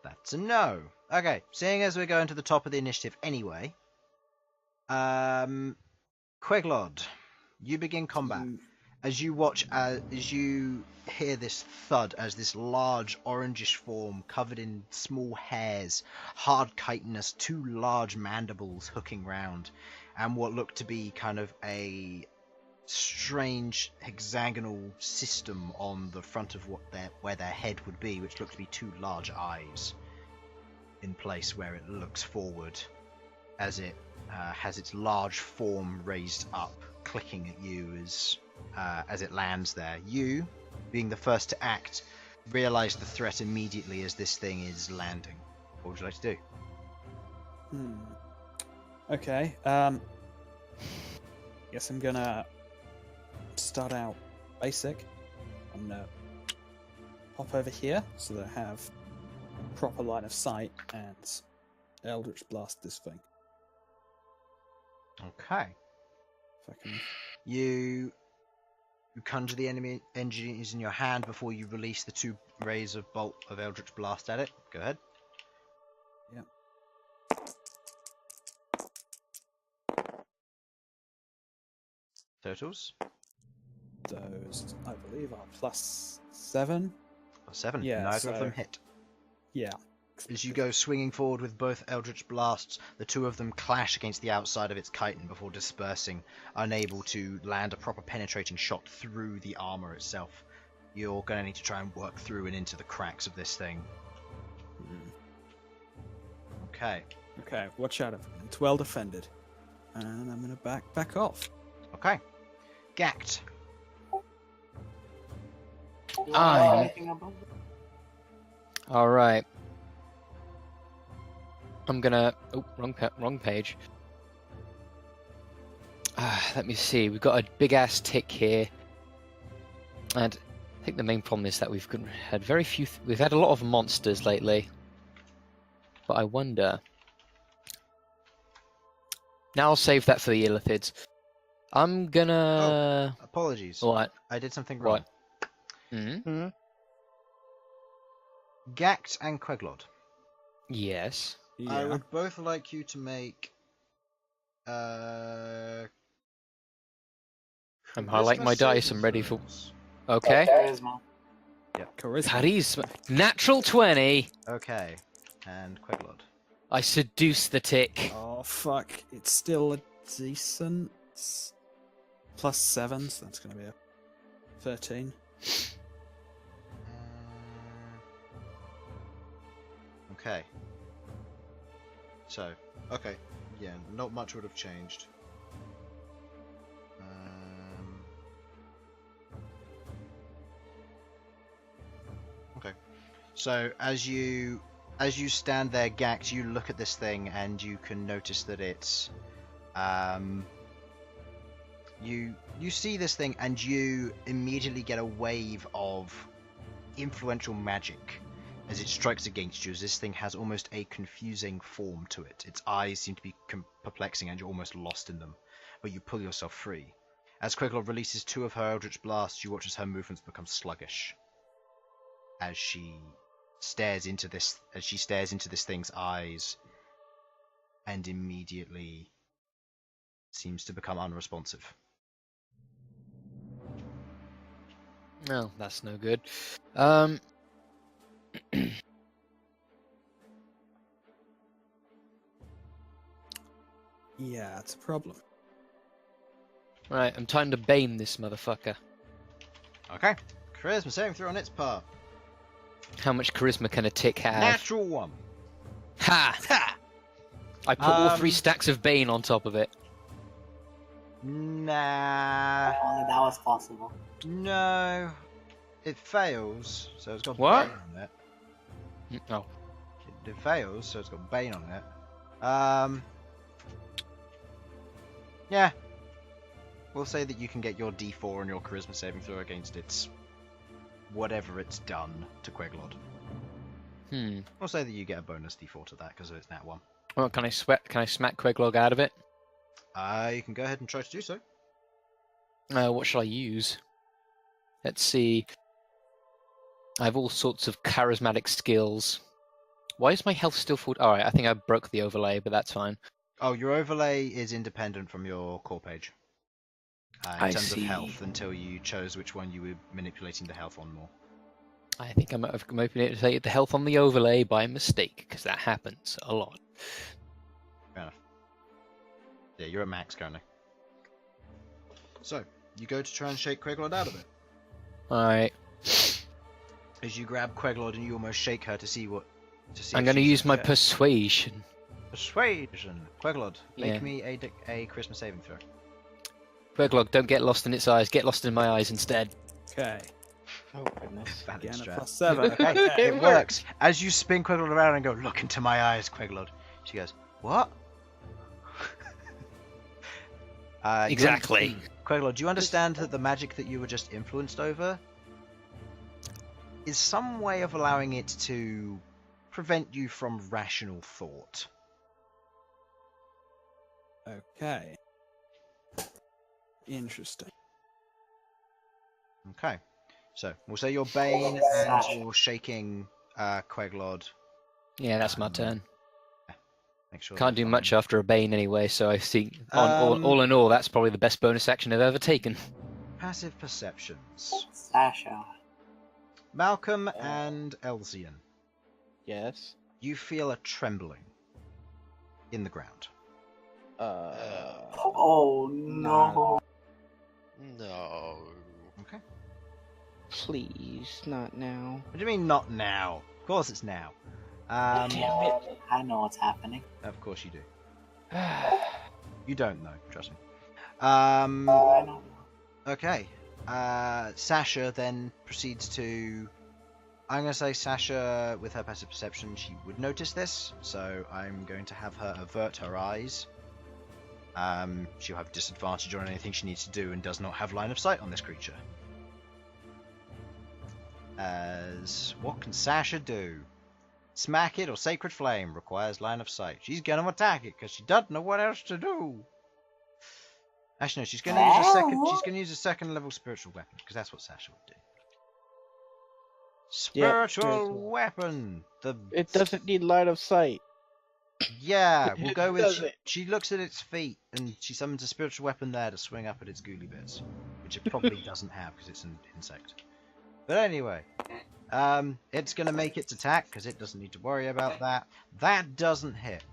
That's a no. Okay, seeing as we're going to the top of the initiative anyway, Queglod, you begin combat. As you watch, as you hear this thud, as this large orangish form covered in small hairs, hard chitinous, two large mandibles hooking round, and what looked to be kind of a strange hexagonal system on the front of where their head would be, which looked to be two large eyes in place where it looks forward as it has its large form raised up, clicking at you as it lands there. You, being the first to act, realize the threat immediately as this thing is landing. What would you like to do? Okay. Guess I'm gonna start out basic. I'm gonna hop over here so that I have proper line of sight and Eldritch Blast this thing. Okay. If I can. You conjure the enemy engineers in your hand before you release the two rays of bolt of Eldritch Blast at it. Go ahead. Yep. Totals? Those, I believe, are +7. +7. Yeah, Neither of them hit. Yeah. As you go swinging forward with both Eldritch Blasts, the two of them clash against the outside of its chitin before dispersing, unable to land a proper penetrating shot through the armor itself. You're going to need to try and work through and into the cracks of this thing. Okay. Okay, watch out. It's well defended. And I'm going to back off. Okay. Ghaakt. Alright. I'm gonna... Oh, wrong page. Let me see. We've got a big-ass tick here. And I think the main problem is that we've had very few... We've had a lot of monsters lately. But I wonder... Now I'll save that for the illithids. I'm gonna... Apologies. What? I did something wrong. What? Mm-hmm. Ghaakt and Queglod. Yes. Yeah. I would both like you to make I'm highlighting my dice. I'm ready for... Okay. Charisma. Yep. Charisma. Natural 20. Okay. And Queglod. I seduce the tick. Oh, fuck. It's still a decent... +7, so that's going to be a 13. Okay. So, okay. Yeah, not much would have changed. Okay. So, as you stand there, Ghaakt, you look at this thing and you can notice that it's you see this thing and you immediately get a wave of influential magic as it strikes against you, as this thing has almost a confusing form to it. Its eyes seem to be perplexing and you're almost lost in them, but you pull yourself free. As Queglod releases 2 of her Eldritch Blasts, you watch as her movements become sluggish. As she stares into this thing's eyes, and immediately seems to become unresponsive. No, that's no good. Yeah, it's a problem. Right, I'm time to bane this motherfucker. Okay. Charisma saving throw on its part. How much charisma can a tick have? Natural 1. Ha! Ha! I put all 3 stacks of bane on top of it. Nah. Only that was possible. No. It fails, so it's got What? Bane on it. Oh. It fails, so it's got Bane on it. Yeah. We'll say that you can get your D4 and your charisma saving throw against its whatever it's done to Queglod. We'll say that you get a bonus D4 to that because it's that one. Well, can I smack Queglod out of it? You can go ahead and try to do so. What shall I use? Let's see. I have all sorts of charismatic skills. Why is my health still full? Alright, I think I broke the overlay, but that's fine. Oh, your overlay is independent from your core page. In terms of health, until you chose which one you were manipulating the health on more. I think I might have manipulated the health on the overlay by mistake, because that happens a lot. Fair enough. Yeah, you're at max currently. So, you go to try and shake Queglod out of it. Alright. As you grab Queglod and you almost shake her to see what... I'm going to she's use my okay. persuasion. Persuasion. Queglod, make Yeah. me a Christmas saving throw. Queglod, don't get lost in its eyes. Get lost in my eyes instead. Okay. Oh goodness. Valid Again, a strat. +7. Okay, it works. As you spin Queglod around and go, look into my eyes, Queglod. She goes, what? Exactly. Queglod, do you understand that the magic that you were just influenced over is some way of allowing it to prevent you from rational thought? Okay. Interesting. Okay. So, we'll say you're Bane and you're shaking Queglod. Yeah, that's my turn. Make sure Can't that do much after a Bane anyway, so I think, all in all, that's probably the best bonus action I've ever taken. Passive perceptions. Sasha. Malcom and Elsyan. Yes. You feel a trembling in the ground. Oh no. No. Okay. Please, not now. What do you mean not now? Of course it's now. Damn it. I know what's happening. Of course you do. You don't know, trust me. I know. Okay. Sasha then proceeds to... I'm going to say Sasha, with her passive perception, she would notice this, so I'm going to have her avert her eyes. She'll have disadvantage on anything she needs to do and does not have line of sight on this creature. What can Sasha do? Smack it or Sacred Flame requires line of sight. She's going to attack it because she doesn't know what else to do. Actually, no, she's going to use a second. She's going to use a second level spiritual weapon because that's what Sasha would do. Spiritual weapon. It doesn't need line of sight. Yeah, we'll go with. Does it? She looks at its feet and she summons a spiritual weapon there to swing up at its ghouly bits, which it probably doesn't have because it's an insect. But anyway, it's going to make its attack because it doesn't need to worry about that. That doesn't hit.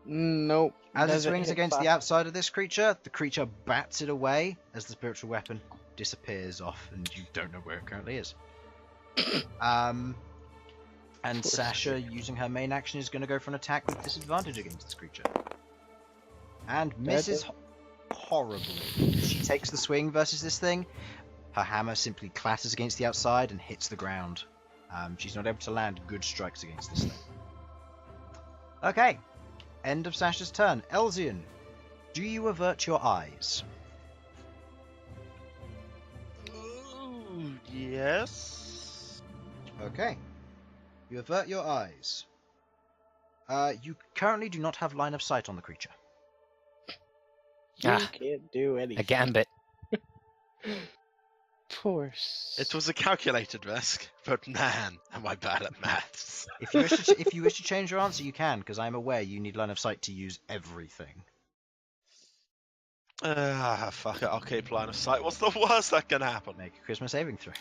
Nope. As it doesn't swings hit against the fire. outside of this creature, the creature bats it away as the spiritual weapon disappears off, and you don't know where it currently is. And Sasha, using her main action, is going to go for an attack with disadvantage against this creature. And misses horribly. She takes the swing versus this thing. Her hammer simply clatters against the outside and hits the ground. She's not able to land good strikes against this thing. Okay. End of Sasha's turn. Elsyan, do you avert your eyes? Ooh, yes. Okay. You avert your eyes. You currently do not have line of sight on the creature. You Ah. can't do anything. A gambit. Force. It was a calculated risk, but man, am I bad at maths. If you wish to change your answer, you can, because I'm aware you need line of sight to use everything. Fuck it, I'll keep line of sight. What's the worst that can happen? Make a Christmas saving throw.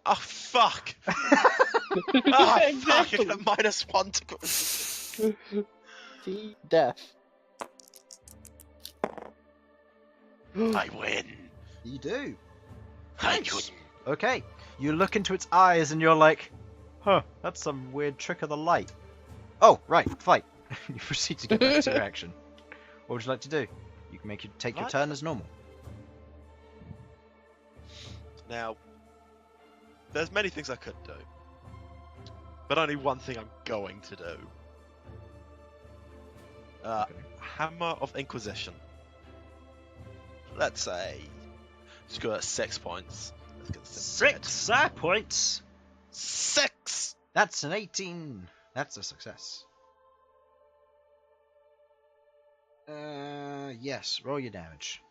Oh, fuck! Oh, fuck, I Exactly. got a -1 to... See, death. I win! You do. I Nice. win! Okay. You look into its eyes and you're like, huh, that's some weird trick of the light. Oh, right, fight. You proceed to get back to your action. What would you like to do? You can take your Right. turn as normal. Now, there's many things I could do, but only one thing I'm going to do. Okay. Hammer of Inquisition. Let's say, screw it, 6 points. Let's get this thing dead. 6 points. 6! That's an 18. That's a success. Yes, roll your damage.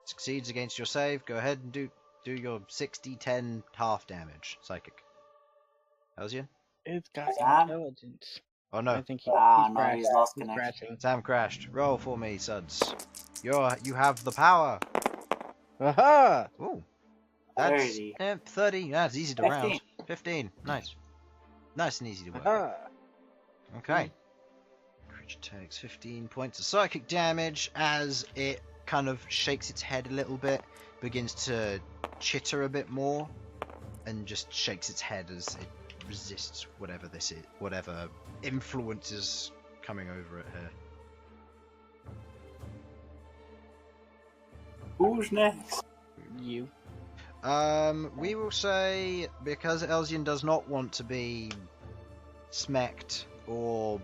Succeeds against your save. Go ahead and do your 6d10 half damage. Psychic. Elsyan? It's got Sam? intelligence. Oh I no, think No, crashing. he's lost He's connection. crashing. Sam crashed. Roll for me, Sudz. You have the power. Aha! Ooh. That's 30. 30. That's easy to 15. round. 15. Nice. Nice and easy to work. Aha! Okay. Creature takes 15 points of psychic damage as it kind of shakes its head a little bit, begins to chitter a bit more, and just shakes its head as it resists whatever this is, whatever influence is coming over at her. Who's next? You. We will say, because Elsyan does not want to be smacked or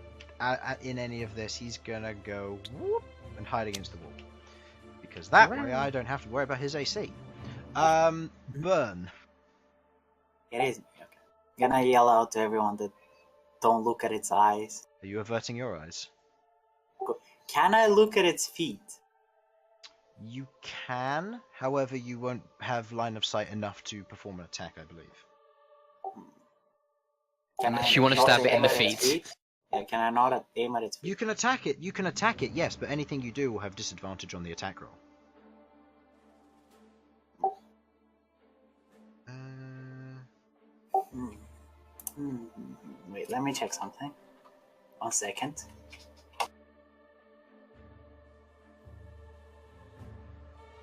in any of this, he's gonna go whoop and hide against the wall. Because that way I don't have to worry about his AC. Bern. It is me. Okay. Gonna yell out to everyone that don't look at its eyes. Are you averting your eyes? Can I look at its feet? You can, however, you won't have line of sight enough to perform an attack, I believe. Can Unless I you want to not stab it in aim the at its feet. Yeah, can I not aim at its feet? You can attack it. You can attack it, yes, but anything you do will have disadvantage on the attack roll. Wait, let me check something. 1 second.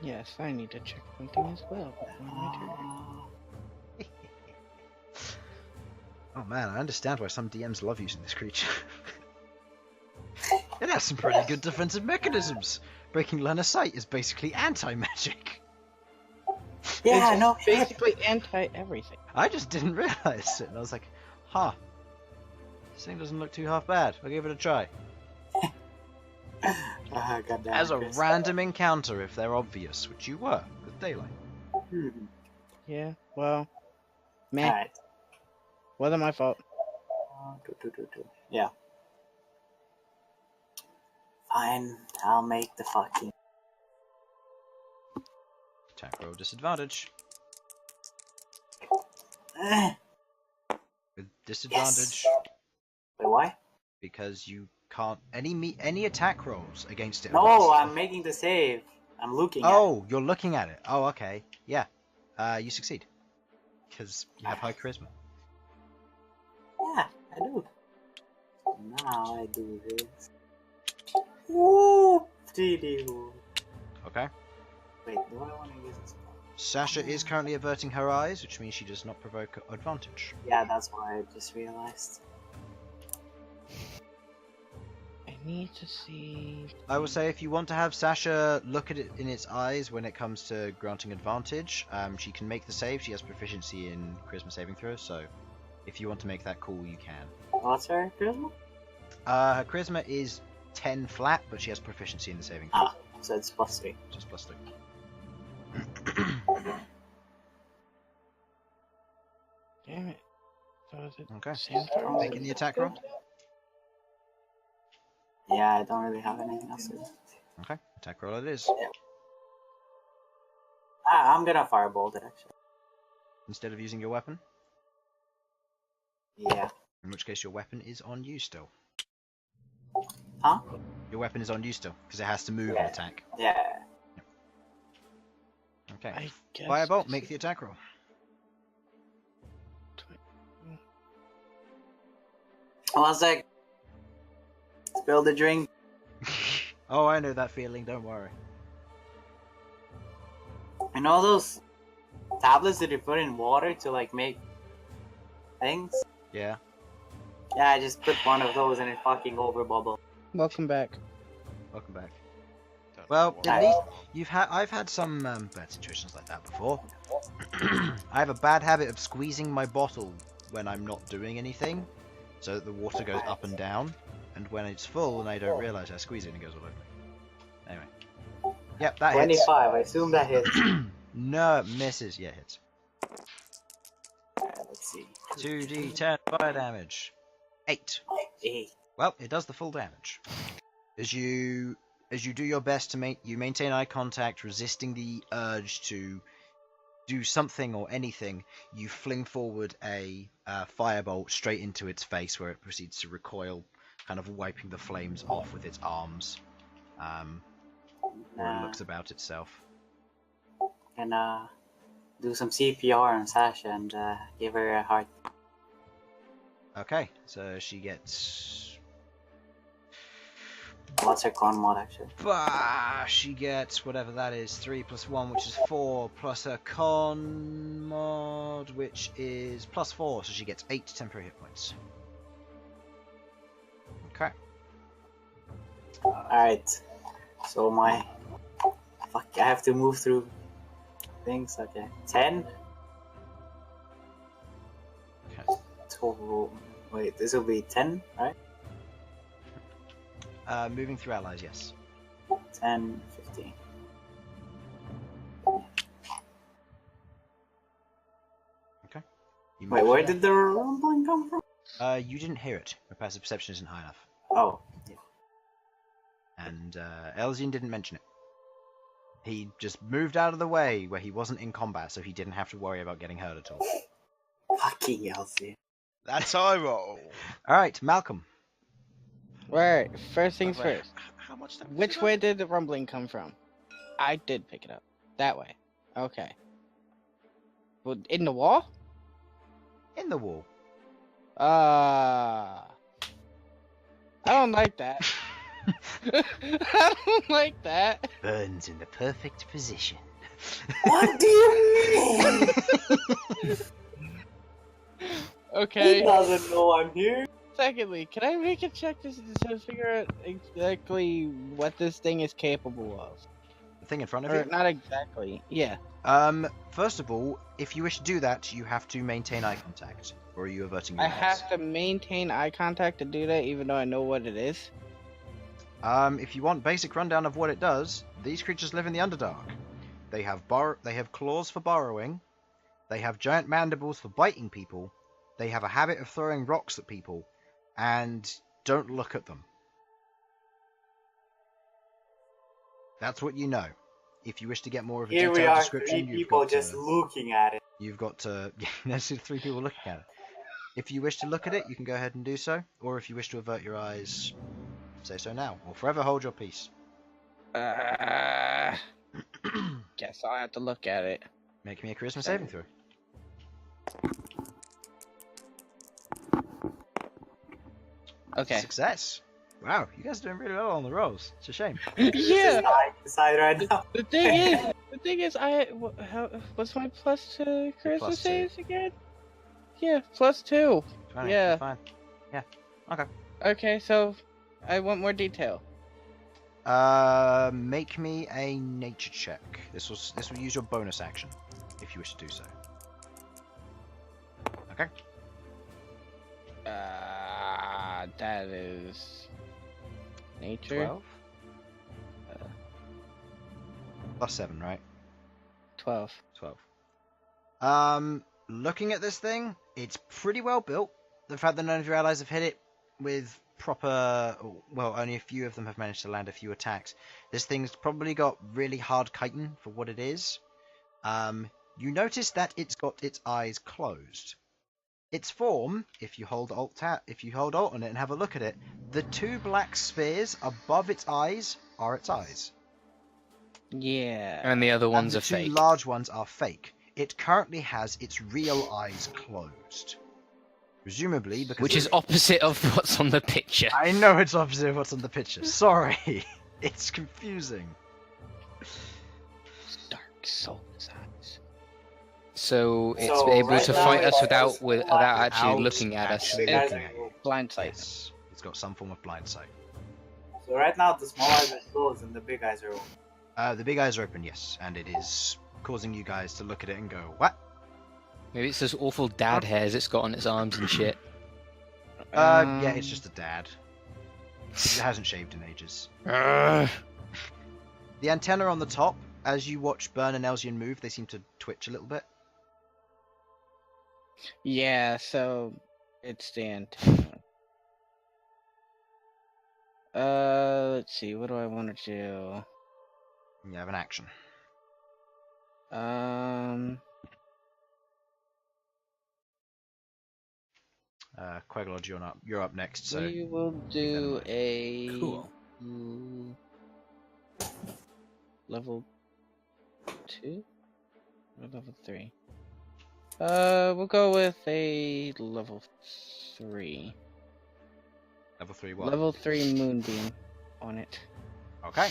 Yes, I need to check something as well before my turn. Oh man, I understand why some DMs love using this creature. It has some pretty good defensive mechanisms. Breaking line of sight is basically anti-magic. Yeah, It's no, basically anti-everything. I just didn't realize it, and I was like, huh. This thing doesn't look too half bad. I'll give it a try. goddamn As a Chris. random encounter, if they're obvious, which you were with daylight. Yeah, well, meh. Alright. Wasn't my fault. Yeah. Fine, I'll make the fucking. Attack roll disadvantage. With disadvantage Wait, why? because you can't any attack rolls against it. No, I'm making the save. I'm looking at it. Oh, you're looking at it. Oh, okay. Yeah. You succeed because you have high charisma. Yeah, I do. Now I do this. Whoop! Dee-dee-woo. Okay. Wait, do I want to use this? Sasha is currently averting her eyes, which means she does not provoke advantage. Yeah, that's what I just realized. I need to see. I will say if you want to have Sasha look at it in its eyes when it comes to granting advantage, she can make the save. She has proficiency in charisma saving throws, so if you want to make that call, you can. What's her charisma? Her charisma is 10 flat, but she has proficiency in the saving throw, Ah, so it's +3. just +3. Damn it. So is it Okay. Sam's turn? Making the attack roll. Yeah, I don't really have anything else to do. Okay. Attack roll it is. I'm gonna firebolt it actually. Instead of using your weapon. Yeah. In which case your weapon is on you still. Huh? Your weapon is on you still, because it has to move Yeah. and attack. Yeah. Okay. I guess. Firebolt, make the attack roll. One sec. Spill the drink. Oh, I know that feeling, don't worry. And all those tablets that you put in water to like make things. Yeah. Yeah, I just put one of those and it fucking over bubble. Welcome back. Welcome back. Don't Well, know at what- least I've had some bad situations like that before. I have a bad habit of squeezing my bottle when I'm not doing anything, so that the water goes up and down, and when it's full and I don't realize I squeeze it and it goes all over me. Anyway. Yep, that hits. 25, I assume that hits. No, it misses. Yeah, it hits. Let's see. 2d10 fire damage. 8. 8. Well, it does the full damage. As you do your best to you maintain eye contact, resisting the urge to do something or anything, you fling forward a firebolt straight into its face, where it proceeds to recoil, kind of wiping the flames off with its arms, where it looks about itself. And do some CPR on Sasha and give her a heart. Okay, so she gets... What's her con mod actually? She gets whatever that is, 3 plus 1, which is 4, plus her con mod, which is plus 4, so she gets 8 temporary hit points. Okay. Alright. So my... Fuck, I have to move through things, okay. 10? Okay. Total... Wait, this will be 10, right? Moving through allies, yes. 10, 15. Okay. You Wait, move where through did the rumbling come from? You didn't hear it. Your passive perception isn't high enough. Oh, yeah. And Elsyan didn't mention it. He just moved out of the way where he wasn't in combat, so he didn't have to worry about getting hurt at all. Fucking Elsyan. That's I roll. Alright, Malcolm. Right, first things Wait, first. How much damage? Which did way did the rumbling come from? I did pick it up. That way. Okay. Well, in the wall? In the wall. I don't like that. I don't like that. Bern's in the perfect position. What do you mean? Okay. He doesn't know I'm here. Secondly, can I make a check to figure out exactly what this thing is capable of? The thing in front of Or you? not exactly. Yeah. First of all, if you wish to do that, you have to maintain eye contact. Or are you averting your I eyes? have to maintain eye contact to do that, even though I know what it is. If you want basic rundown of what it does, these creatures live in the Underdark. They have claws for burrowing. They have giant mandibles for biting people. They have a habit of throwing rocks at people. And don't look at them. That's what you know. If you wish to get more of a Here we detailed are, description, 3 people just looking at it. you've got to... There's 3 people looking at it. If you wish to look at it, you can go ahead and do so. Or if you wish to avert your eyes, say so now. Or forever hold your peace. Guess I'll have to look at it. Make me a charisma saving throw. Okay. Success. Wow, you guys are doing really well on the rolls. It's a shame. Yeah. Decide right now. The thing is, what's my plus to charisma +2. saves again? Yeah, +2. 20, Yeah. Fine. Yeah. Okay. Okay, so I want more detail. Make me a nature check. This will use your bonus action, if you wish to do so. Okay. That is nature. 12. Plus 7, right? 12. 12. Looking at this thing, it's pretty well built. The fact that none of your allies have hit it with proper, well, only a few of them have managed to land a few attacks. This thing's probably got really hard chitin for what it is. You notice that it's got its eyes closed. Its form, if you hold Alt on it and have a look at it, the two black spheres above its eyes are its eyes. Yeah. And the other And ones the are two fake. large ones are fake. It currently has its real eyes closed. Presumably because... Which is opposite of what's on the picture. I know it's opposite of what's on the picture. Sorry. It's confusing. Dark souls eyes. So it's So, able right to now fight it us has without actually looking at us. actually Guys, looking at you. Blind sight. Yes. It's got some form of blind sight. So right now the small eyes are closed and the big eyes are open. The big eyes are open, yes, and it is causing you guys to look at it and go, what? Maybe it's those awful dad hairs it's got on its arms and shit. Yeah, it's just a dad. It hasn't shaved in ages. Ugh. The antenna on the top, as you watch Bern and Elsyan move, they seem to twitch a little bit. Yeah, so it's the antenna. Let's see, what do I want to do? You have an action. Queglod, you're up next, so... We will do a Cool. Level 2 or level 3. We'll go with a level 3. Level 3 what? Level 3 moonbeam on it. Okay.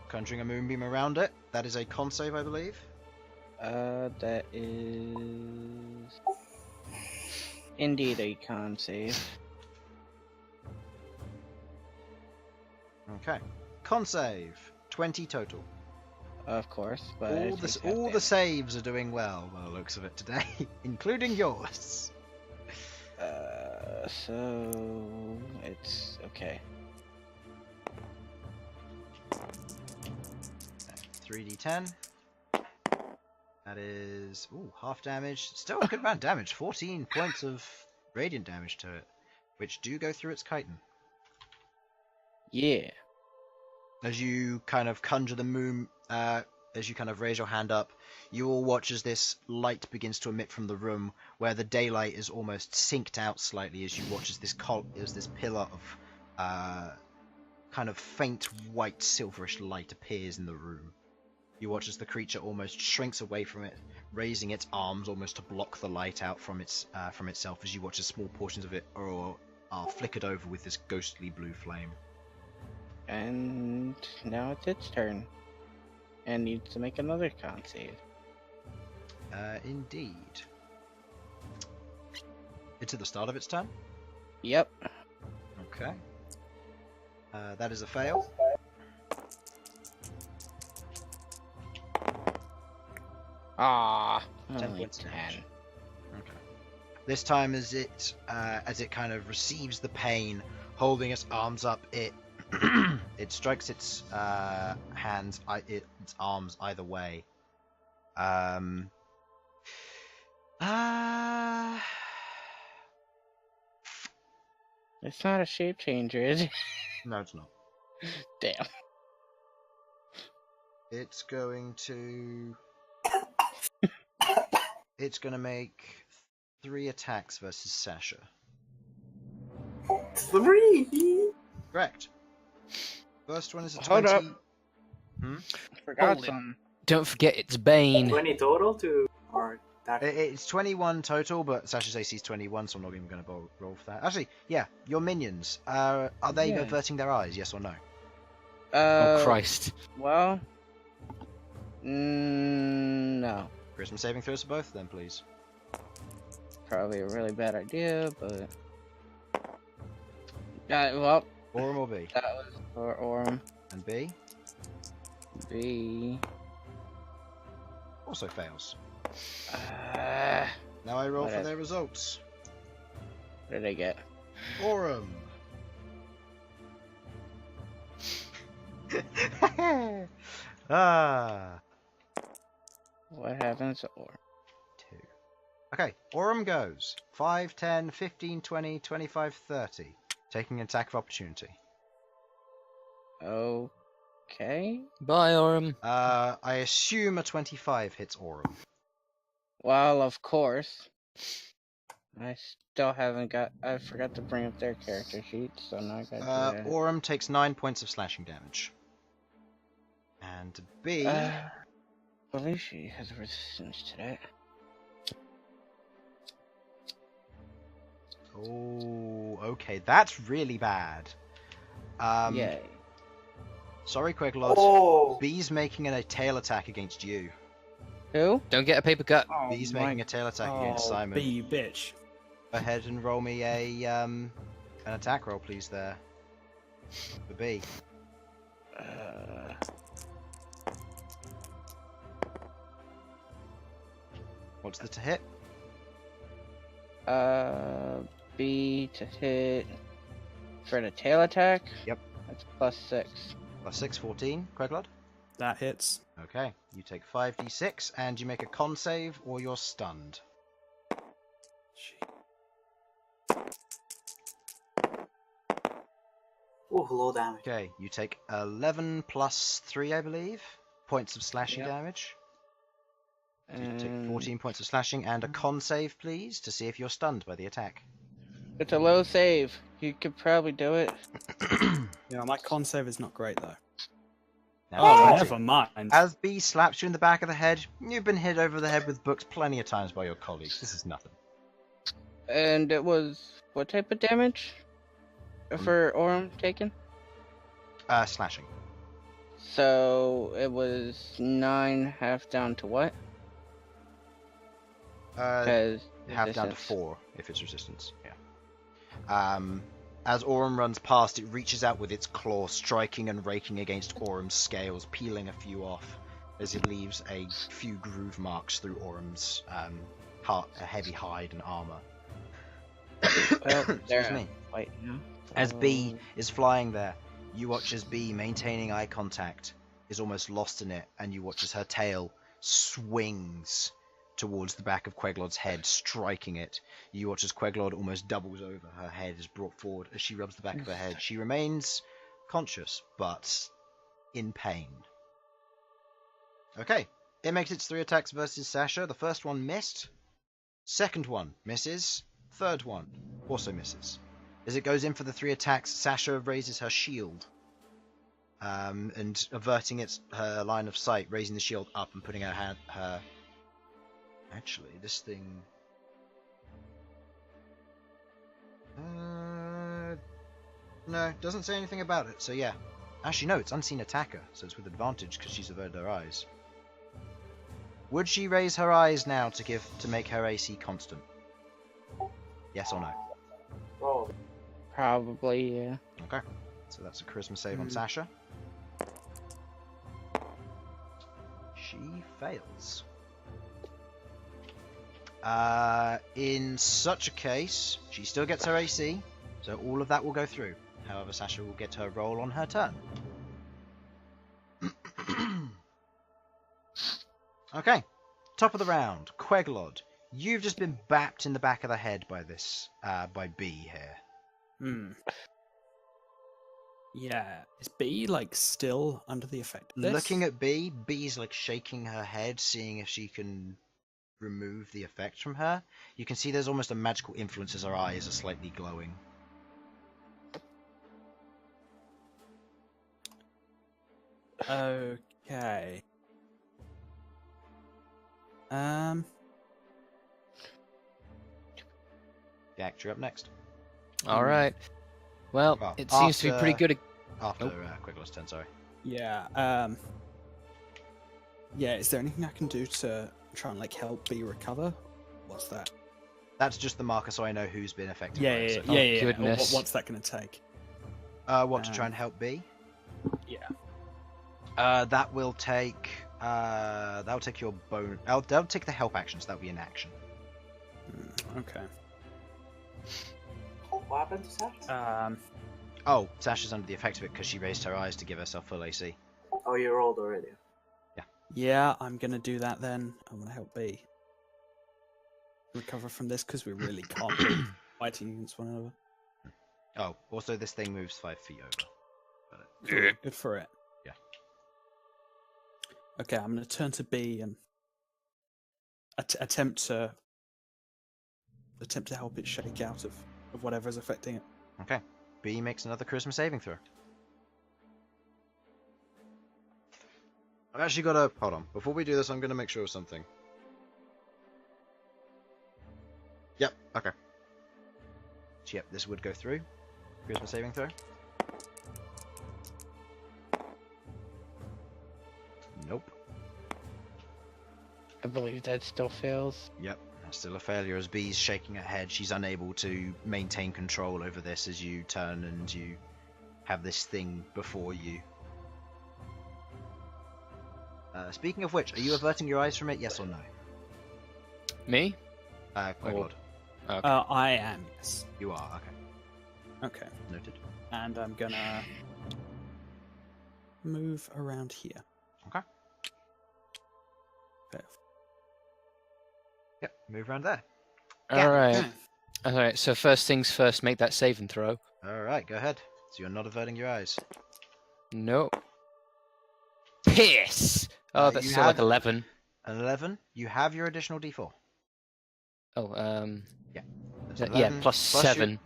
Conjuring a moonbeam around it. That is a con save, I believe. That is indeed a con save. Okay. Con save. 20 total. Of course, but All the saves are doing well by the looks of it today, including yours. So it's okay. 3d10. That is half damage. Still a good amount of damage. 14 points of radiant damage to it, which do go through its chitin. Yeah. As you kind of conjure the moon, as you kind of raise your hand up, you all watch as this light begins to emit from the room, where the daylight is almost synced out slightly as you watch as this pillar of kind of faint white silverish light appears in the room. You watch as the creature almost shrinks away from it, raising its arms almost to block the light out from itself as you watch as small portions of it are flickered over with this ghostly blue flame. And now it's its turn. And needs to make another con save. Indeed. It's at the start of its turn? Yep. Okay. That is a fail. Ah, 10 only points of 10. damage. Okay. This time, as it kind of receives the pain, holding its arms up, it it strikes its its arms either way. It's not a shape changer, is it? No, it's not. Damn. It's going to make 3 attacks versus Sasha. 3! Correct. First one is a Hold 20. up. Forgot Forgot Hold some. Don't forget it's Bane. 20 total to... or that... It's 21 total, but Sasha's AC is 21, so I'm not even going to roll for that. Actually, yeah, your minions, are they Yeah. averting their eyes, yes or no? Oh Christ. Well, no. Charisma saving throws for both of them, please. Probably a really bad idea, but... well, Orem or B? that was for Orem. And B? B. Also fails. What Now I roll for Whatever. their results. did I get? Orem! ah! What happens to Orem? 2. Okay, Aurum goes. 5, 10, 15, 20, 25, 30. Taking an attack of opportunity. Okay. Bye, Aurum. I assume a 25 hits Aurum. Well, of course. I still haven't got. I forgot to bring up their character sheet, so now I gotta do that. Aurum takes 9 points of slashing damage. And B. I believe she has resistance to that. Oh, okay, that's really bad. Yay. Sorry, Queglod. Oh! B's making a tail attack against you. Who? Don't get a paper cut. Oh, B's making a tail attack against Simon. B, you bitch. Go ahead and roll me an attack roll, please, there. For B. What's the to hit? B to hit for the tail attack. Yep. That's +6. Plus 6, 14. Queglod? That hits. Okay, you take 5d6 and you make a con save or you're stunned. Oh, low damage. Okay, you take 11 plus 3, I believe, points of slashing damage. So you take 14 points of slashing and a con save, please, to see if you're stunned by the attack. It's a low save. You could probably do it. Yeah, my con save is not great though. Now, Oh, as- never mind. As B slaps you in the back of the head, you've been hit over the head with books plenty of times by your colleagues. This is nothing. And it was what type of damage for Aurum taken? Slashing. So it was 9 half down to what? Because Half down to 4 if it's resistance. Yeah. As Aurum runs past, it reaches out with its claw, striking and raking against Aurum's scales, peeling a few off as it leaves a few groove marks through Aurum's heavy hide and armor. Well, Excuse me. Wait, no. As B is flying there, you watch as B, maintaining eye contact, is almost lost in it, and you watch as her tail swings towards the back of Queglod's head, striking it. You watch as Queglod almost doubles over. Her head is brought forward as she rubs the back of her head. She remains conscious, but in pain. Okay, it makes its 3 attacks versus Sasha. The first one missed. Second one misses. Third one also misses. As it goes in for the 3 attacks, Sasha raises her shield. And averting her line of sight, raising the shield up and putting her Actually, this thing... No, doesn't say anything about it, so yeah. Actually, no, it's unseen attacker, so it's with advantage because she's averted her eyes. Would she raise her eyes now to make her AC constant? Yes or no? Oh, Probably, yeah. Okay, so that's a charisma save on Sasha. She fails. In such a case, she still gets her AC, so all of that will go through. However, Sasha will get her roll on her turn. Okay, top of the round, Queglod. You've just been bapped in the back of the head by this, by B here. Yeah. Is B like still under the effect of this? Looking at B, B's like shaking her head, seeing if she can remove the effect from her. You can see there's almost a magical influence as her eyes are slightly glowing. Okay. Ghaakt, you're up next. All right. Well, Well, it seems to be pretty good. After Queglod's turn, sorry. Yeah. Yeah. Is there anything I can do to try and like help B recover? What's that? That's just the marker, so I know who's been affected. by it so far. Yeah. goodness. What's that going to take? What to try and help B? Yeah. That will take. That'll take your bone. That'll take the help action, so that'll be an action. Okay. what happened to Sasha? Oh, Sasha's under the effect of it because she raised her eyes to give herself full AC. Oh, you rolled already. Yeah, I'm gonna do that then. I'm gonna help B. recover from this because we really can't be fighting against one another. Oh, also this thing moves 5 feet over. Cool, good for it. Yeah. Okay, I'm going to turn to B and attempt to help it shake out of whatever's affecting it. Okay. B makes another charisma saving throw. I've actually got a... Hold on. Before we do this, I'm going to make sure of something. Yep, okay. So, yep, this would go through. Charisma saving throw. Nope. I believe that still fails. Yep, that's still a failure as B's shaking her head. She's unable to maintain control over this as you turn and you have this thing before you. Speaking of which, are you averting your eyes from it, yes or no? Me? Queglod. Okay. I am, yes. You are, okay. Okay. Noted. And I'm going to move around here. Okay. Okay. Yep, move around there. Alright. Alright, so first things first, make that save and throw. Alright, go ahead. So you're not averting your eyes. Nope. Piss! Oh, that's you still like have- 11. An 11, you have your additional d4. Oh, That's yeah, 11, plus 7.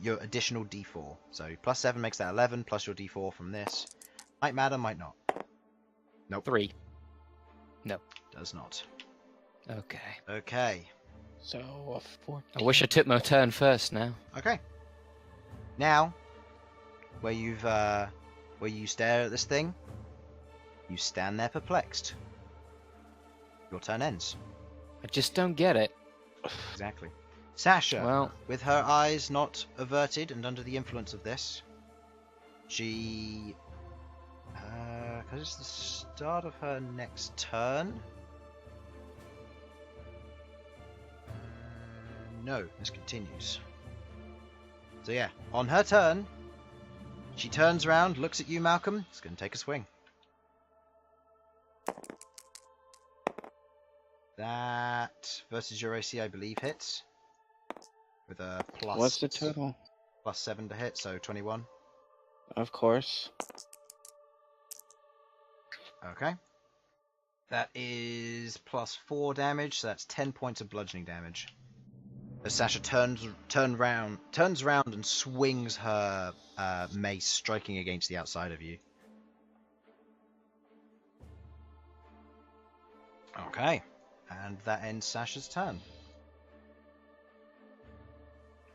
Your additional d4. So plus 7 makes that 11, plus your d4 from this. Might matter, might not. Nope. 3. Does not. Okay. Okay. So a 14. I wish I took my turn first now. Okay. Now, where you stare at this thing, you stand there perplexed. Your turn ends. I just don't get it. Exactly. Sasha, Well, with her eyes not averted and under the influence of this, she... because it's the start of her next turn... no, this continues. So yeah, on her turn, she turns around, looks at you, Malcom. It's going to take a swing. That versus your AC, I believe, hits with a plus. What's the total? Plus 7 to hit, so 21. Of course. Okay. That is plus 4 damage, so that's 10 points of bludgeoning damage. As Sasha turns around and swings her mace, striking against the outside of you. Okay, and that ends Sasha's turn.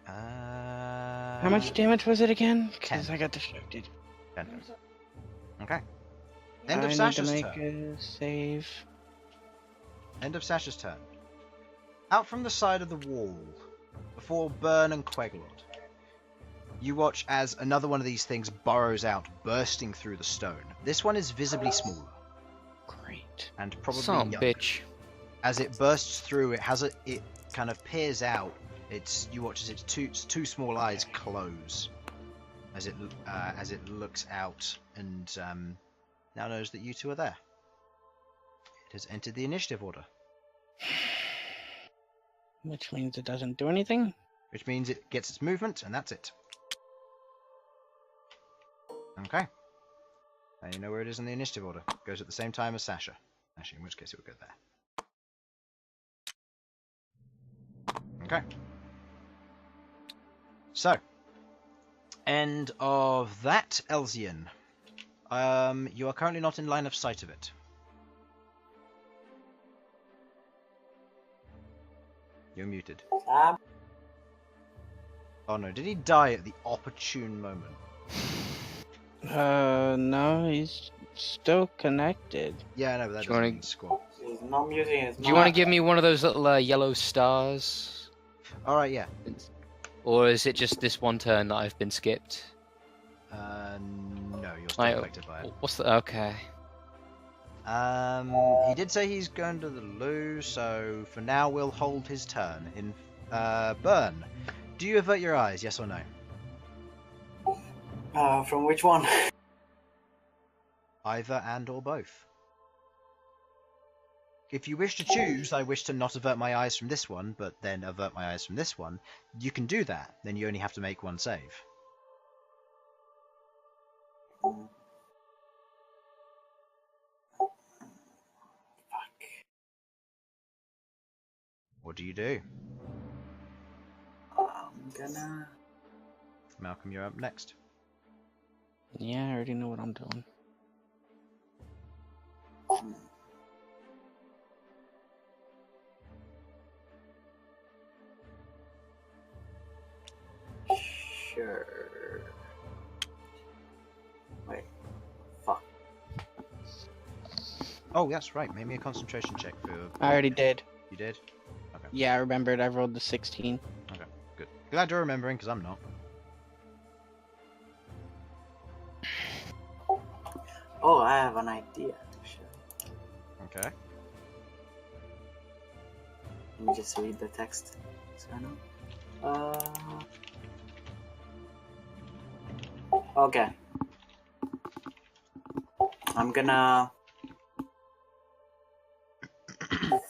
How much damage was it again? Because 10. I got distracted. 10. Okay. End I of need Sasha's to make turn. a save. End of Sasha's turn. Out from the side of the wall, before Bern and Queglod, you watch as another one of these things burrows out, bursting through the stone. This one is visibly smaller Great. and probably son of a younger. bitch. As it bursts through, it kind of peers out. You watch as its two small eyes close as it looks out and now knows that you two are there. It has entered the initiative order. Which means it doesn't do anything? Which means it gets its movement, and that's it. Okay. Now you know where it is in the initiative order. It goes at the same time as Sasha. Actually, in which case it would go there. Okay. So, end of that, Elsyan. You are currently not in line of sight of it. You're muted. Oh no, did he die at the opportune moment? No, he's still connected. Yeah, no, but that Do you wanna- doesn't mean squat. He's not using his Do you want to give me one of those little yellow stars? Alright, yeah. Or is it just this one turn that I've been skipped? No, you're still Like, affected by it. What's the... Okay. He did say he's going to the loo, so for now we'll hold his turn. In Bern, do you avert your eyes, yes or no? From which one? Either and or both. if you wish to choose, I wish to not avert my eyes from this one, but then avert my eyes from this one, you can do that. Then you only have to make one save. Fuck. What do you do? I'm gonna. Malcolm, you're up next. Yeah, I already know what I'm doing. Sure. Wait. Fuck. Oh, that's right. Make me a concentration check for. I already did. You did? Okay. Yeah, I remembered. I rolled the 16. Okay. Good. Glad you're remembering, because I'm not. Oh, I have an idea. Sure. Okay. Let me just read the text. So I know. Okay. I'm gonna.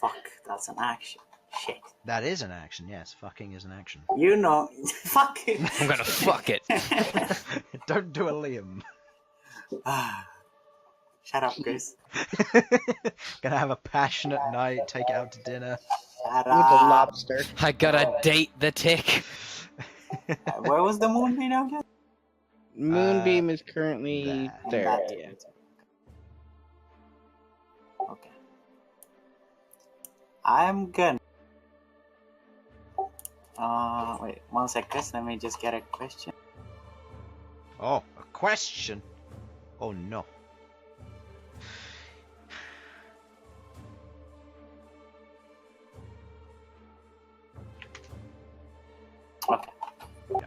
Fuck, that's an action. Shit. That is an action, yes. Fucking is an action. You know. Fuck it. I'm gonna fuck it. Don't do a Liam. Shut up, Chris. Gonna have a passionate night, take it out to dinner. Shut With the up. lobster. I gotta date the tick. Where was the moonbeam again? Moonbeam is currently there. there. That- Yeah. Okay. I'm gonna. Wait, one sec, Chris. Let me just get a question. Oh, a question? Oh no. Okay. Yeah.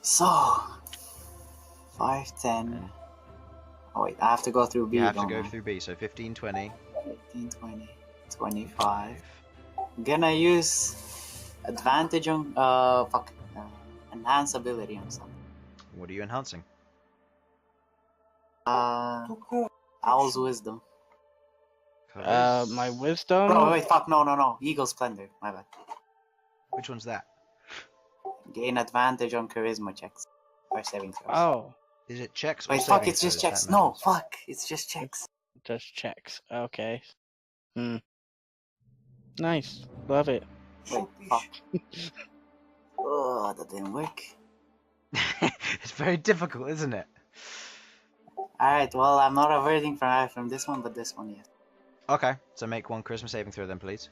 So, 5, 10. Oh wait, I have to go through B. You have to don't go I? through B, so 15, 20. 15, 20, 25. I'm gonna use advantage on enhance ability on something. What are you enhancing? Owl's wisdom. My wisdom. Oh wait, fuck, no. Eagle splendor. My bad. Which one's that? Gain advantage on charisma checks or saving throws. Oh, Is it checks or Wait, fuck, saving it's just throws? checks. That No, matters. fuck, it's just checks. just checks. Okay. Nice. Love it. Wait, fuck. Oh, that didn't work. It's very difficult, isn't it? Alright, well, I'm not averting from this one, but this one, yes. Okay, so make one charisma saving throw then, please.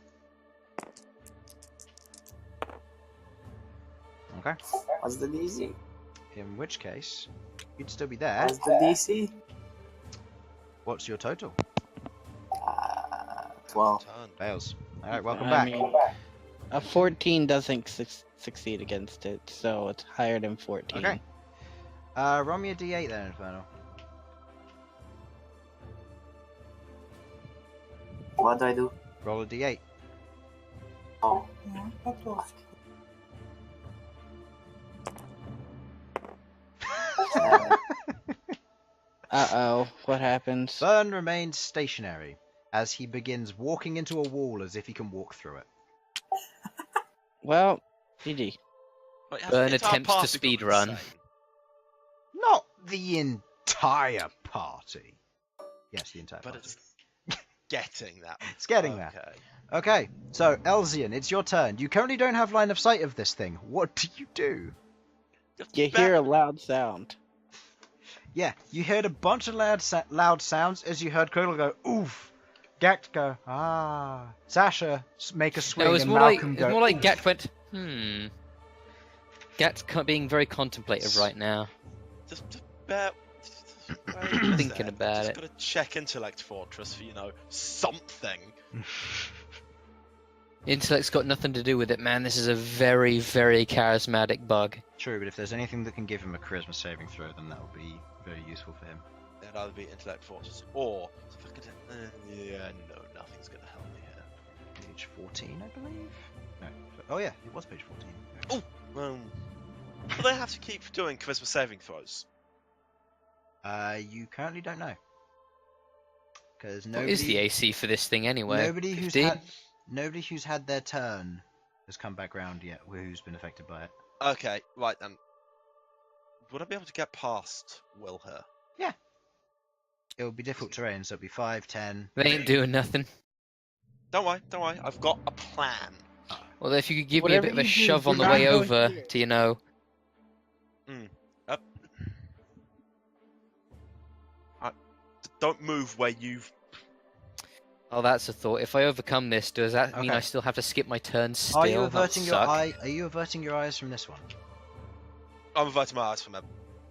Okay. What's the DC? In which case, you'd still be there. What's the DC? What's your total? 12. Turn. Fails. Alright, welcome I back. mean, a 14 doesn't succeed against it, so it's higher than 14. Okay. Roll me a d8 then, Infernal. What do I do? Roll a d8. Oh. Uh-oh, what happens? Bern remains stationary as he begins walking into a wall as if he can walk through it. Well, GG. Wait, has Bern the entire attempts to party speed gone run. insane? Not the entire party. Yes, the entire But party. it's getting that. It's getting there. Okay, so Elsyan, it's your turn. You currently don't have line of sight of this thing. What do you do? You hear a loud sound. Yeah, you heard a bunch of loud sounds as you heard Queglod go, oof. Ghaakt go, ah. Sasha make a swing No, it was and more like Malcom it go, was more like Ghaakt went. Ghakt's being very contemplative right now. Just bear. Thinking about just it. gotta check Intellect Fortress for, something. Intellect's got nothing to do with it, man. This is a very, very charismatic bug. True, but if there's anything that can give him a charisma saving throw, then that would be very useful for him. It'd either be Intellect Fortress or. If I could, no, nothing's gonna help me here. Page 14, I believe? No. Oh yeah, it was page 14. Do they have to keep doing charisma saving throws? You currently don't know. Because What is the AC for this thing anyway? nobody 15? who's had their turn has come back round yet. Who's been affected by it? Okay, right then. Would I be able to get past Will here? Yeah. It will be difficult terrain, so it'll be 5, 10. They ain't doing nothing. Don't worry. I've got a plan. Well, if you could give Whatever me a bit of a you do, shove do on the not way go over here. to, you know. Don't move where you've. Oh, that's a thought. If I overcome this, does that mean Okay. I still have to skip my turn still? Are you That would averting your suck. eye? Are you averting your eyes from this one? I'm averting my eyes from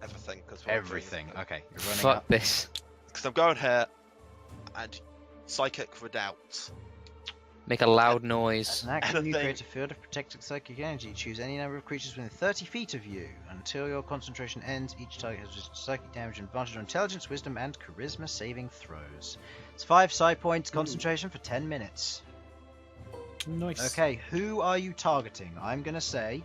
everything because Everything. Okay. You're running Fuck up. this. Because I'm going here and psychic redoubt. Make a loud As noise. an action, you Anything. create a field of protected psychic energy. Choose any number of creatures within 30 feet of you. Until your concentration ends, each target has resisted psychic damage and advantage on intelligence, wisdom, and charisma saving throws. It's 5 psi points concentration for 10 minutes. Nice. Okay, who are you targeting? I'm gonna say,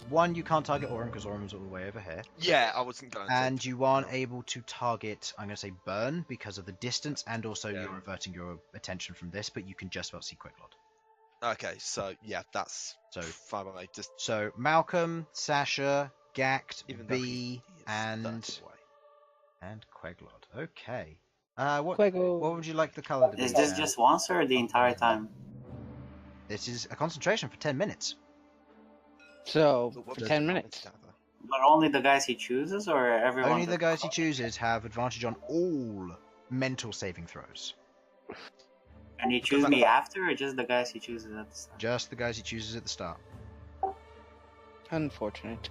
one, you can't target Aurum because Aurum's all the way over here. Yeah, I wasn't going to. And you aren't able to target, I'm going to say Bern, because of the distance, and also Yeah. you're averting your attention from this, but you can just about see Queglod. Okay, so yeah, that's So, fine by me. Just so Malcom, Sasha, Ghaakt, even though B, he is and 30 away. Queglod. Okay. What Queglod. would you like the color to be? Is this Sam? just once or the entire time? This is a concentration for 10 minutes. So, Look, what for does 10 it minutes. gather? But only the guys he chooses, or everyone? Only the guys he chooses have advantage on all mental saving throws. And you choose me after, or just the guys he chooses at the start? Just the guys he chooses at the start. Unfortunate.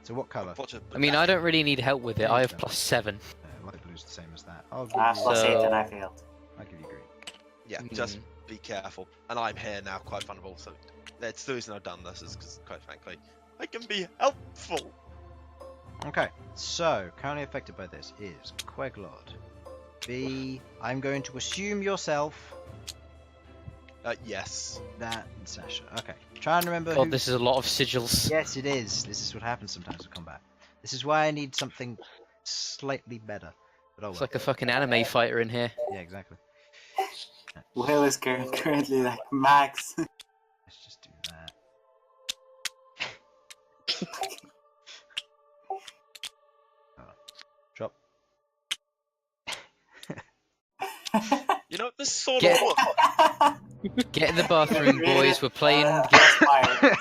So what color? Unfortunately, I mean, I don't really need help with it. I have Yeah. +7. Light blue's the same as that. I'll give I have you, plus 8 and I So- failed. I'll give you green. Yeah, just be careful. And I'm here now, quite vulnerable. So it's the reason I've done this is because, quite frankly, I can be helpful. Okay, so currently affected by this is Queglod. B, I'm going to assume yourself, Yes. that, and Sasha. Okay, try and remember God, who... this is a lot of sigils. Yes, it is. This is what happens sometimes with combat. This is why I need something slightly better. But oh It's well. like a fucking anime fighter in here. Yeah, exactly. Will is currently like max. Let's just do that. Drop. You know, this sort Get- of look. Get in the bathroom, boys. We're playing. That's fire.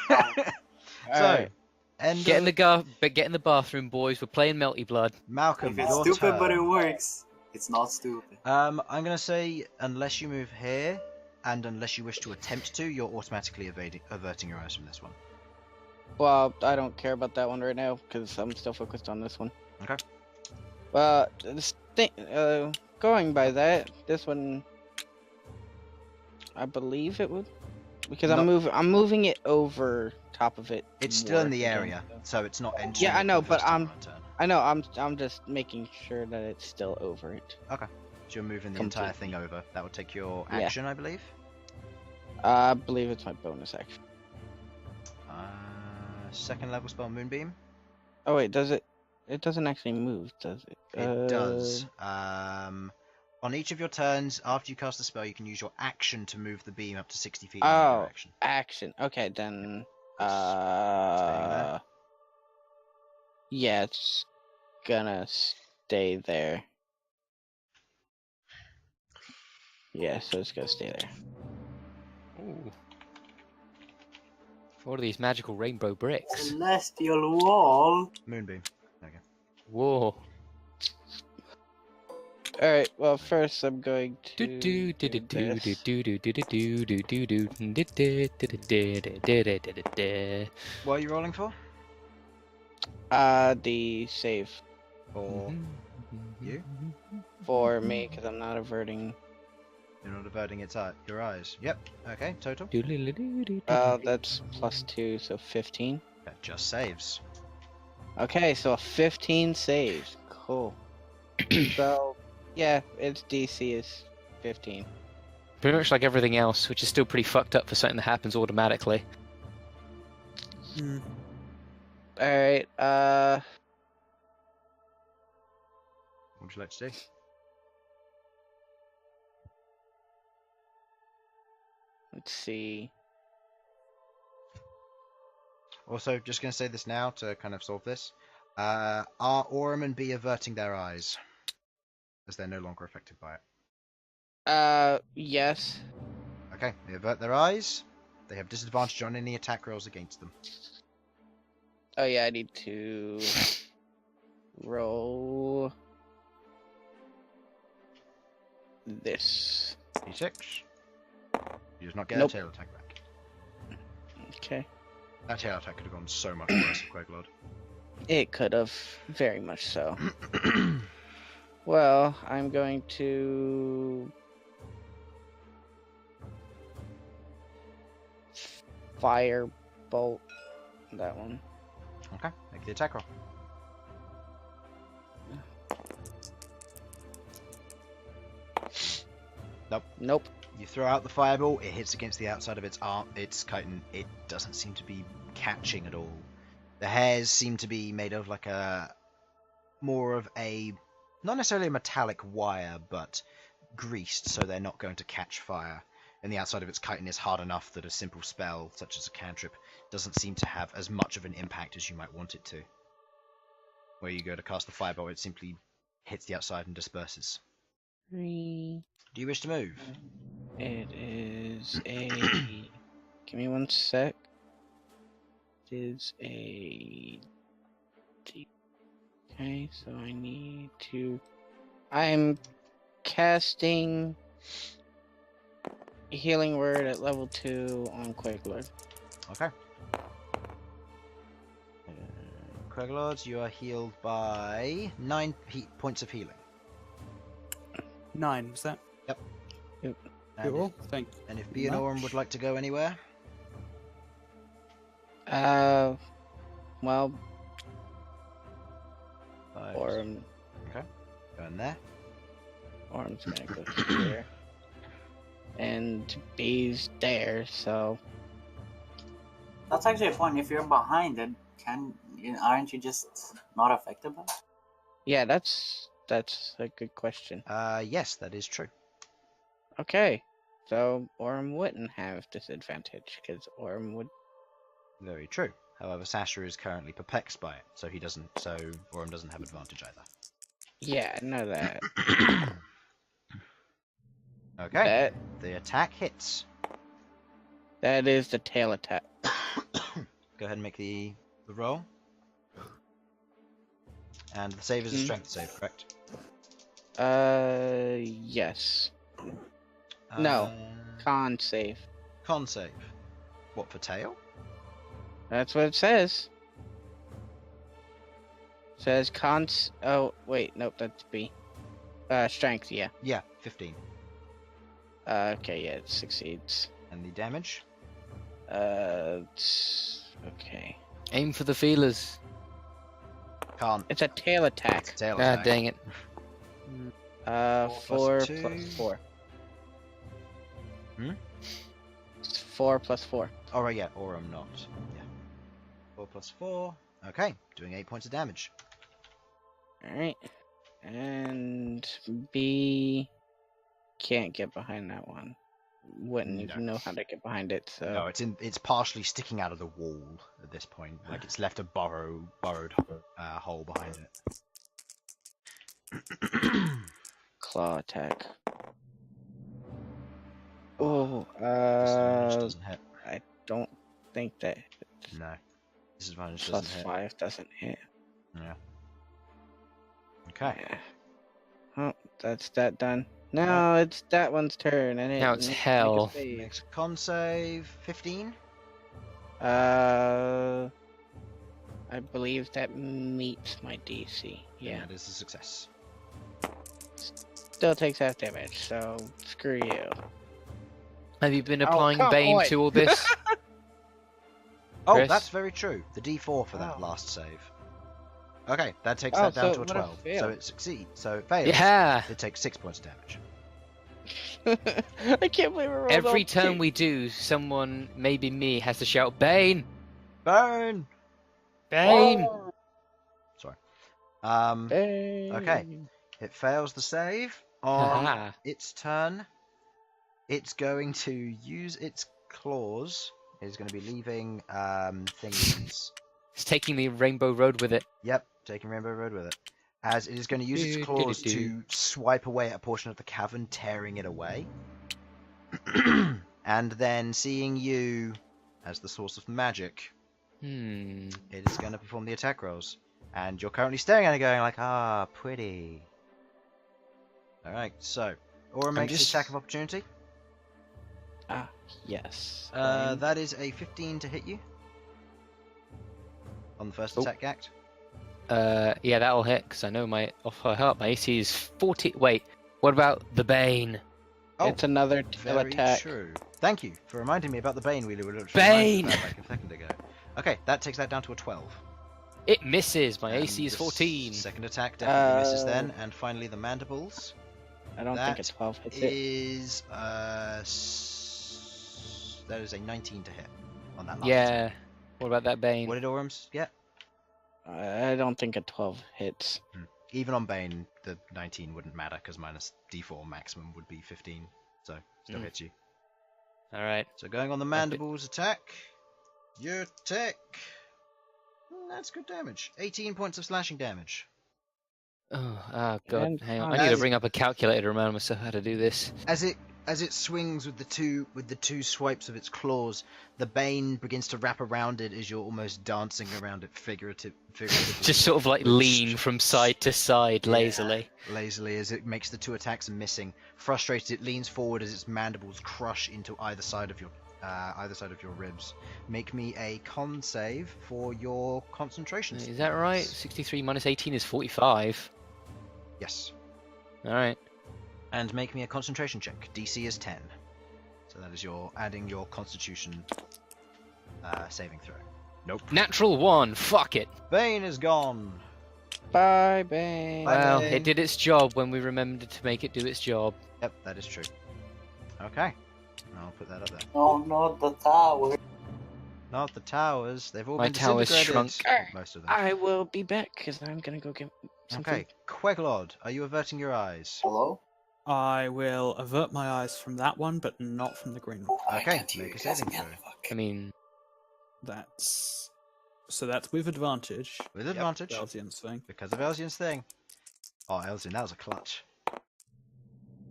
So, Alright. end Get in of- get in the bathroom, boys. We're playing Melty Blood. Malcolm, If it's your stupid turn. but it works, it's not stupid. I'm gonna say unless you move here, and unless you wish to attempt to, you're automatically averting your eyes from this one. Well, I don't care about that one right now because I'm still focused on this one. Okay. Going by that, this one, I believe it would, because No. I'm moving it over top of it. It's still in more the again. area, so it's not entering. Yeah, I know, the but first I'm- turn. I know. I'm just making sure that it's still over it. So you're moving the entire Completely. thing over. That would take your Yeah. action, I believe. I believe it's my bonus action. Second level spell Moonbeam. Oh wait, does it? It doesn't actually move, does it? It does. On each of your turns, after you cast the spell, you can use your action to move the beam up to 60 feet in your Oh. direction. Action. Okay, then. there. Yeah, it's gonna stay there. Yeah, so it's gonna stay there. Ooh. What are these magical rainbow bricks? Celestial wall. Moonbeam. Whoa. Alright, well, first I'm going to. Do do do do do this. do do do do do do do do do. What are you rolling for? The save For you? for me, because I'm not averting. You're not averting your eyes. Yep. Okay. Total. That's +2, so 15. That just saves. Okay, so a 15 saves. Cool. So, yeah, its DC is 15. Pretty much like everything else, which is still pretty fucked up for something that happens automatically. Alright, What would you like to do? Let's see. Also, just going to say this now to kind of solve this. Are Aurum and B averting their eyes? As they're no longer affected by it. Yes. Okay, they avert their eyes. They have disadvantage on any attack rolls against them. Oh yeah, I need to roll this. D6. You does not get Nope. a tail attack back. Okay. That tail attack could have gone so much worse with Queglod. It could have, very much so. Well, I'm going to firebolt that one. Okay, make the attack roll. Nope. You throw out the fireball, it hits against the outside of its arm, its chitin. It doesn't seem to be catching at all. The hairs seem to be made of like a more of a not necessarily a metallic wire, but greased, so they're not going to catch fire. And the outside of its chitin is hard enough that a simple spell, such as a cantrip, doesn't seem to have as much of an impact as you might want it to. Where you go to cast the fireball, it simply hits the outside and disperses. 3. Do you wish to move? It is a. Give me one sec. It is a. Okay, so I need to. I'm casting Healing Word at level 2 on Queglod. Okay. Queglod, you are healed by 9 points of healing. 9, was that? And Cool. Thank if you B and much. Aurum would like to go anywhere, Well, 5. Aurum, Go in there. Aurum's gonna go here. And B's there, so. That's actually a point. If you're behind it, aren't you just not affected by it? Yeah, that's a good question. Yes, that is true. Okay, so Aurum wouldn't have disadvantage, because Aurum would. Very true. However, Sasha is currently perplexed by it, so Aurum doesn't have advantage either. Yeah, I know that. Okay. The attack hits. That is the tail attack. Go ahead and make the roll. And the save is a strength save, correct? Yes. No. Con save. Con save. What, for tail? That's what it says. Says oh, wait, nope, that's B. Strength, yeah. Yeah, 15. Okay, yeah, it succeeds. And the damage? Okay. Aim for the feelers. Can't. It's a tail attack. It's a tail Ah, attack. dang it. 4 2. plus 4. It's 4 plus 4. Oh, right, yeah, Aurum not. Yeah. 4 plus 4. Okay, doing 8 points of damage. Alright. And B can't get behind that one. Wouldn't even know how to get behind it, so. No, it's partially sticking out of the wall at this point. Like it's left a burrowed hole behind it. Claw attack. Oh, Disadvantage doesn't hit. I don't think that No. Disadvantage plus doesn't hit. 5 doesn't hit. Yeah. Okay. Yeah. Oh, that's that done. No, it's that one's turn, and it Now it's needs to make a hell. save. Makes a con save 15. I believe that meets my DC. Yeah. That is a success. Still takes half damage, so screw you. Have you been Oh, applying come Bane on. to all this? Oh, Chris? that's very true. The D4 for that Oh. last save. Okay, that takes Oh, that down so to a it would've 12. failed. So it succeeds. So it fails. Yeah! It takes 6 points of damage. I can't believe we rolled Every all turn two. we do, someone, maybe me, has to shout, Bane! Burn! Bane! Sorry. Bang. Okay. It fails the save. On Haha. its turn, It's going to use its claws. It's going to be leaving thingies. It's taking the Rainbow Road with it. Yep, taking Rainbow Road with it. As it is going to use its claws to swipe away at a portion of the cavern, tearing it away. And then seeing you as the source of magic, it is going to perform the attack rolls. And you're currently staring at it going like, ah, pretty. Alright, so, Aura makes the attack of opportunity. Ah, yes. That is a 15 to hit you. On the first attack, Ghaakt. Yeah, that'll hit, because I know my off by heart, my AC is 40. Wait, what about the Bane? It's another Very attack. true. Thank you for reminding me about the Bane. We were Bane! like a second ago. Okay, that takes that down to a 12. It misses. My And AC is the 14. Second attack definitely misses then. And finally the mandibles. I don't think a 12 hits it. Is that is a 19 to hit on that last Yeah. attack. What about that Bane? What did Orms get? I don't think a 12 hits. Even on Bane, the 19 wouldn't matter because minus D4 maximum would be 15. So still hits you. All right. So going on the mandibles attack, your attack. That's good damage. 18 points of slashing damage. Oh god. And Hang on. I need to as- bring up a calculator to remind myself how to do this. As it swings with the two swipes of its claws, the Bane begins to wrap around it as you're almost dancing around it figuratively. Just sort of like lean from side to side lazily. Lazily as it makes the two attacks missing. Frustrated, it leans forward as its mandibles crush into either side of your ribs. Make me a con save for your concentration. Is that right? 63 minus 18 is 45. Yes. All right. And make me a concentration check. DC is 10. So that is adding your constitution saving throw. Nope. Natural 1. Fuck it. Bane is gone. Bye, Bane. Well, Bane. it did its job when we remembered to make it do its job. Yep, that is true. Okay. I'll put that up there. No, not the tower. Not the towers. They've all My been tower's disintegrated. shrunk. Most of them. I will be back because I'm gonna go get some Okay. Queglod, are you averting your eyes? Hello? I will avert my eyes from that one, but not from the green one. Okay, make a saving throw. I mean, That's with advantage. With advantage. Elsyan's thing. Because of Elsyan's thing. Oh, Elsyan, that was a clutch.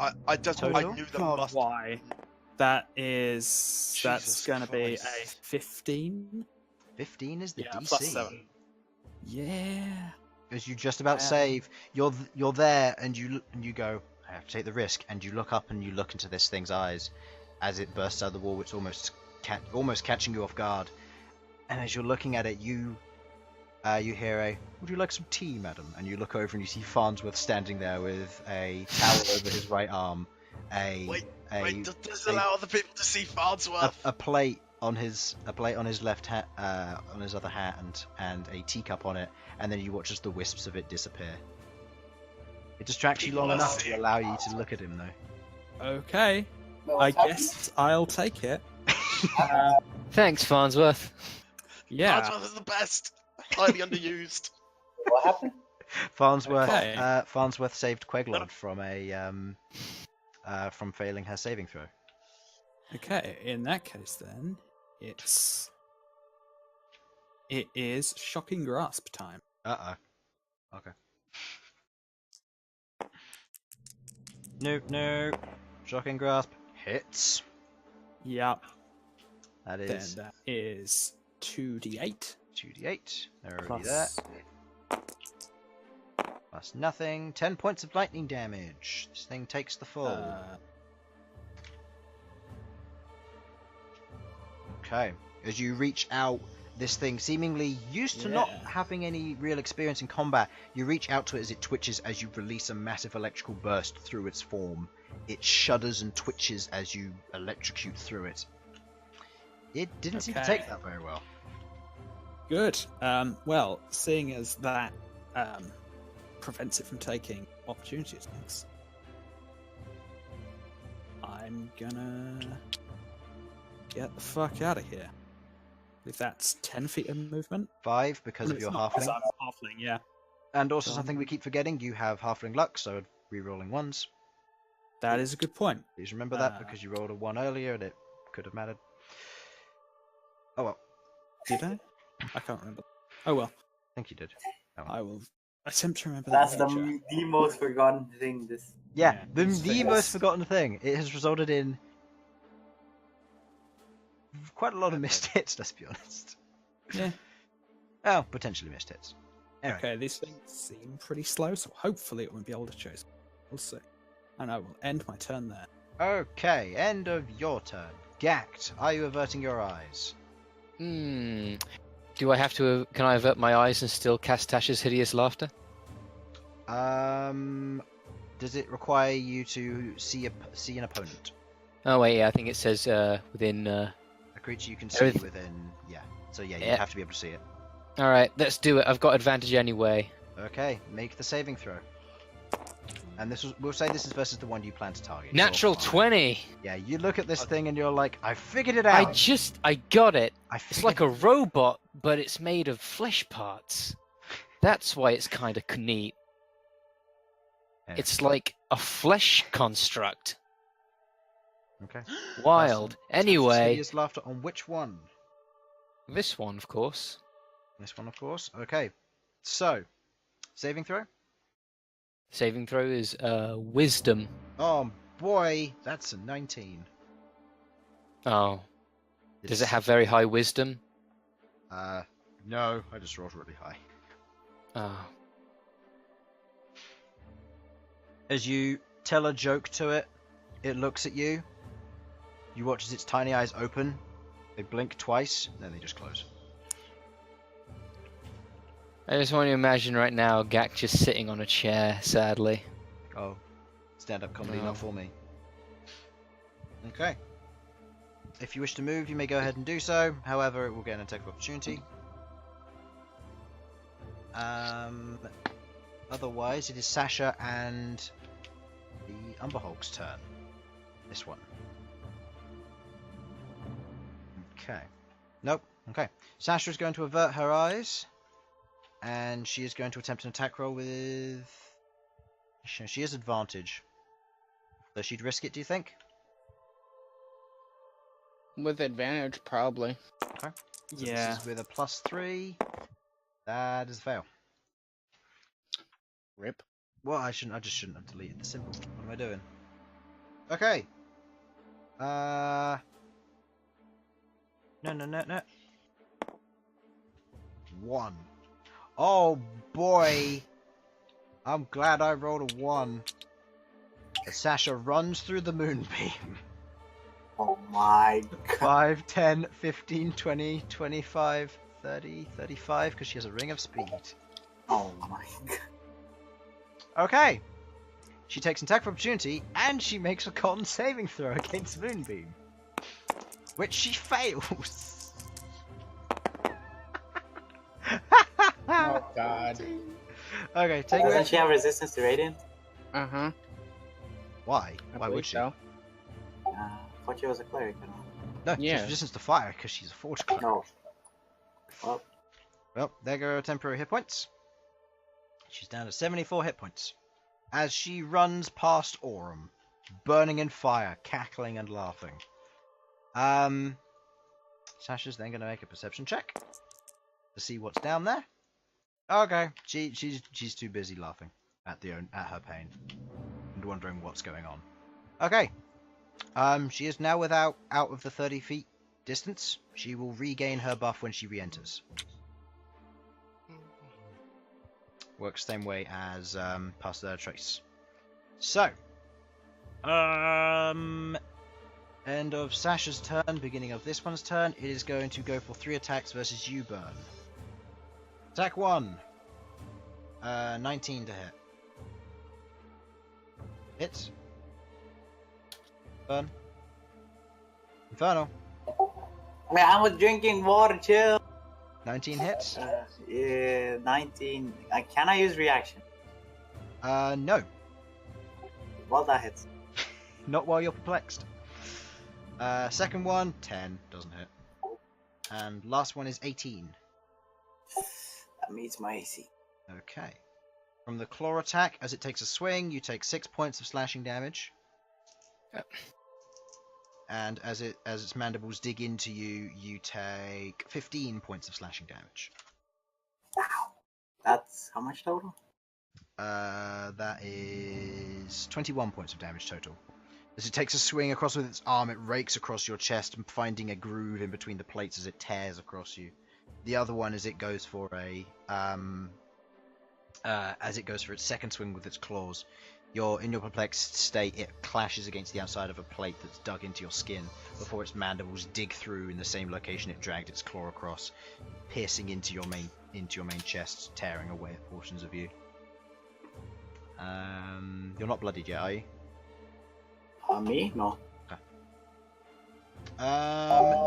I just I Total? knew that God, must. why? That's Jesus going to be a Christ. 15. 15 is the Yeah, DC. plus 7. Yeah. As you just about Yeah. save, you're there and you go, I have to take the risk, and you look up and you look into this thing's eyes as it bursts out of the wall, it's almost catching you off guard. And as you're looking at it, you hear a, would you like some tea, madam? And you look over and you see Farnsworth standing there with a towel over his right arm, Wait, does allow other people to see Farnsworth? a plate on his left hat, on his other hand, and a teacup on it, and then you watch as the wisps of it disappear. It distracts you long enough to allow you to look at him, though. Okay. Well, I what's happening? guess I'll take it. thanks, Farnsworth. Yeah. Farnsworth is the best. Highly underused. What happened? Farnsworth, Okay. Farnsworth saved Queglod from from failing her saving throw. Okay, in that case then, it is shocking grasp time. Okay. Nope. Shocking grasp hits. Yep. That Then is that is 2d8 2d8. They're already plus there. Plus nothing. 10 points of lightning damage. This thing takes the full. Okay. As you reach out, this thing seemingly used to not Yeah. having any real experience in combat, you reach out to it as it twitches as you release a massive electrical burst through its form. It shudders and twitches as you electrocute through it. It didn't seem to Okay. take that very well. Good. Well, seeing as that prevents it from taking opportunity attacks, I'm gonna get the fuck out of here. If that's 10 feet of movement. 5 because of It's your not, 'cause halfling. I'm a halfling, yeah. And also Done. something we keep forgetting, you have halfling luck, so re-rolling ones. That is a good point. Please remember that because you rolled a 1 earlier and it could have mattered. Oh well. Did I? I can't remember. Oh well. I think you did. Oh, well. I will attempt to remember That's that in future. the most forgotten thing. This. Yeah, Yeah, it's the famous. most forgotten thing. It has resulted in quite a lot of missed hits, let's be honest. Yeah. Oh, potentially missed hits. Anyway. Okay, these things seem pretty slow, so hopefully it won't be able to chase. We'll see. And I will end my turn there. Okay, end of your turn. Ghaakt, are you averting your eyes? Do I have to? Can I avert my eyes and still cast Tasha's hideous laughter? Does it require you to see an opponent? Oh wait, yeah, I think it says within. A creature you can see Everyth- within. Yeah. So yeah, you Yeah. have to be able to see it. All right, let's do it. I've got advantage anyway. Okay, make the saving throw. And we'll say this is versus the one you plan to target. Natural You're fine. 20. Yeah, you look at this thing and you're like, I figured it out. I got it. I It's like a robot, but it's made of flesh parts. That's why it's kind of neat. Yeah. It's like a flesh construct. Okay. Wild. Anyway, Hideous laughter on which one? this one, of course. This one, of course. Okay. So, saving throw? Saving throw is wisdom. Oh boy, that's a 19. Oh. Does it have very high wisdom? No, I just rolled really high. Oh. As you tell a joke to it, it looks at you. You watch as its tiny eyes open. They blink twice, then they just close. I just want to imagine right now Ghaakt just sitting on a chair, sadly. Oh, stand-up comedy, No. not for me. Okay. If you wish to move, you may go ahead and do so. However, it will get an attack of opportunity. Otherwise, it is Sasha and the Umberhulk's turn. This one. Okay. Nope. Okay. Sasha is going to avert her eyes. And she is going to attempt an attack roll with... She has advantage. Does she'd risk it, do you think? With advantage, probably. Okay. So Yeah. This is with a +3. That is a fail. Rip. Well, I just shouldn't have deleted the symbol. What am I doing? Okay. No. 1. Oh boy. I'm glad I rolled a 1. As Sasha runs through the moonbeam. Oh my god. 5, 10, 15, 20, 25, 30, 35, because she has a ring of speed. Oh my god. Okay. She takes an attack of opportunity, and she makes a con saving throw against Moonbeam. Which she fails. Oh god. Okay, take Doesn't it. she have resistance to radiant? Uh-huh. Why? I Why believe would she? so. I thought she was a cleric, you know? No, she has Yeah. resistance to fire because she's a forge cleric. No. Well, Well, there go her temporary hit points. She's down to 74 hit points. As she runs past Aurum, burning in fire, cackling and laughing. Sasha's then going to make a perception check to see what's down there. Okay, she's too busy laughing at her pain and wondering what's going on. Okay, she is now out of the 30 feet distance. She will regain her buff when she re-enters. Works the same way as past the trace. So, end of Sasha's turn, beginning of this one's turn. It is going to go for 3 attacks versus you, Bern. Attack 1. 19 to hit. Hits. Bern. Infernal. man, I was drinking water, chill. 19 hits. Yeah, 19. Can I use reaction? No. Well, that hits. Not while you're perplexed. Second one, 10. Doesn't hit. And last one is 18. That meets my AC. Okay. From the claw attack, as it takes a swing, you take 6 points of slashing damage. And as its mandibles dig into you, you take 15 points of slashing damage. Wow. That's how much total? That is 21 points of damage total. As it takes a swing across with its arm, it rakes across your chest, and finding a groove in between the plates as it tears across you. The other one, as it goes for its second swing with its claws, in your perplexed state, it clashes against the outside of a plate that's dug into your skin before its mandibles dig through in the same location it dragged its claw across, piercing into your main chest, tearing away at portions of you. You're not bloodied yet, are you? Me? No. Okay.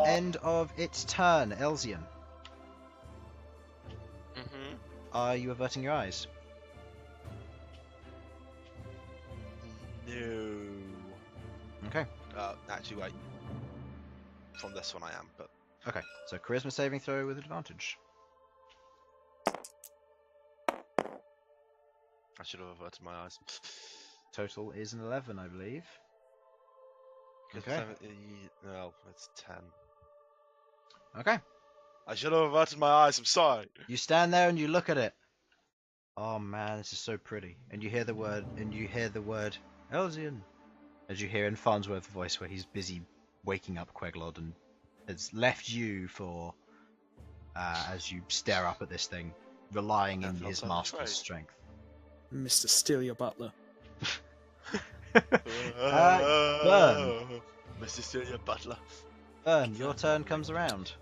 End of its turn, Elsyan. Mm-hmm. Are you averting your eyes? No. Okay. Actually, wait. From this one I am, but... Okay, so charisma saving throw with advantage. I should have averted my eyes. Total is an 11, I believe. Okay. No, it's 10. Okay. I should have averted my eyes, I'm sorry. You stand there and you look at it. Oh man, this is so pretty. And you hear the word, Elsyan. As you hear in Farnsworth's voice where he's busy waking up Queglod and has left you for, as you stare up at this thing, relying on his master's strength. Mr. Steal Your Butler. Bern. Mr. Celia Butler. Bern, your turn comes around.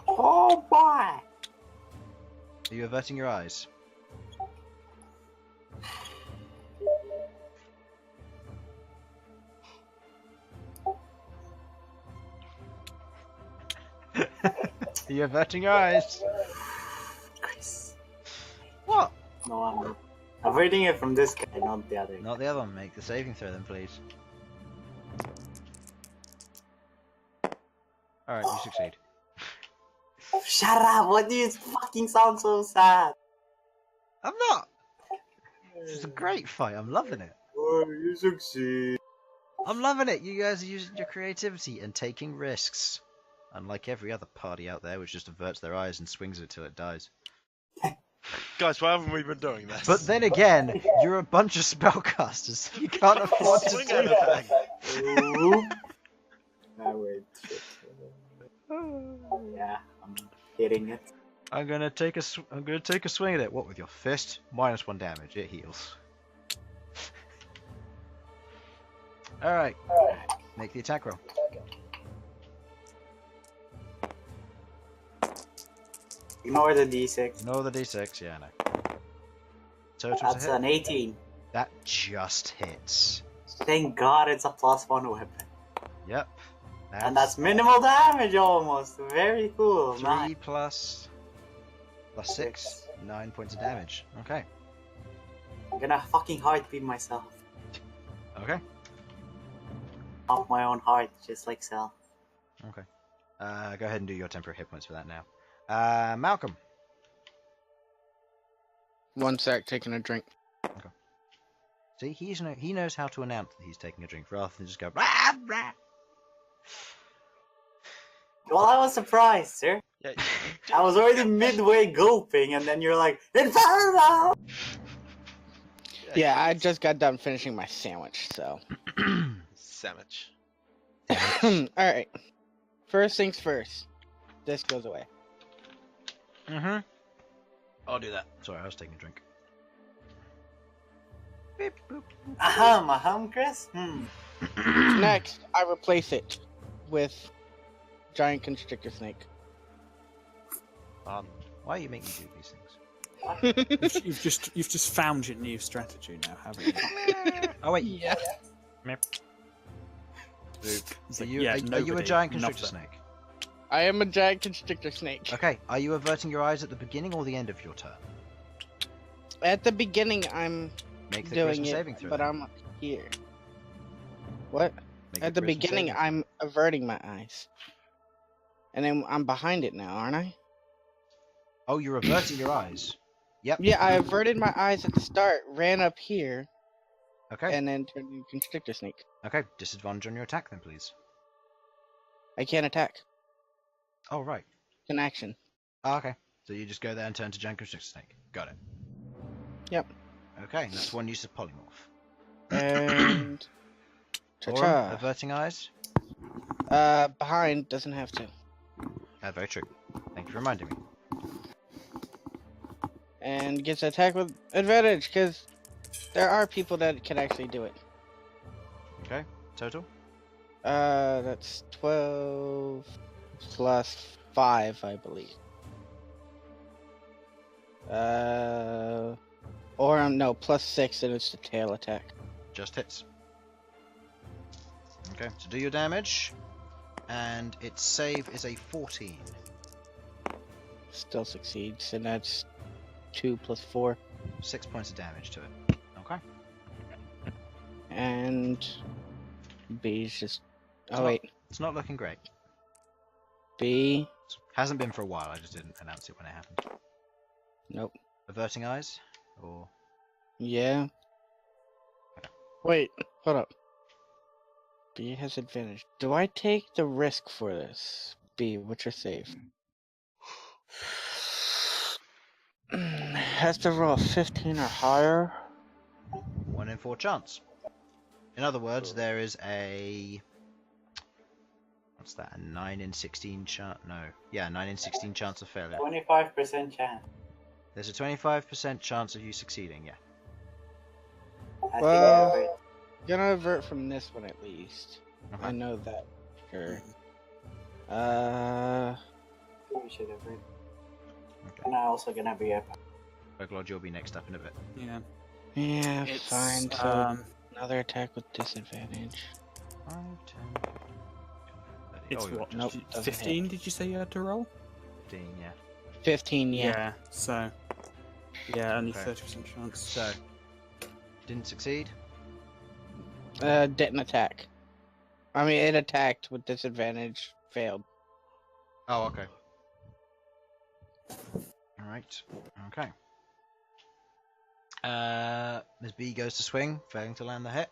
Oh boy! Are you averting your eyes? Are you averting your eyes? Chris. What? No, I'm not. Averting it from this guy, not the other. Not the other one. Make the saving throw then, please. Alright, you succeed. Shut up! What do you fucking sound so sad? I'm not! It's a great fight. I'm loving it. Oh, you succeed. I'm loving it. You guys are using your creativity and taking risks. Unlike every other party out there which just averts their eyes and swings it till it dies. Guys, why haven't we been doing this? But then again, you're a bunch of spellcasters. You can't afford to Swing do anything. Wait, shit. Yeah, I'm hitting it. I'm gonna take a swing at it. What, with your fist? -1 damage. It heals. All right. Make the attack roll. Ignore the d6. No, the d6. Yeah, I know. Total That's to hit. an 18. That just hits. Thank God it's a +1 weapon. Yep. And that's minimal damage almost. Very cool. 3 Nice. plus 6. 9 points of damage. Okay. I'm gonna fucking heartbeat myself. Okay. Pump my own heart, just like Cell. Okay. Go ahead and do your temporary hit points for that now. Malcom. 1 sec, taking a drink. See, he knows how to announce that he's taking a drink rather than just go rah, rah. Well, I was surprised, sir. Yeah, I was already midway gulping, and then you're like, Infernal! Yeah, I just got done finishing my sandwich, so. Sandwich. Alright. First things first. This goes away. Mm-hmm. I'll do that. Sorry, I was taking a drink. Beep, boop, boop. Aham, Chris? Next, I replace it with giant constrictor snake. Why are you making me do these things? You've just found your new strategy now, haven't you? Oh wait. Yeah. It's Are like, you, yeah, are you a nobody, giant constrictor nothing. snake? I am a giant constrictor snake. Okay. Are you averting your eyes at the beginning or the end of your turn? At the beginning, I'm Make the doing charisma it, saving throw. but then. I'm up here. What? Make At the the charisma beginning, saving. I'm averting my eyes. And then I'm behind it now, aren't I? Oh, you're averting your eyes. Yep. Yeah, I averted my eyes at the start, ran up here, Okay. and then turn into Constrictor Snake. Okay. Disadvantage on your attack then, please. I can't attack. Oh, right. It's an action. Oh, okay. So you just go there and turn to Giant Constrictor Snake. Got it. Yep. Okay, that's one use of Polymorph. And Aurum, cha-cha. averting eyes. Behind doesn't have to. Very true. Thank you for reminding me. And gets attack with advantage because there are people that can actually do it. Okay, total. That's 12 plus 5, I believe. Or no, plus 6, and it's the tail attack. Just hits. Okay, so do your damage. And its save is a 14. Still succeeds, and that's 2 plus 4. 6 points of damage to it. Okay. And B's just. It's Oh, not- wait. It's not looking great. B. Hasn't been for a while, I just didn't announce it when it happened. Nope. Averting eyes? Or. Yeah. Wait, hold up. B has advantage. Do I take the risk for this? B, what's your save? Has to roll a 15 or higher. 1 in 4 chance. In other words, there is a. What's that? A 9 in 16 chance? No. Yeah, 9 in 16 chance of failure. 25% chance. There's a 25% chance of you succeeding, yeah. I think Well- I have it. Gonna avert from this one at least. Okay. I know that. Sure. We should have it. Okay. And I'm also gonna be up. Queglod, you'll be next up in a bit. Yeah. Yeah, It's fine. So another attack with disadvantage. 5, 10, 30. It's you're what? just Nope, doesn't 15? Did you say you had to roll? 15, yeah. 15, yeah. So. Yeah, only Okay. 30% chance. So, didn't succeed. Didn't attack. I mean, it attacked with disadvantage. Failed. Oh, okay. Alright, okay. Ms. B goes to swing, failing to land the hit.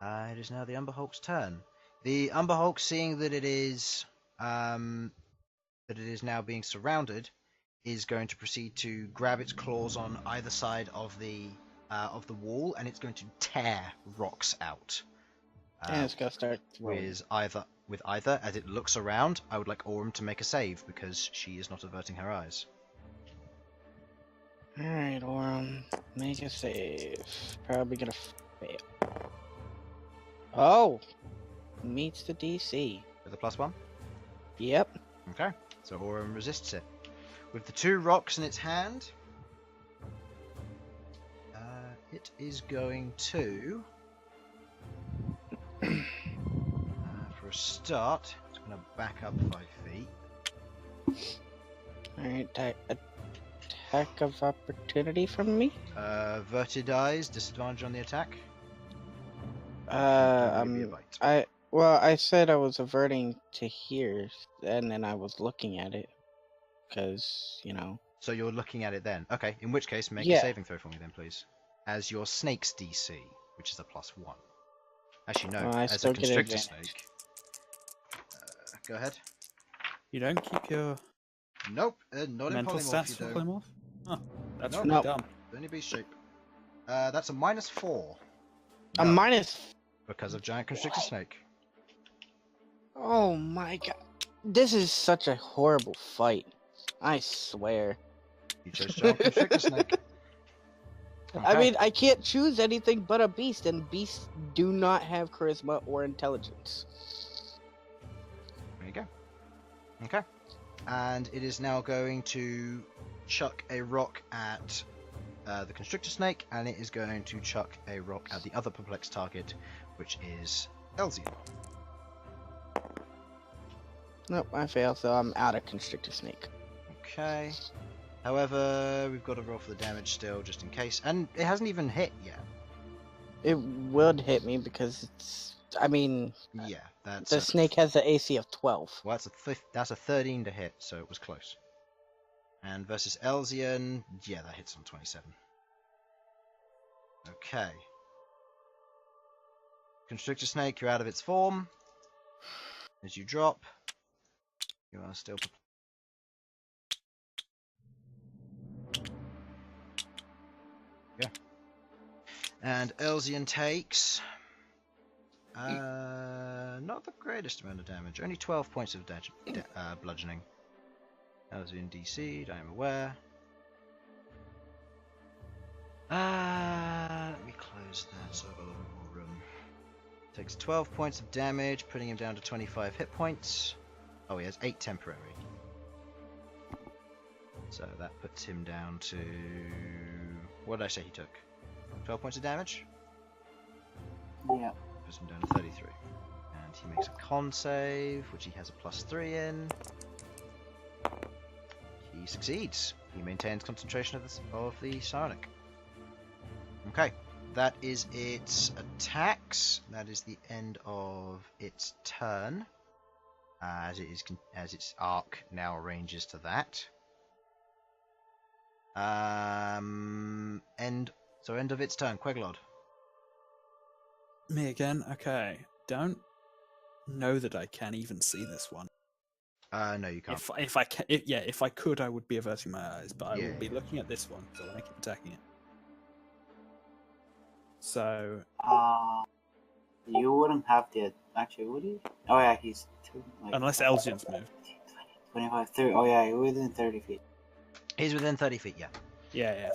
It is now the Umber Hulk's turn. The Umber Hulk, seeing that it is now being surrounded, is going to proceed to grab its claws on either side of the wall, and it's going to tear rocks out. And it's gonna start throwing. With either, as it looks around, I would like Aurum to make a save because she is not averting her eyes. Alright, make a save. Probably gonna fail. Oh! Meets the DC. With a +1. Yep. Okay, so Aurum resists it. With the 2 rocks in its hand, it is going to. For a start, it's going to back up 5 feet. Alright, attack of opportunity from me? Averted eyes, disadvantage on the attack. Give me a bite. I said I was averting to here, and then I was looking at it. Because, you know. So you're looking at it then. Okay, in which case, make a Yeah. saving throw for me then, please. As your snake's DC, which is a +1. Actually, no, Well, I as a still get constrictor advantage. snake. Go ahead. You don't keep your Nope, not in mental polymorph. stats You for don't. polymorph? Oh, that's No. really No. dumb. Only beast shape. That's a -4. A No, minus. because of giant constrictor snake. Oh my god. This is such a horrible fight. I swear. You chose giant constrictor snake. I Okay, mean, I can't choose anything but a beast, and beasts do not have charisma or intelligence. there you go. Okay, and it is now going to chuck a rock at the constrictor snake, and it is going to chuck a rock at the other perplexed target, which is Elsyan. Nope, I fail, so I'm out of constrictor snake. Okay. However, we've got to roll for the damage still, just in case, and it hasn't even hit yet. It would hit me because it's. I mean, Yeah, that's the snake has the AC of 12. Well, that's a 13 to hit, so it was close. And versus Elsyan, yeah, that hits on 27. Okay. Constrictor snake, you're out of its form. As you drop, you are still. Yeah. And Elsyan takes not the greatest amount of damage, only 12 points of bludgeoning. Elsyan DC'd, I am aware. Let me close that so I've got a little more room. Takes 12 points of damage, putting him down to 25 hit points. Oh, he has 8 temporary. So that puts him down to... What did I say he took? 12 points of damage? Yeah. Puts him down to 33. And he makes a con save, which he has a +3 in. He succeeds. He maintains concentration of the psionic. Okay, that is its attacks. That is the end of its turn, as its arc now ranges to that. End of its turn. Queglod. Me again. Okay. Don't know that I can even see this one. No, you can't. If I could, I would be averting my eyes, but I will be looking at this one, so I want to keep attacking it. So. You wouldn't have the actually, would you? Oh yeah, he's two. Like, unless Elsyan's moved. 25, 30. Oh yeah, you're within 30 feet. He's within 30 feet. Yeah. Yeah.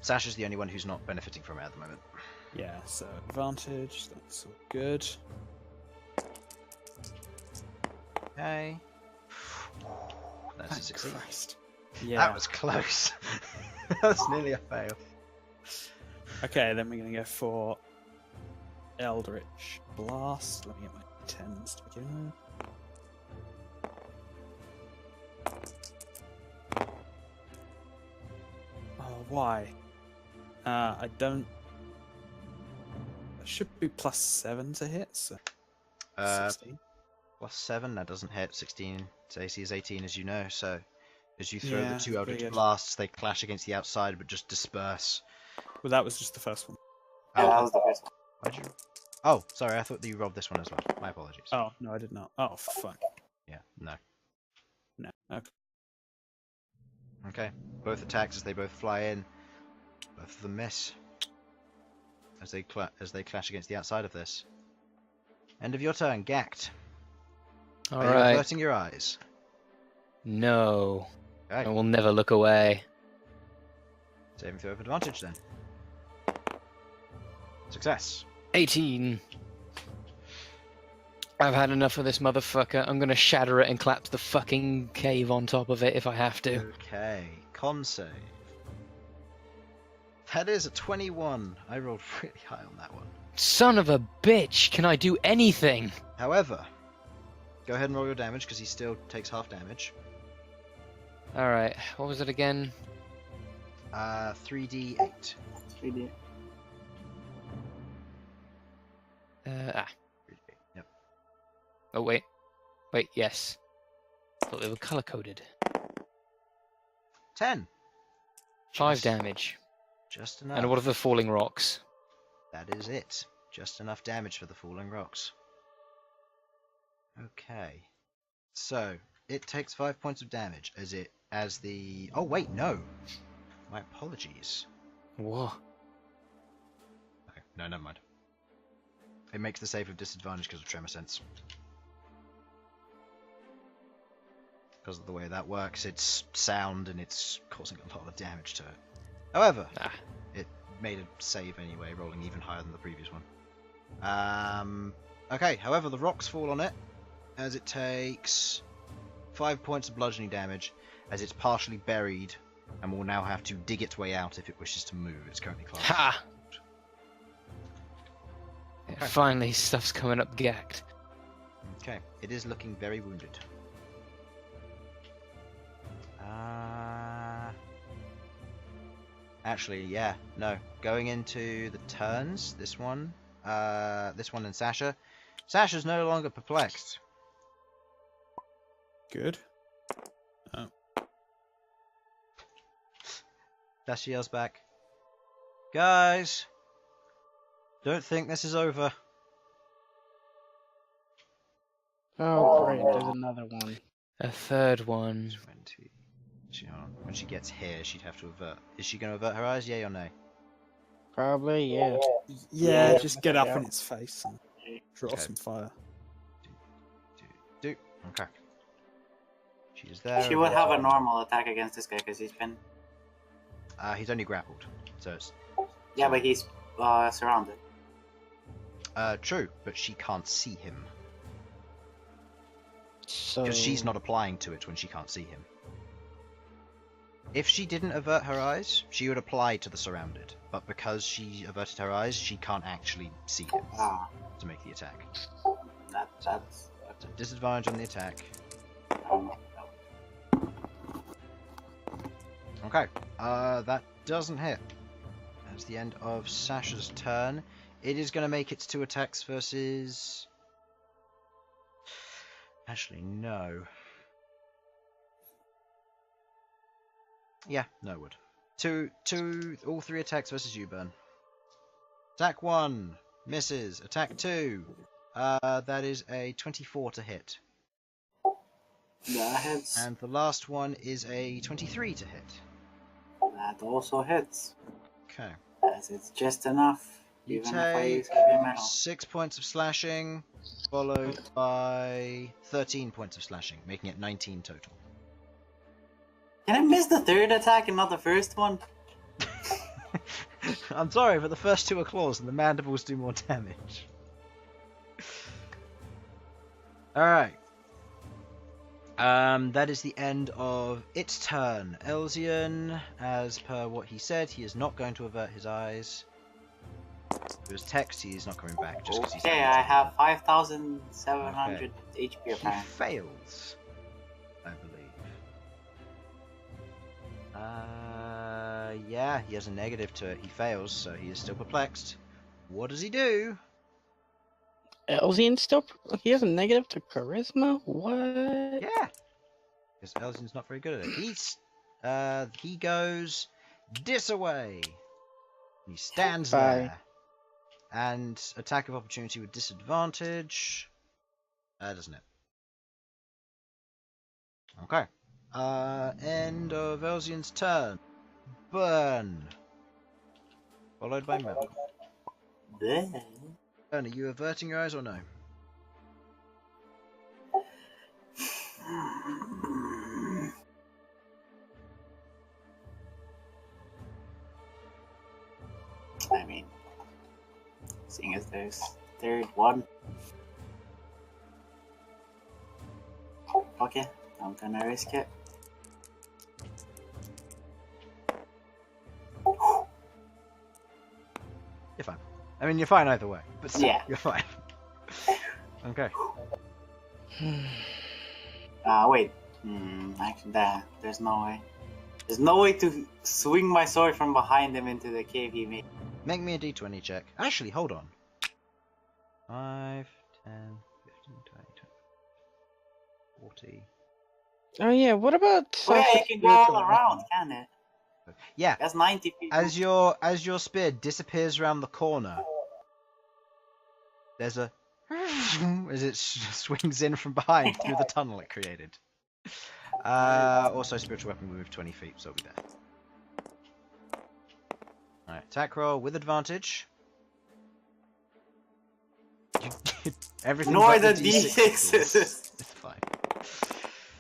Sasha's the only one who's not benefiting from it at the moment. Yeah. So advantage. That's all good. Okay. That's a succeed. Christ. Yeah. That was close. That's nearly a fail. Okay, then we're going to go for Eldritch Blast. Let me get my 10s to begin with. Oh, why? I don't... It should be +7 to hit, so... 16. +7, that doesn't hit. 16, its AC is 18, as you know, so... As you throw Yeah, the two Eldritch figured. Blasts, they clash against the outside, but just disperse. Well, that was just the first one. Yeah, that was the first one. Why'd you... Oh, sorry, I thought that you rolled this one as well. My apologies. Oh, no, I did not. Oh, fuck. Yeah, no. No. Okay. Okay, both attacks as they both fly in. Both of them miss. As they clash against the outside of this. End of your turn, Ghaakt. Are you Alright. averting your eyes? No. Okay. I will never look away. Saving throw of advantage then. Success. 18. I've had enough of this motherfucker. I'm gonna shatter it and collapse the fucking cave on top of it if I have to. Okay, con save. That is a 21. I rolled really high on that one. Son of a bitch! Can I do anything? However, go ahead and roll your damage because he still takes half damage. Alright, what was it again? 3d8. 3D. 3d8. Yep. Oh, wait. Wait, yes. I thought they were color coded. 10. 5 Just- damage. Just enough. And what are the falling rocks? That is it. Just enough damage for the falling rocks. Okay. So, it takes 5 points of damage as the... Oh, wait, no. My apologies. What? Okay, no, never mind. It makes the save with disadvantage because of Tremor Sense. Because of the way that works, it's sound and it's causing a lot of damage to it. However, it made a save anyway, rolling even higher than the previous one. Okay, however, the rocks fall on it as it takes 5 points of bludgeoning damage as it's partially buried and will now have to dig its way out if it wishes to move. It's currently classed. Ha! Yeah, finally, stuff's coming up Ghaakt. Okay, it is looking very wounded. Actually, yeah, no. Going into the turns, this one and Sasha. Sasha's no longer perplexed. Good. Oh. Sasha yells back, "Guys, don't think this is over. Oh, great. There's another one. A third one. 20. When she gets here, she'd have to avert. Is she going to avert her eyes? Yay or nay? Probably, yeah. Yeah, Yeah, just get up yeah. in its face and draw Okay. some fire. Do. Okay. She's there. She would have a normal attack against this guy because he's been. He's only grappled, so it's Yeah, but he's surrounded. true, but she can't see him So... because she's not applying to it when she can't see him. If she didn't avert her eyes, she would apply to the surrounded, but because she averted her eyes, she can't actually see him Ah, to make the attack. that's. So disadvantage on the attack. Okay, that doesn't hit. That's the end of Sasha's turn. It is going to make its 2 attacks versus... Actually, no. Yeah, no, it would. All 3 attacks versus you, Bern. Attack 1, misses. Attack 2, that is a 24 to hit. That hits. And the last one is a 23 to hit. That also hits. Okay. As it's just enough. You Even if I take use heavy metal. 6 points of slashing, followed by 13 points of slashing, making it 19 total. Can I miss the 3rd attack and not the first one? I'm sorry, but the first 2 are claws and the mandibles do more damage. Alright. That is the end of its turn. Elsyan, as per what he said, he is not going to avert his eyes. It was text, he is not coming back just because he's Okay, I have 5,700 HP He apparently. fails, I believe. Yeah, he has a negative to it. He fails, so he is still perplexed. What does he do? Elsyan still... He has a negative to charisma? What? Yeah, because Elsyan's not very good at it. He goes this away. He stands Bye. there, and attack of opportunity with disadvantage. Doesn't it? Okay. End of Elsyan's turn. Bern. Followed by Malcom. Then... Bern, are you averting your eyes or no? I mean, seeing as there's 3rd one. Okay, I'm gonna risk it. You're fine. I mean, you're fine either way, but still, Yeah. you're fine. Okay. Wait. Actually, there's no way. There's no way to swing my sword from behind him into the cave he made. Make me a d20 check. Actually, hold on. 5, 10, 15, 20, 40. Oh yeah, what about... Oh yeah, Sasha's it can go all spiritual around, weapon? can it? Yeah, That's 90 feet. as your spear disappears around the corner, there's a as it swings in from behind through the tunnel it created. Also, spiritual weapon will move 20 feet, so it'll be there. Alright, attack roll with advantage. Everything Nor but the D6s. D6s. It's fine.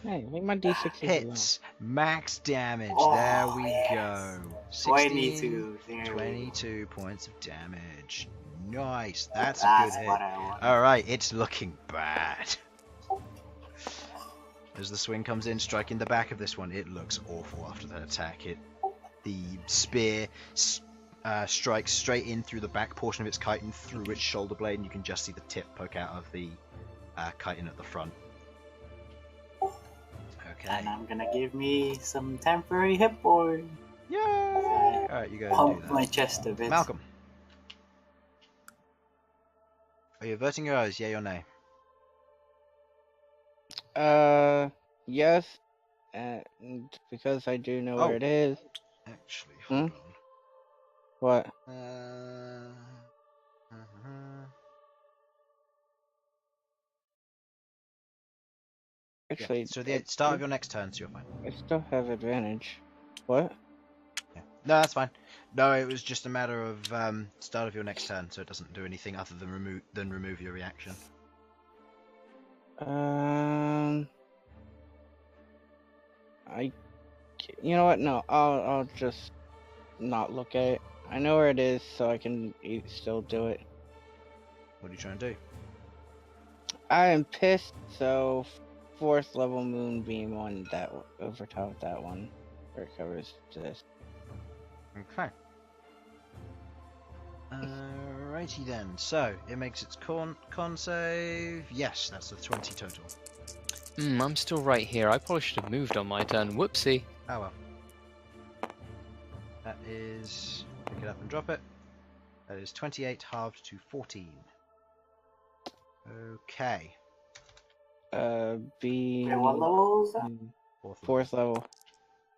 Hey, make my D6 Hits, max damage. Oh, There we yes. go. 22. 22 points of damage. Nice. That's a That's good hit. what I want. Alright, it's looking bad. As the swing comes in, striking the back of this one, it looks awful after that attack. The spear strikes straight in through the back portion of its chitin, through its shoulder blade, and you can just see the tip poke out of the chitin at the front. Okay. And I'm gonna give me some temporary hit point. Yay! Alright, you go and do Pump that. my chest a bit. Malcom. Are you averting your eyes, yay or nay? Yes, and because I do know Oh. where it is. Actually, hold What? on. Actually, So the start of your next turn, so you're fine. I still have advantage. What? Yeah. No, that's fine. No, it was just a matter of start of your next turn, so it doesn't do anything other than remove your reaction. You know what? No, I'll just not look at it. I know where it is, so I can still do it. What are you trying to do? I am pissed, so 4th level Moonbeam on that over top of that one, where it covers this. Okay. Alrighty then. So it makes its con save. Yes, that's a 20 total. I'm still right here. I probably should have moved on my turn. Whoopsie. Oh well. That is, pick it up and drop it. That is 28 halved to 14. Okay. Be Okay, what level was that? 4th level.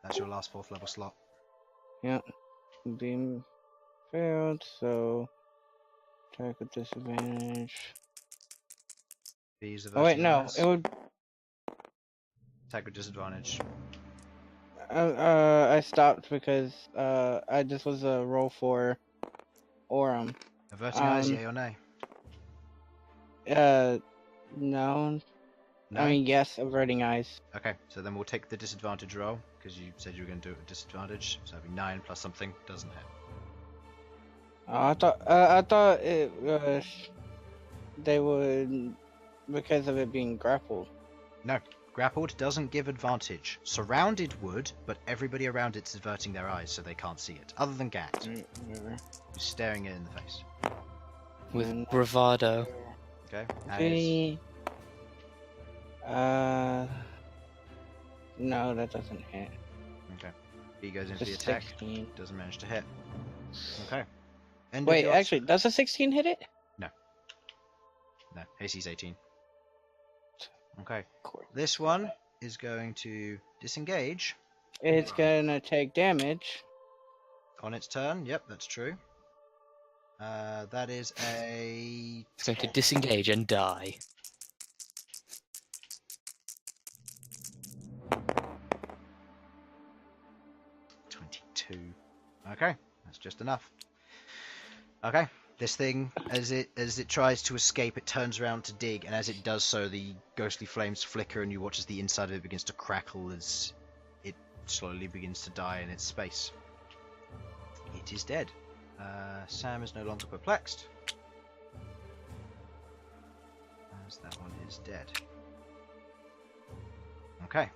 That's your last 4th level slot. Yep. Beam failed, so attack with disadvantage. These are Oh wait, no, it would. attack with disadvantage. I stopped because this was a roll for Aurum. Averting eyes, yay or nay? No. No? I mean, yes, averting eyes. Okay, so then we'll take the disadvantage roll, because you said you were going to do it with disadvantage. So it'll be 9 plus something, doesn't hit. I thought it they would, because of it being grappled. No, grappled doesn't give advantage. Surrounded would, but everybody around it's averting their eyes so they can't see it. Other than Ghaakt, Whatever. who's staring it in the face. With And- bravado. Okay? And it's- No, that doesn't hit. okay. He goes into the Just attack. 16. Doesn't manage to hit. Okay. End of Wait, your- actually, does a 16 hit it? No, AC's 18. Okay. Cool. This one is going to disengage It's gonna take damage. on its turn. Yep, that's true. That is a It's going to disengage and die. $22. Okay, that's just enough. Okay, this thing, as it tries to escape, it turns around to dig, and as it does so, the ghostly flames flicker, and you watch as the inside of it begins to crackle as it slowly begins to die in its space. It is dead. Sam is no longer perplexed, as that one is dead. Okay.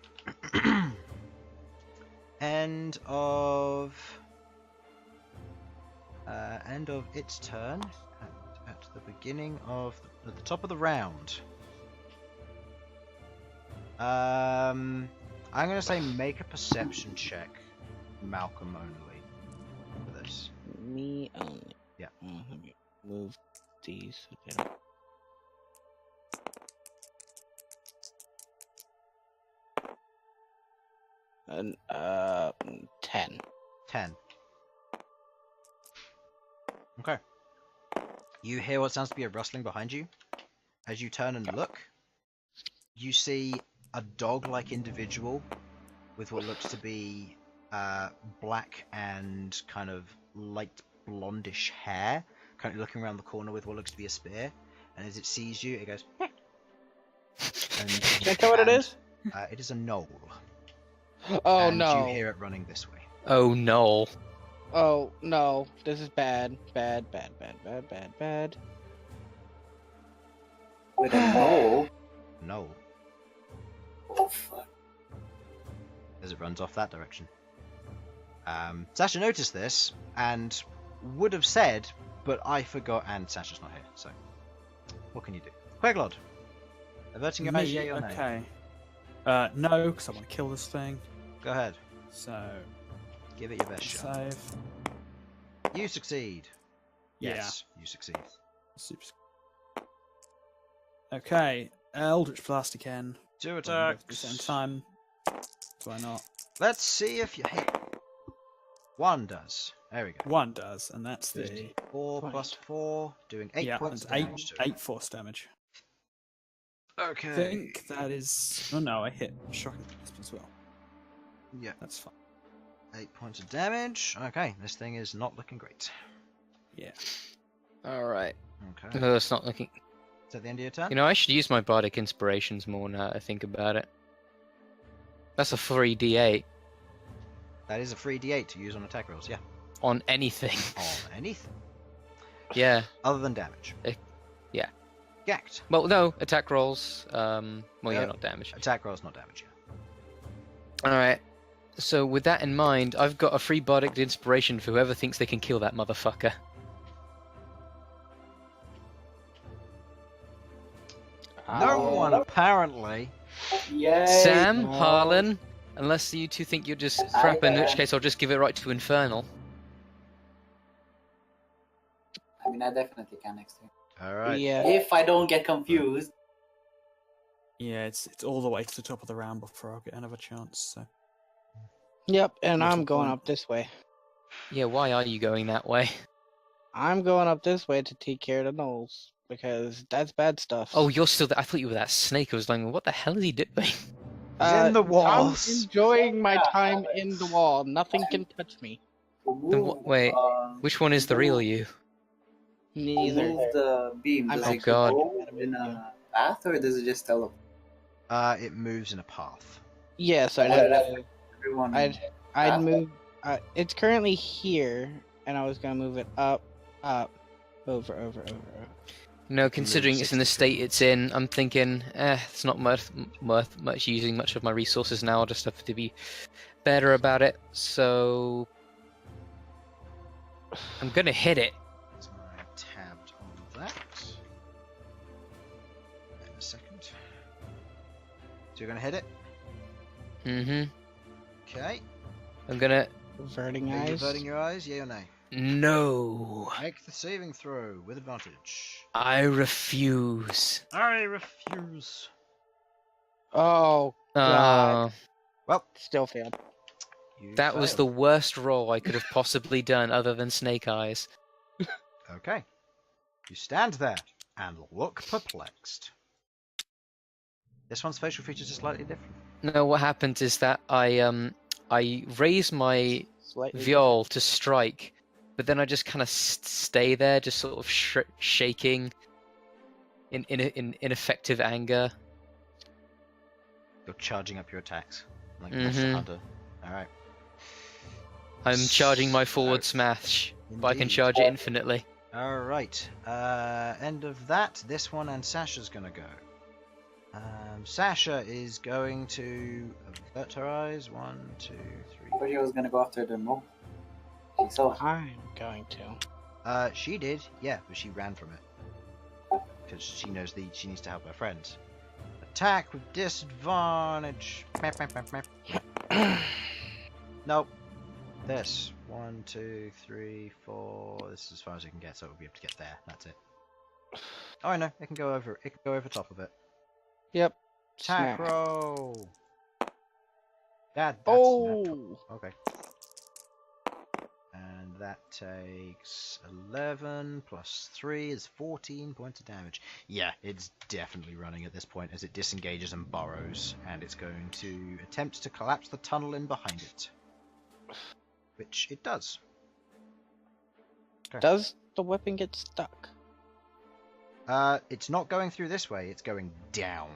End of its turn, and at the beginning of at the top of the round. I'm gonna say make a perception check, Malcom only, for this. Me only. Yeah. Let me move these so they don't. And 10. 10. Okay. You hear what sounds to be a rustling behind you. As you turn and look, you see a dog-like individual with what looks to be black and kind of light blondish hair, currently looking around the corner with what looks to be a spear. And as it sees you, it goes. And Can I tell what it is? It is a gnoll. Oh and no. You hear it running this way. Oh no. Oh no. This is bad. Bad. With a hole? Gnoll. Oh, fuck. As it runs off that direction. Sasha noticed this and would have said, but I forgot, and Sasha's not here, so what can you do? Queglod, averting your eyes, yay or nay? Okay. No, because I want to kill this thing. Go ahead, So, give it your best shot. save. You succeed. Yeah. Yes, you succeed. Super. Okay, Eldritch Blast again. 2 At the attacks. same time. Why not? Let's see if you hit. 1 does. There we go. 1 does, and that's the 4 plus 4, doing 8 yeah, points that's of damage to it. 8 force damage. I Okay. think that is. Oh no, I hit shocking as well. Yeah, That's fine. 8 points of damage. Okay, this thing is not looking great. Yeah. Alright. Okay. No, it's not looking. Is that the end of your turn? You know, I should use my bardic inspirations more now that I think about it. That's a 3d8 That is a free d8 to use on attack rolls, yeah. on anything. On anything. Yeah. Other than damage. Yeah. Ghaakt. Well, no, attack rolls. Well, yeah, No. not damage. Attack rolls, not damage, yeah. Alright. So, with that in mind, I've got a free bardic inspiration for whoever thinks they can kill that motherfucker. No one, apparently. Yay! Sam, no. Harlan, unless you two think you're just crap, in which case I'll just give it right to Infernal. I mean, I definitely can next turn. Alright. Yeah. If I don't get confused. Yeah, it's all the way to the top of the round before I'll get another chance. So Yep, and What's I'm the going point? up this way. Yeah, why are you going that way? I'm going up this way to take care of the gnolls because that's bad stuff. Oh, you're still there. I thought you were that snake. I was like, what the hell is he doing? He's in the walls. I'm enjoying my time in the wall. Nothing can touch me. Wait, which one is the real you? Neither. Move the beam. Does I'm it God. go in a path or does it just teleport? It moves in a path. Yes, Everyone. I'd move. It's currently here, and I was gonna move it up, over. No, considering it's in the 62. state it's in, I'm thinking, it's not worth much using much of my resources now. I'll just have to be better about it. So I'm gonna hit it. So I tabbed on that. In a second. So you're gonna hit it? Mm-hmm. Okay. I'm gonna. Averting Are you eyes. averting your eyes? Yeah or nay? No. Make the saving throw with advantage. I refuse. I refuse. Oh, God. Well, Still failed. you That was the failed. worst roll I could have possibly done, other than Snake Eyes. Okay. You stand there and look perplexed. This one's facial features are slightly different. No, what happened is that I raised my Slightly. viol to strike, but then I just kind of stay there, just sort of shaking in ineffective anger. You're charging up your attacks. Like Monster Mhm. Hunter. Alright. I'm charging my forward smash, but I can Indeed. charge it infinitely. Alright. End of that. This one and Sasha's gonna go. Sasha is going to avert her eyes. 1, 2, 3. I thought he was gonna go after the mole. She saw it. I'm going to. She did, yeah, but she ran from it. Because she knows she needs to help her friends. Attack with disadvantage. Map, map, map, map. Nope. This. 1, 2, 3, 4. This is as far as it can get, so it'll be able to get there. That's it. Oh, I know. It can go over. It can go over top of it. Yep. Attack Smack. roll. That's Oh. natural. Okay. And that takes 11 plus 3 is 14 points of damage. Yeah, it's definitely running at this point as it disengages and burrows, and it's going to attempt to collapse the tunnel in behind it. Which it does. Okay. Does the weapon get stuck? It's not going through this way, it's going down.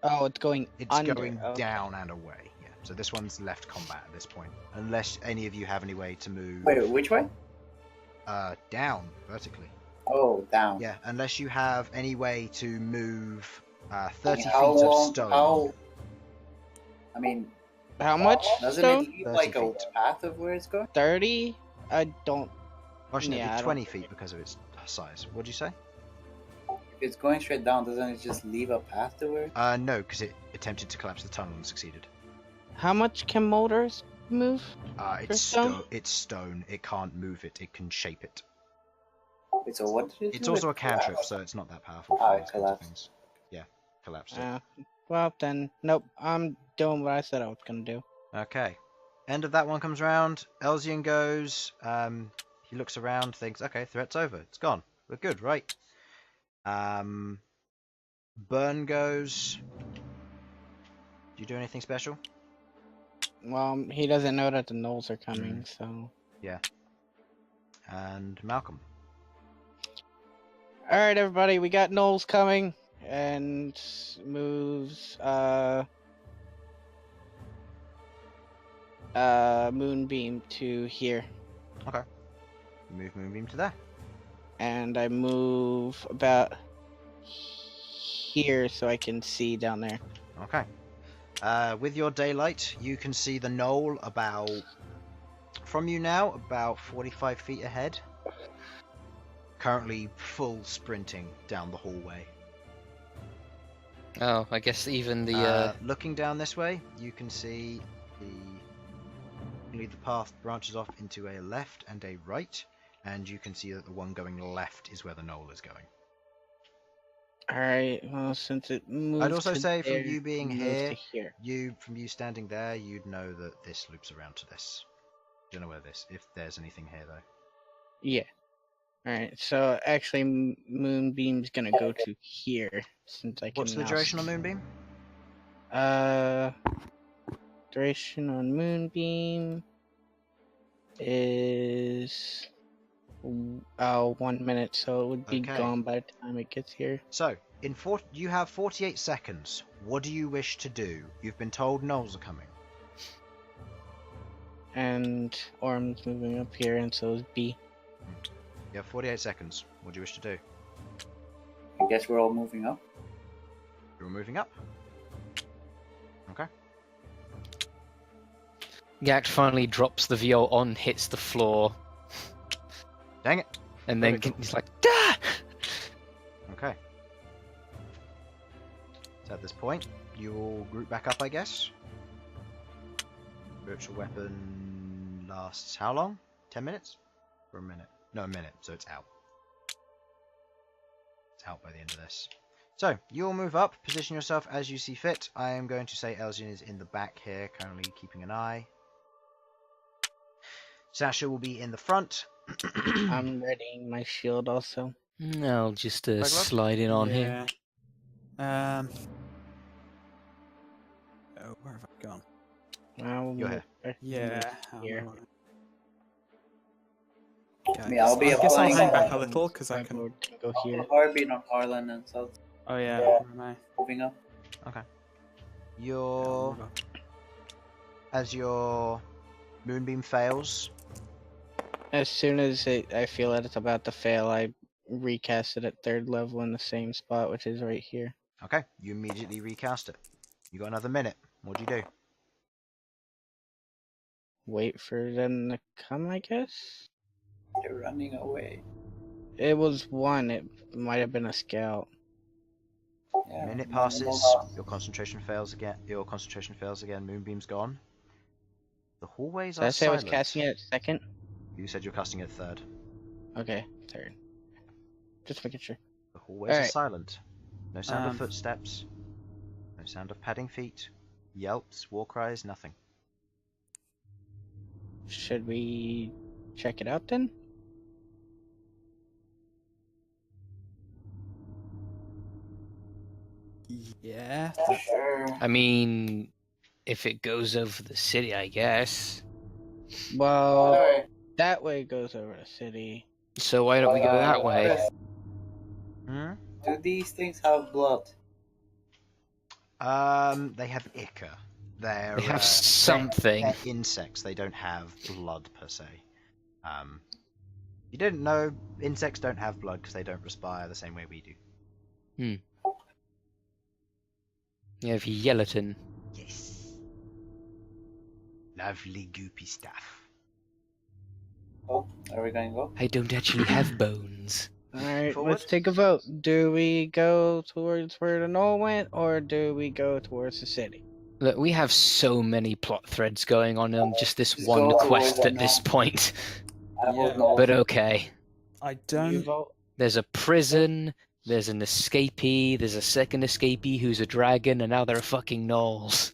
Oh, it's going It's under. going Okay. down and away. Yeah. So this one's left combat at this point. Unless any of you have any way to move Wait, which way? down vertically. Oh, down. Yeah, unless you have any way to move 30 feet How of long- stone. How? I mean, How much doesn't stone? it leave 30 like a feet. path of where it's going? 30? I don't. Actually, yeah, I it'd be don't 20 feet because of its size. What'd you say? If it's going straight down, doesn't it just leave a path to where? No, because it attempted to collapse the tunnel and succeeded. How much can motors move? It's stone? It's stone. It can't move it. It can shape it. Wait, so what did it It's do? also a It cantrip, collapsed. so it's not that powerful. Ah, for it these kinds of collapsed. things. Yeah, collapsed it. Well, then, nope. I'm doing what I said I was gonna do. Okay. End of that one comes round. Elsyan goes. He looks around, thinks, okay, threat's over. It's gone. We're good, right? Bern goes. Do you do anything special? Well, he doesn't know that the gnolls are coming, so. Yeah. And Malcom. All right, everybody, we got gnolls coming, and moves Moonbeam to here. Okay. You move Moonbeam to there. And I move about here so I can see down there. Okay. With your daylight, you can see the knoll from you now, about 45 feet ahead. Currently full sprinting down the hallway. Oh, I guess even the Looking down this way, you can see the path branches off into a left and a right, and you can see that the one going left is where the knoll is going. Alright, well, since it moved I'd also to say there, from you being it moves here, to here. from you standing there, you'd know that this loops around to this. Don't know where if there's anything here though. Yeah. Alright, so actually Moonbeam's gonna go to here, since I can What's the now duration on Moonbeam? Duration on Moonbeam is 1 minute, so it would be Okay. gone by the time it gets here. So, you have 48 seconds. What do you wish to do? You've been told gnolls are coming. And Orm's moving up here, and so is B. You have 48 seconds. What do you wish to do? I guess we're all moving up. You're moving up. Okay. Ghaakt finally drops the viol on, hits the floor, Dang it. and then Very cool. he's like, "Ah!" Okay. So at this point, you all group back up, I guess. Virtual weapon lasts how long? 10 minutes? Or a minute? No, a minute, so it's out. It's out by the end of this. So, you all move up, position yourself as you see fit. I am going to say Elsyan is in the back here, currently keeping an eye. Sasha will be in the front. I'm readying my shield also. I'll just Queglod? slide in on him. Yeah. Oh, where have I gone? You're here. Yeah. Here. Okay, Yeah, I'll be I guess I'll applying hang back a on- little because I My can. board can go here. Harbin on Harlan and Sudz Oh yeah. Where am I? moving up. Your as your moonbeam fails, As soon as I feel that it's about to fail, I recast it at 3rd level in the same spot, which is right here. okay, you immediately recast it. You got another minute. What do you do? Wait for them to come, I guess? They're running away. It was 1, it might have been a scout. Yeah, Minute no, passes. no, Your concentration fails again. Moonbeam's gone. The hallways Did are I say I was silent. casting it at 2nd? You said you're casting it 3rd. Okay, 3rd. Just making sure. The hallways are Alright. silent. No sound of footsteps. No sound of padding feet. Yelps, war cries, nothing. Should we check it out then? Yeah. Sure. I mean, if it goes over the city, I guess. Well, Alright. that way goes over the city. So why don't we go that way? Hmm? Do these things have blood? They have ichor. They're, They have something. They're insects. They don't have blood per se. You didn't know insects don't have blood because they don't respire the same way we do. You have gelatin. Yes. Lovely goopy stuff. Oh, are we going to go? I don't actually have bones. Alright, Forward. let's take a vote. Do we go towards where the knoll went, or do we go towards the city? Look, we have so many plot threads going on just this Just one go towards quest the at this knoll. point. I vote Yeah. no. But okay. I You don't. vote. There's a prison, there's an escapee, there's a second escapee who's a dragon, and now there are fucking gnolls.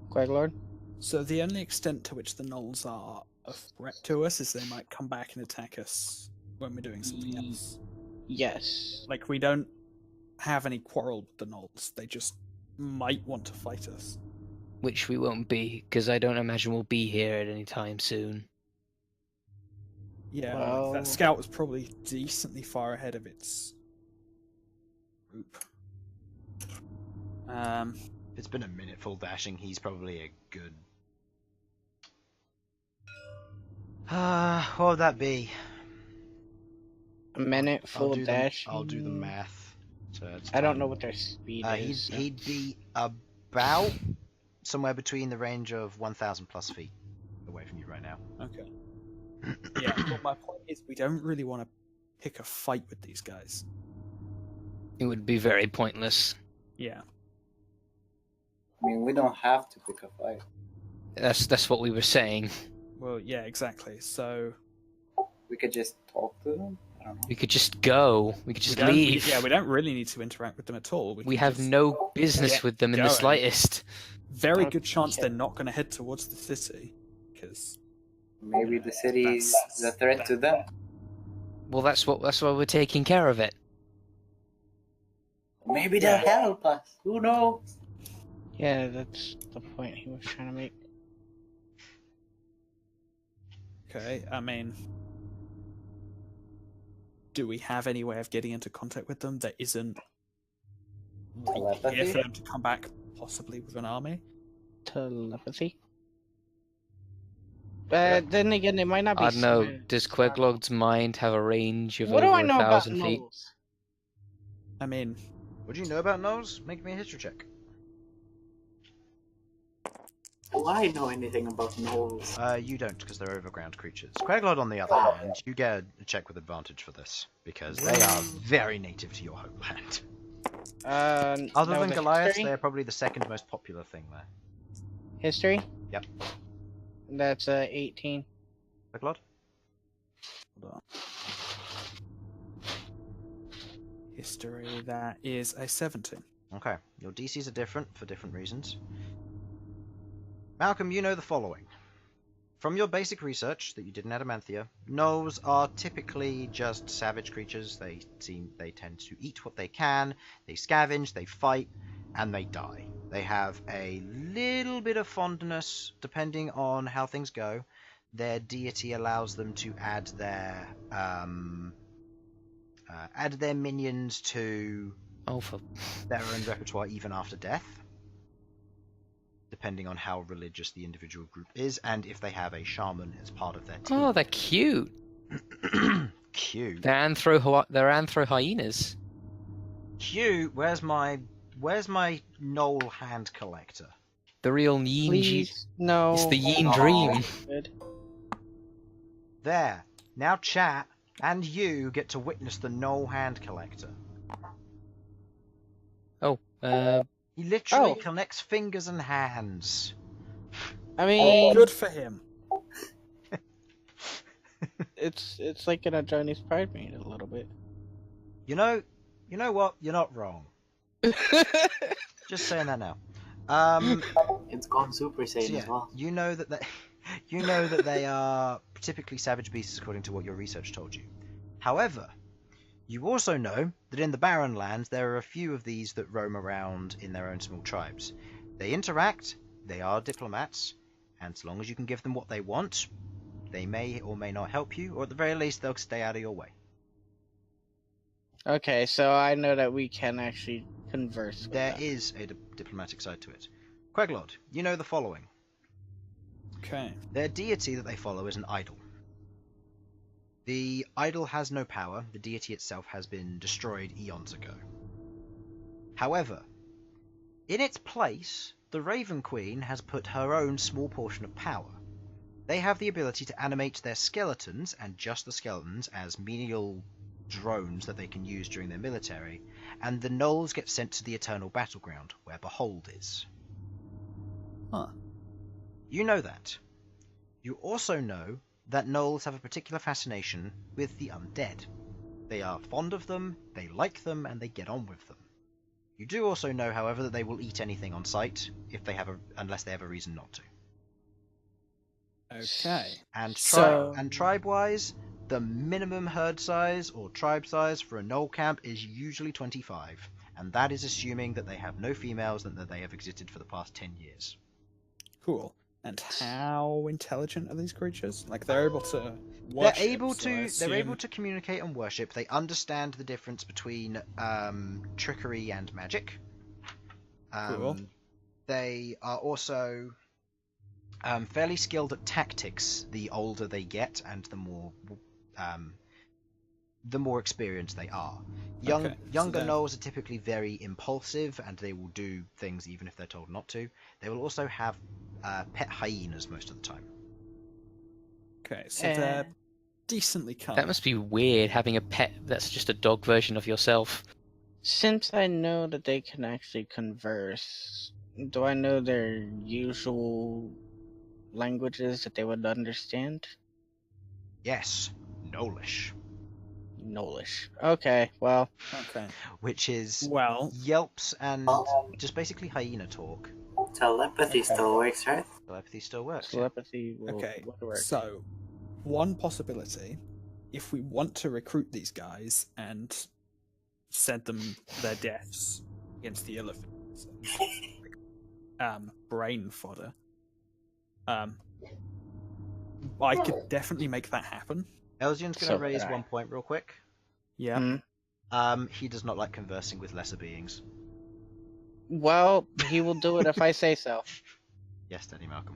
Queglod? So the only extent to which the gnolls are a threat to us is they might come back and attack us when we're doing something else. Yes. Like, we don't have any quarrel with the gnolls. They just might want to fight us. Which we won't be, because I don't imagine we'll be here at any time soon. Yeah, Well- that scout was probably decently far ahead of its group. If it's been a minute full dashing, he's probably a good. What would that be? A minute full dash. I'll do the math. So it's I don't time. know what their speed is. so- He'd be about somewhere between the range of 1,000 plus feet away from you right now. Okay. Yeah, but my point is, we don't really want to pick a fight with these guys. It would be very pointless. Yeah. I mean, we don't have to pick a fight. That's what we were saying. Well, yeah, exactly. So We could just talk to them. I don't know. We could just go. We could just we don't- leave. Yeah, we don't really need to interact with them at all. We can have just- no business get with them in the going. slightest. very good chance Okay. they're not going to head towards the city because Maybe the city is a threat to them. Well, that's why we're taking care of it. Maybe they'll help us. Who knows? Yeah, that's the point he was trying to make. okay. I mean, do we have any way of getting into contact with them that isn't right here Telepathy? for them to come back, possibly with an army? Telepathy? But then again, it might not be. I don't know. smart. Does Queglod's mind have a range of What do over I know about 1,000 feet? gnolls? I mean, What do you know about gnolls? Make me a history check. Do I know anything about gnolls? You don't, because they're overground creatures. Queglod, on the other hand, you get a check with advantage for this, because they are very native to your homeland. Other now than the Goliath, history? they're probably the second most popular thing there. History? Yep. That's 18. Queglod? hold on. History, that is a 17. Okay, your DCs are different for different reasons. Malcolm, you know the following. From your basic research that you did in Adamanthia, gnolls are typically just savage creatures. They tend to eat what they can, they scavenge, they fight, and they die. They have a little bit of fondness, depending on how things go. Their deity allows them to add their minions to Oh, for their own repertoire even after death, depending on how religious the individual group is, and if they have a shaman as part of their team. oh, they're cute. Cute. They're anthro hyenas. Cute. Where's my gnoll hand collector? The real Yin. Please, no. It's the Yin Oh. dream. Good. There. Now chat and you get to witness the gnoll hand collector. Oh, He literally Oh. connects fingers and hands. I mean, Good for him. it's like in a Chinese pride meet a little bit. You know what? You're not wrong. Just saying that now. It's gone Super Saiyan So yeah, as well. you know that you know that they are typically savage beasts according to what your research told you. However, you also know that in the Barren Lands there are a few of these that roam around in their own small tribes. They interact, they are diplomats, and so long as you can give them what they want, they may or may not help you, or at the very least they'll stay out of your way. Okay, so I know that we can actually converse. With There them. is a diplomatic side to it. Queglod, you know the following. Okay. Their deity that they follow is an idol. The idol has no power, the deity itself has been destroyed eons ago. However, in its place, the Raven Queen has put her own small portion of power. They have the ability to animate their skeletons, and just the skeletons, as menial drones that they can use during their military, and the gnolls get sent to the eternal battleground, where Behold is. Huh. You know that. You also know that gnolls have a particular fascination with the undead. They are fond of them, they like them, and they get on with them. You do also know, however, that they will eat anything on sight unless they have a reason not to. Okay. And So- tribe-wise, the minimum herd size or tribe size for a gnoll camp is usually 25, and that is assuming that they have no females and that they have existed for the past 10 years. Cool. And how intelligent are these creatures? Like they're able to They're worship, able so I to assume... they're able to communicate and worship. They understand the difference between trickery and magic. Cool. They are also fairly skilled at tactics the older they get and the more experienced they are. Okay, so Younger they're- gnolls are typically very impulsive and they will do things even if they're told not to. They will also have pet hyenas most of the time. Okay, so they're decently calm. That must be weird, having a pet that's just a dog version of yourself. Since I know that they can actually converse, do I know their usual languages that they would understand? Yes, Gnollish, Knowlish. Okay, well, Okay. which is Well, yelps and just basically hyena talk. Telepathy Okay. still works, right? Telepathy still works. Yeah. telepathy will okay. work. So, one possibility, if we want to recruit these guys and send them their deaths against the elephants, brain fodder, I could definitely make that happen. Elsyan's going to So- raise 1 point real quick. Yeah. Hmm. He does not like conversing with lesser beings. Well, he will do it if I say so. Yes, Daddy Malcolm.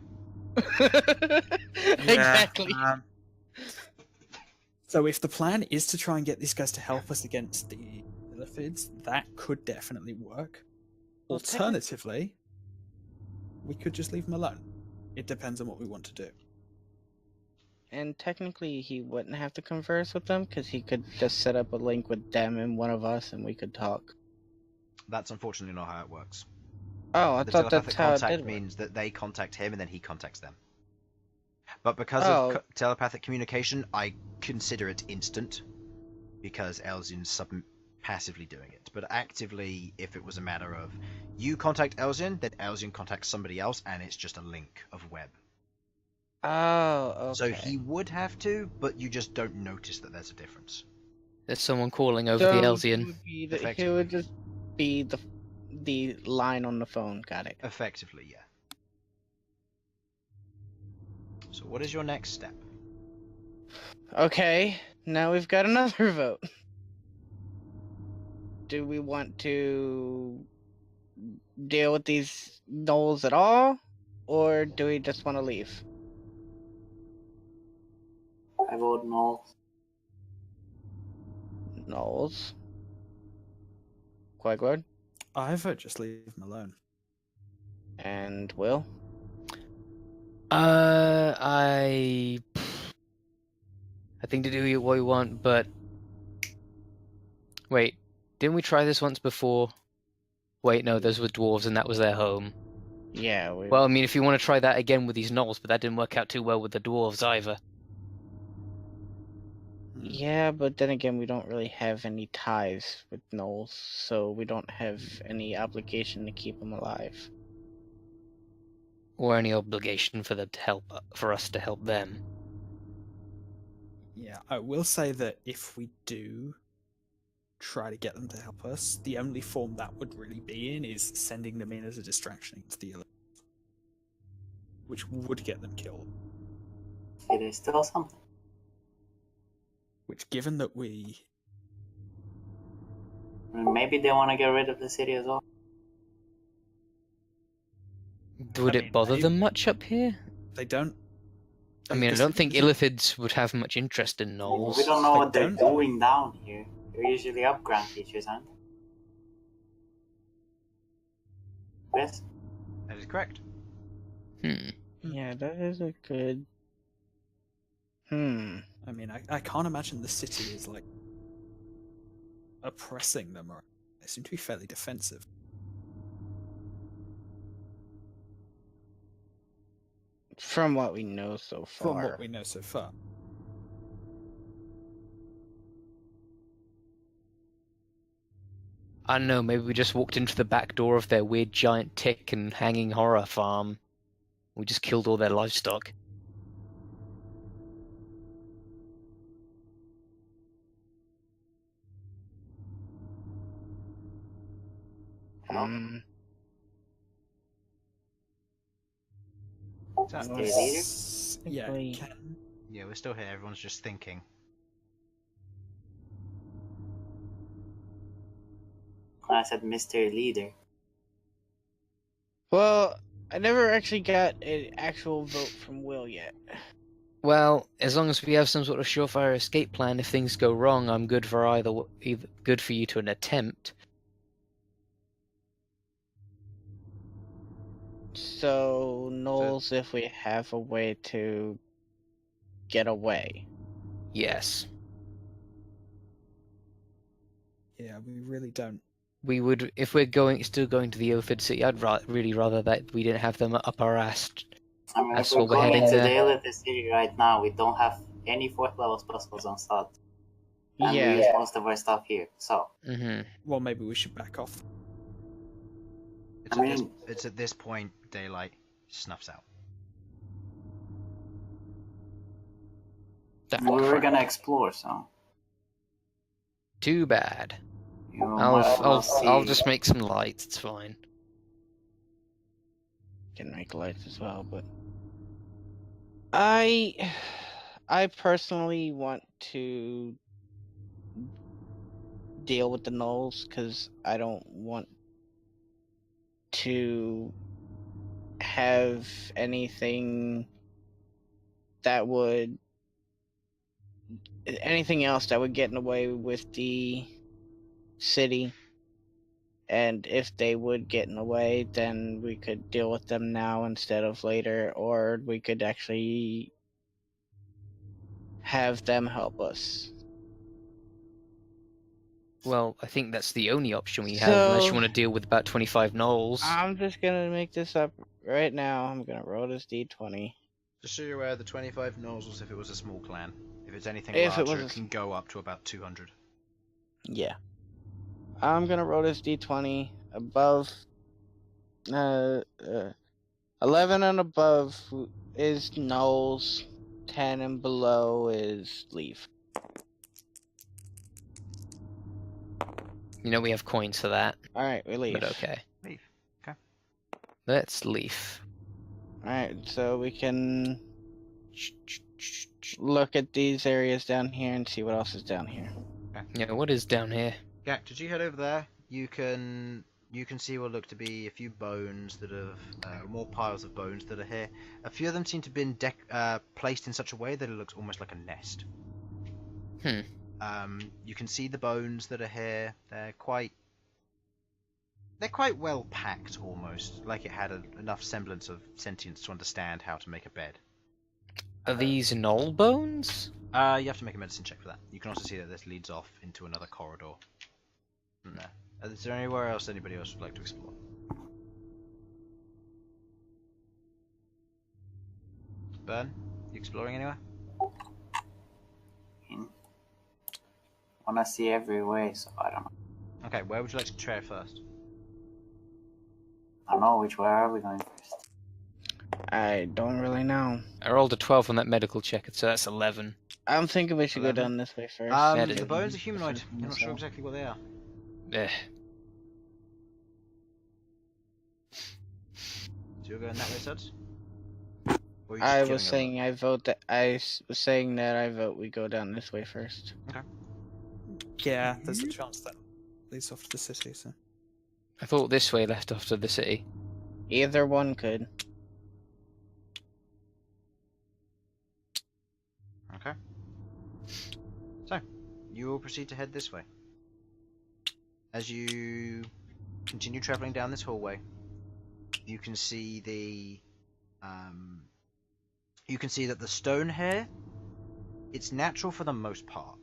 Exactly. So if the plan is to try and get these guys to help us against the illithids, that could definitely work. Well, Alternatively, we could just leave them alone. It depends on what we want to do. And technically, he wouldn't have to converse with them because he could just set up a link with them and one of us, and we could talk. That's unfortunately not how it works. Oh, I The thought telepathic that's how it contact did work. means that they contact him and then he contacts them. But because Oh. of telepathic communication, I consider it instant because Elsyan's passively doing it. But actively, if it was a matter of you contact Elsyan, then Elsyan contacts somebody else, and it's just a link of web. Oh, okay. So he would have to, but you just don't notice that there's a difference. There's someone calling over So the He Elsyan. would, be the, he Effectively. would just be the line on the phone. Got it. Effectively, yeah. So what is your next step? Okay, now we've got another vote. Do we want to deal with these gnolls at all, or do we just want to leave? I vote no. Gnolls. Queglod I vote just leave them alone. and Will. I think to do what we want, but wait, didn't we try this once before? Wait, no, those were dwarves and that was their home. Yeah. We... Well, I mean, if you want to try that again with these gnolls, but that didn't work out too well with the dwarves either. Yeah, but then again, we don't really have any ties with gnolls, so we don't have any obligation to keep them alive. Or any obligation for them to help, for us to help them. Yeah, I will say that if we do try to get them to help us, the only form that would really be in is sending them in as a distraction against the illithids, which would get them killed. It is still something. Which, given that we... Maybe they want to get rid of the city as well. Would I it mean, bother they- them much up here? They don't... I mean, I this- don't think this- illithids would have much interest in gnolls. We don't know They what they're don't. doing down here. They're usually upground creatures, aren't they? Yes? That is correct. Yeah, that is a good. I mean, I can't imagine the city is, like, oppressing them, or they seem to be fairly defensive. From what we know so far. From what we know so far. I don't know, maybe we just walked into the back door of their weird giant tick and hanging horror farm. We just killed all their livestock. Mystery leader? Yeah, Simply- can Yeah, we're still here. Everyone's just thinking. I said mystery leader. Well, I never actually got an actual vote from Will yet. Well, as long as we have some sort of surefire escape plan, if things go wrong, I'm good for either good for you to an attempt. So, Knowles, if we have a way to get away. Yes. yeah, we really don't. We would, if we're still going to the Ilford City, I'd really rather that we didn't have them up our ass. I mean, That's if we're what we're going heading into there. the Elite City right now, we don't have any 4th level spells on Sudz. And we use Yeah. most of our stuff here, so. Mm-hmm. Well, maybe we should back off. It's at this point daylight snuffs out. That We were crap. gonna explore, so. Too bad. You might as well I'll see. just make some lights. It's fine. Can make lights as well, but I personally want to deal with the Knolls because I don't want to have anything else that would get in the way with the city. And if they would get in the way, then we could deal with them now instead of later, or we could actually have them help us. Well, I think that's the only option we have, unless you So- want to deal with about 25 gnolls. I'm just gonna make this up right now. I'm gonna roll this d20. Just so you're aware, the 25 nozzles if it was a small clan. If it's anything If it larger, was it can go up to about 200. Yeah. I'm gonna roll this d20 above 11 and above is Knolls, 10 and below is Leaf. You know we have coins for that, Alright, we leave. but okay. Leave. Okay. Let's leave. Alright, so we can look at these areas down here and see what else is down here. Yeah, what is down here? Ghaakt, did you head over there? You can see what look to be a few bones that have more piles of bones that are here. A few of them seem to have been placed in such a way that it looks almost like a nest. You can see the bones that are here. They're quite well packed, almost like it had enough semblance of sentience to understand how to make a bed. Are these gnoll bones? You have to make a medicine check for that. You can also see that this leads off into another corridor. From there. Is there anywhere else anybody else would like to explore? Bern, you exploring anywhere? Wanna see every way, so I don't know. Okay, where would you like to try first? I don't know which way are we going first. I don't really know. I rolled a 12 on that medical check, so that's 11. I'm thinking we should go 11. down this way first. The bones are humanoid. You're not sure exactly what they are. Eh. So you're going that way, Sudz? Or are you just I killing was a saying lot? was saying that I vote we go down this way first. Yeah, there's a chance that leads off to the city. So I thought this way left off to the city. Either one could. Okay. So, you will proceed to head this way. As you continue travelling down this hallway, you can see that the stone here, it's natural for the most part.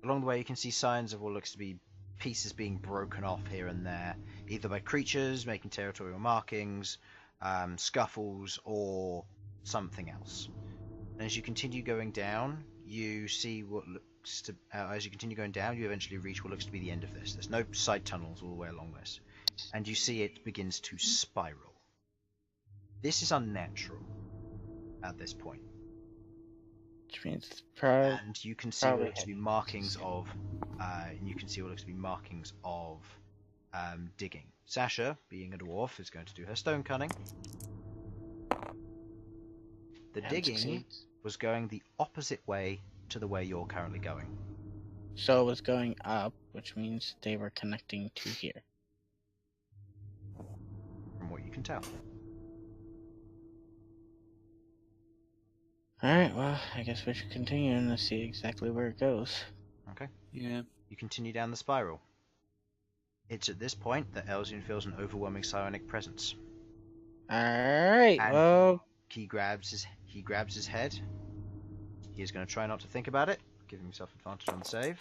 Along the way, you can see signs of what looks to be pieces being broken off here and there, either by creatures making territorial markings, scuffles, or something else. And as you continue going down, you see what looks to... as you continue going down, you eventually reach what looks to be the end of this. There's no side tunnels all the way along this. And you see it begins to spiral. This is unnatural at this point. Which means it's probably And you can see what looks to be markings of... digging. Sasha, being a dwarf, is going to do her stone cutting. The And digging succeeds. was going the opposite way to the way you're currently going. So it was going up, which means they were connecting to here. From what you can tell. Alright, well, I guess we should continue and see exactly where it goes. Okay. Yeah. You continue down the spiral. It's at this point that Elsyan feels an overwhelming psionic presence. Alright, And well, he grabs his head. He is going to try not to think about it, giving himself advantage on the save,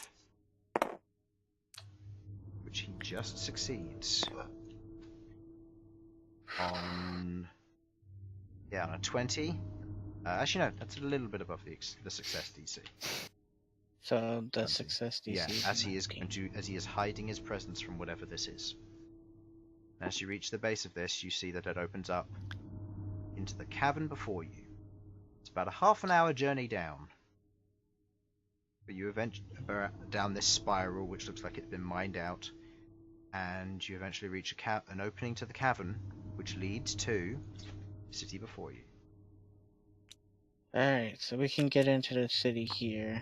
which he just succeeds. On a 20. Actually, no, that's a little bit above the success DC. so the success DC. Yeah, is as he is 19. as he is hiding his presence from whatever this is. As you reach the base of this, you see that it opens up into the cavern before you. It's about a half an hour journey down. But you eventually down this spiral, which looks like it's been mined out, and you eventually reach an opening to the cavern, which leads to the city before you. Alright, so we can get into the city here.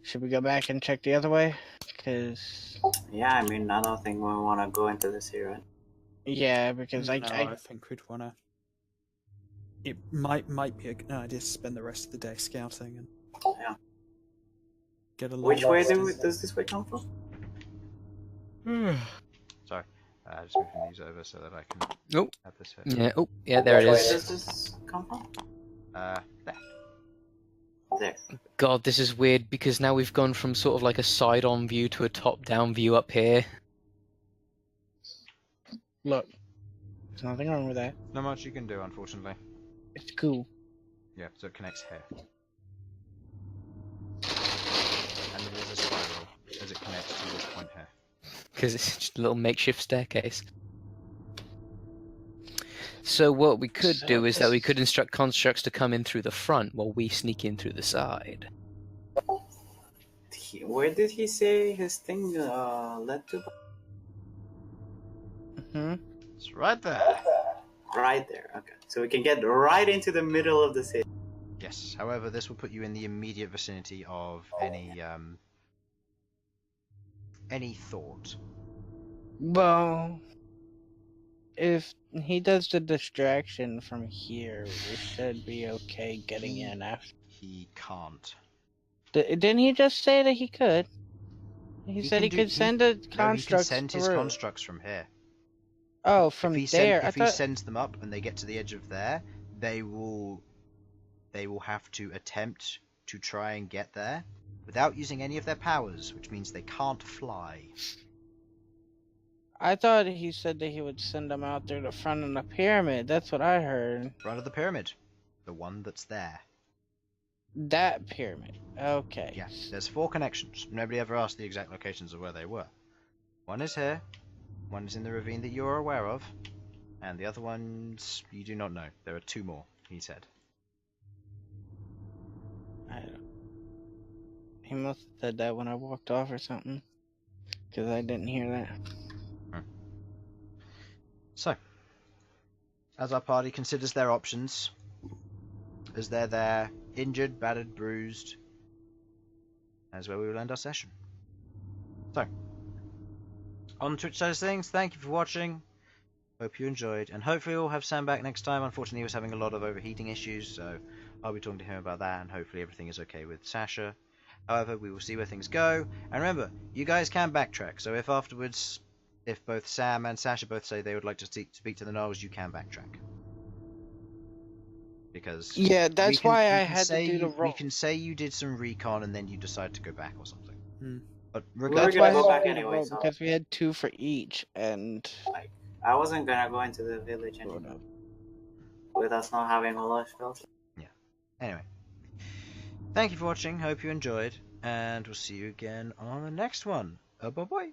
Should we go back and check the other way? Because... Yeah, I mean, I don't think we want to go into this here, right? Yeah, because No, I I think we'd want to. It might be a good idea to spend the rest of the day scouting and Yeah. get a lot. Which way does this way come from? Sorry, just moving these over so that I can Oh. have this here. Yeah. Oh, yeah. There it Which way is. does this come from? There. There. God, this is weird because now we've gone from sort of like a side-on view to a top-down view up here. Look, there's nothing wrong with that. Not much you can do, unfortunately. It's cool. Yeah, so it connects here. And it is a spiral as it connects to this point here. Because it's just a little makeshift staircase. So what we could do is that we could instruct constructs to come in through the front while we sneak in through the side. Where did he say his thing led to? It's right there. Right there. Okay, so we can get right into the middle of the city. Yes. However, this will put you in the immediate vicinity of any thought. Well, if he does the distraction from here, we should be okay getting in after. He can't. Didn't he just say that he could? He said he could send a No, he can construct send his through. constructs from here. Oh, from if there. If he sends them up and they get to the edge of there, they will have to attempt to try and get there without using any of their powers, which means they can't fly. I thought he said that he would send them out through the front of the pyramid. That's what I heard. Front of the pyramid, the one that's there. That pyramid. Okay. Yes, there's 4 connections. Nobody ever asked the exact locations of where they were. One is here, one is in the ravine that you're aware of, and the other ones you do not know. There are 2 more, he said. I don't... He must have said that when I walked off or something. Because I didn't hear that. So, as our party considers their options, as they're there, injured, battered, bruised, that's where we will end our session. So, on the Twitch side of things, thank you for watching. Hope you enjoyed, and hopefully we'll have Sam back next time. Unfortunately, he was having a lot of overheating issues, so I'll be talking to him about that, and hopefully everything is okay with Sasha. However, we will see where things go. And remember, you guys can backtrack, so if afterwards, if both Sam and Sasha both say they would like to speak to the Gnolls, you can backtrack. Because Yeah, that's why I had to do the roll. We can say you did some recon and then you decide to go back or something. But We're regardless, gonna That's go why I back had to do the anyway, roll, so- because we had 2 for each, and... I wasn't gonna go into the village anyway, with us not having a lot of spells. anyway, thank you for watching. Hope you enjoyed, and we'll see you again on the next one. Bye bye.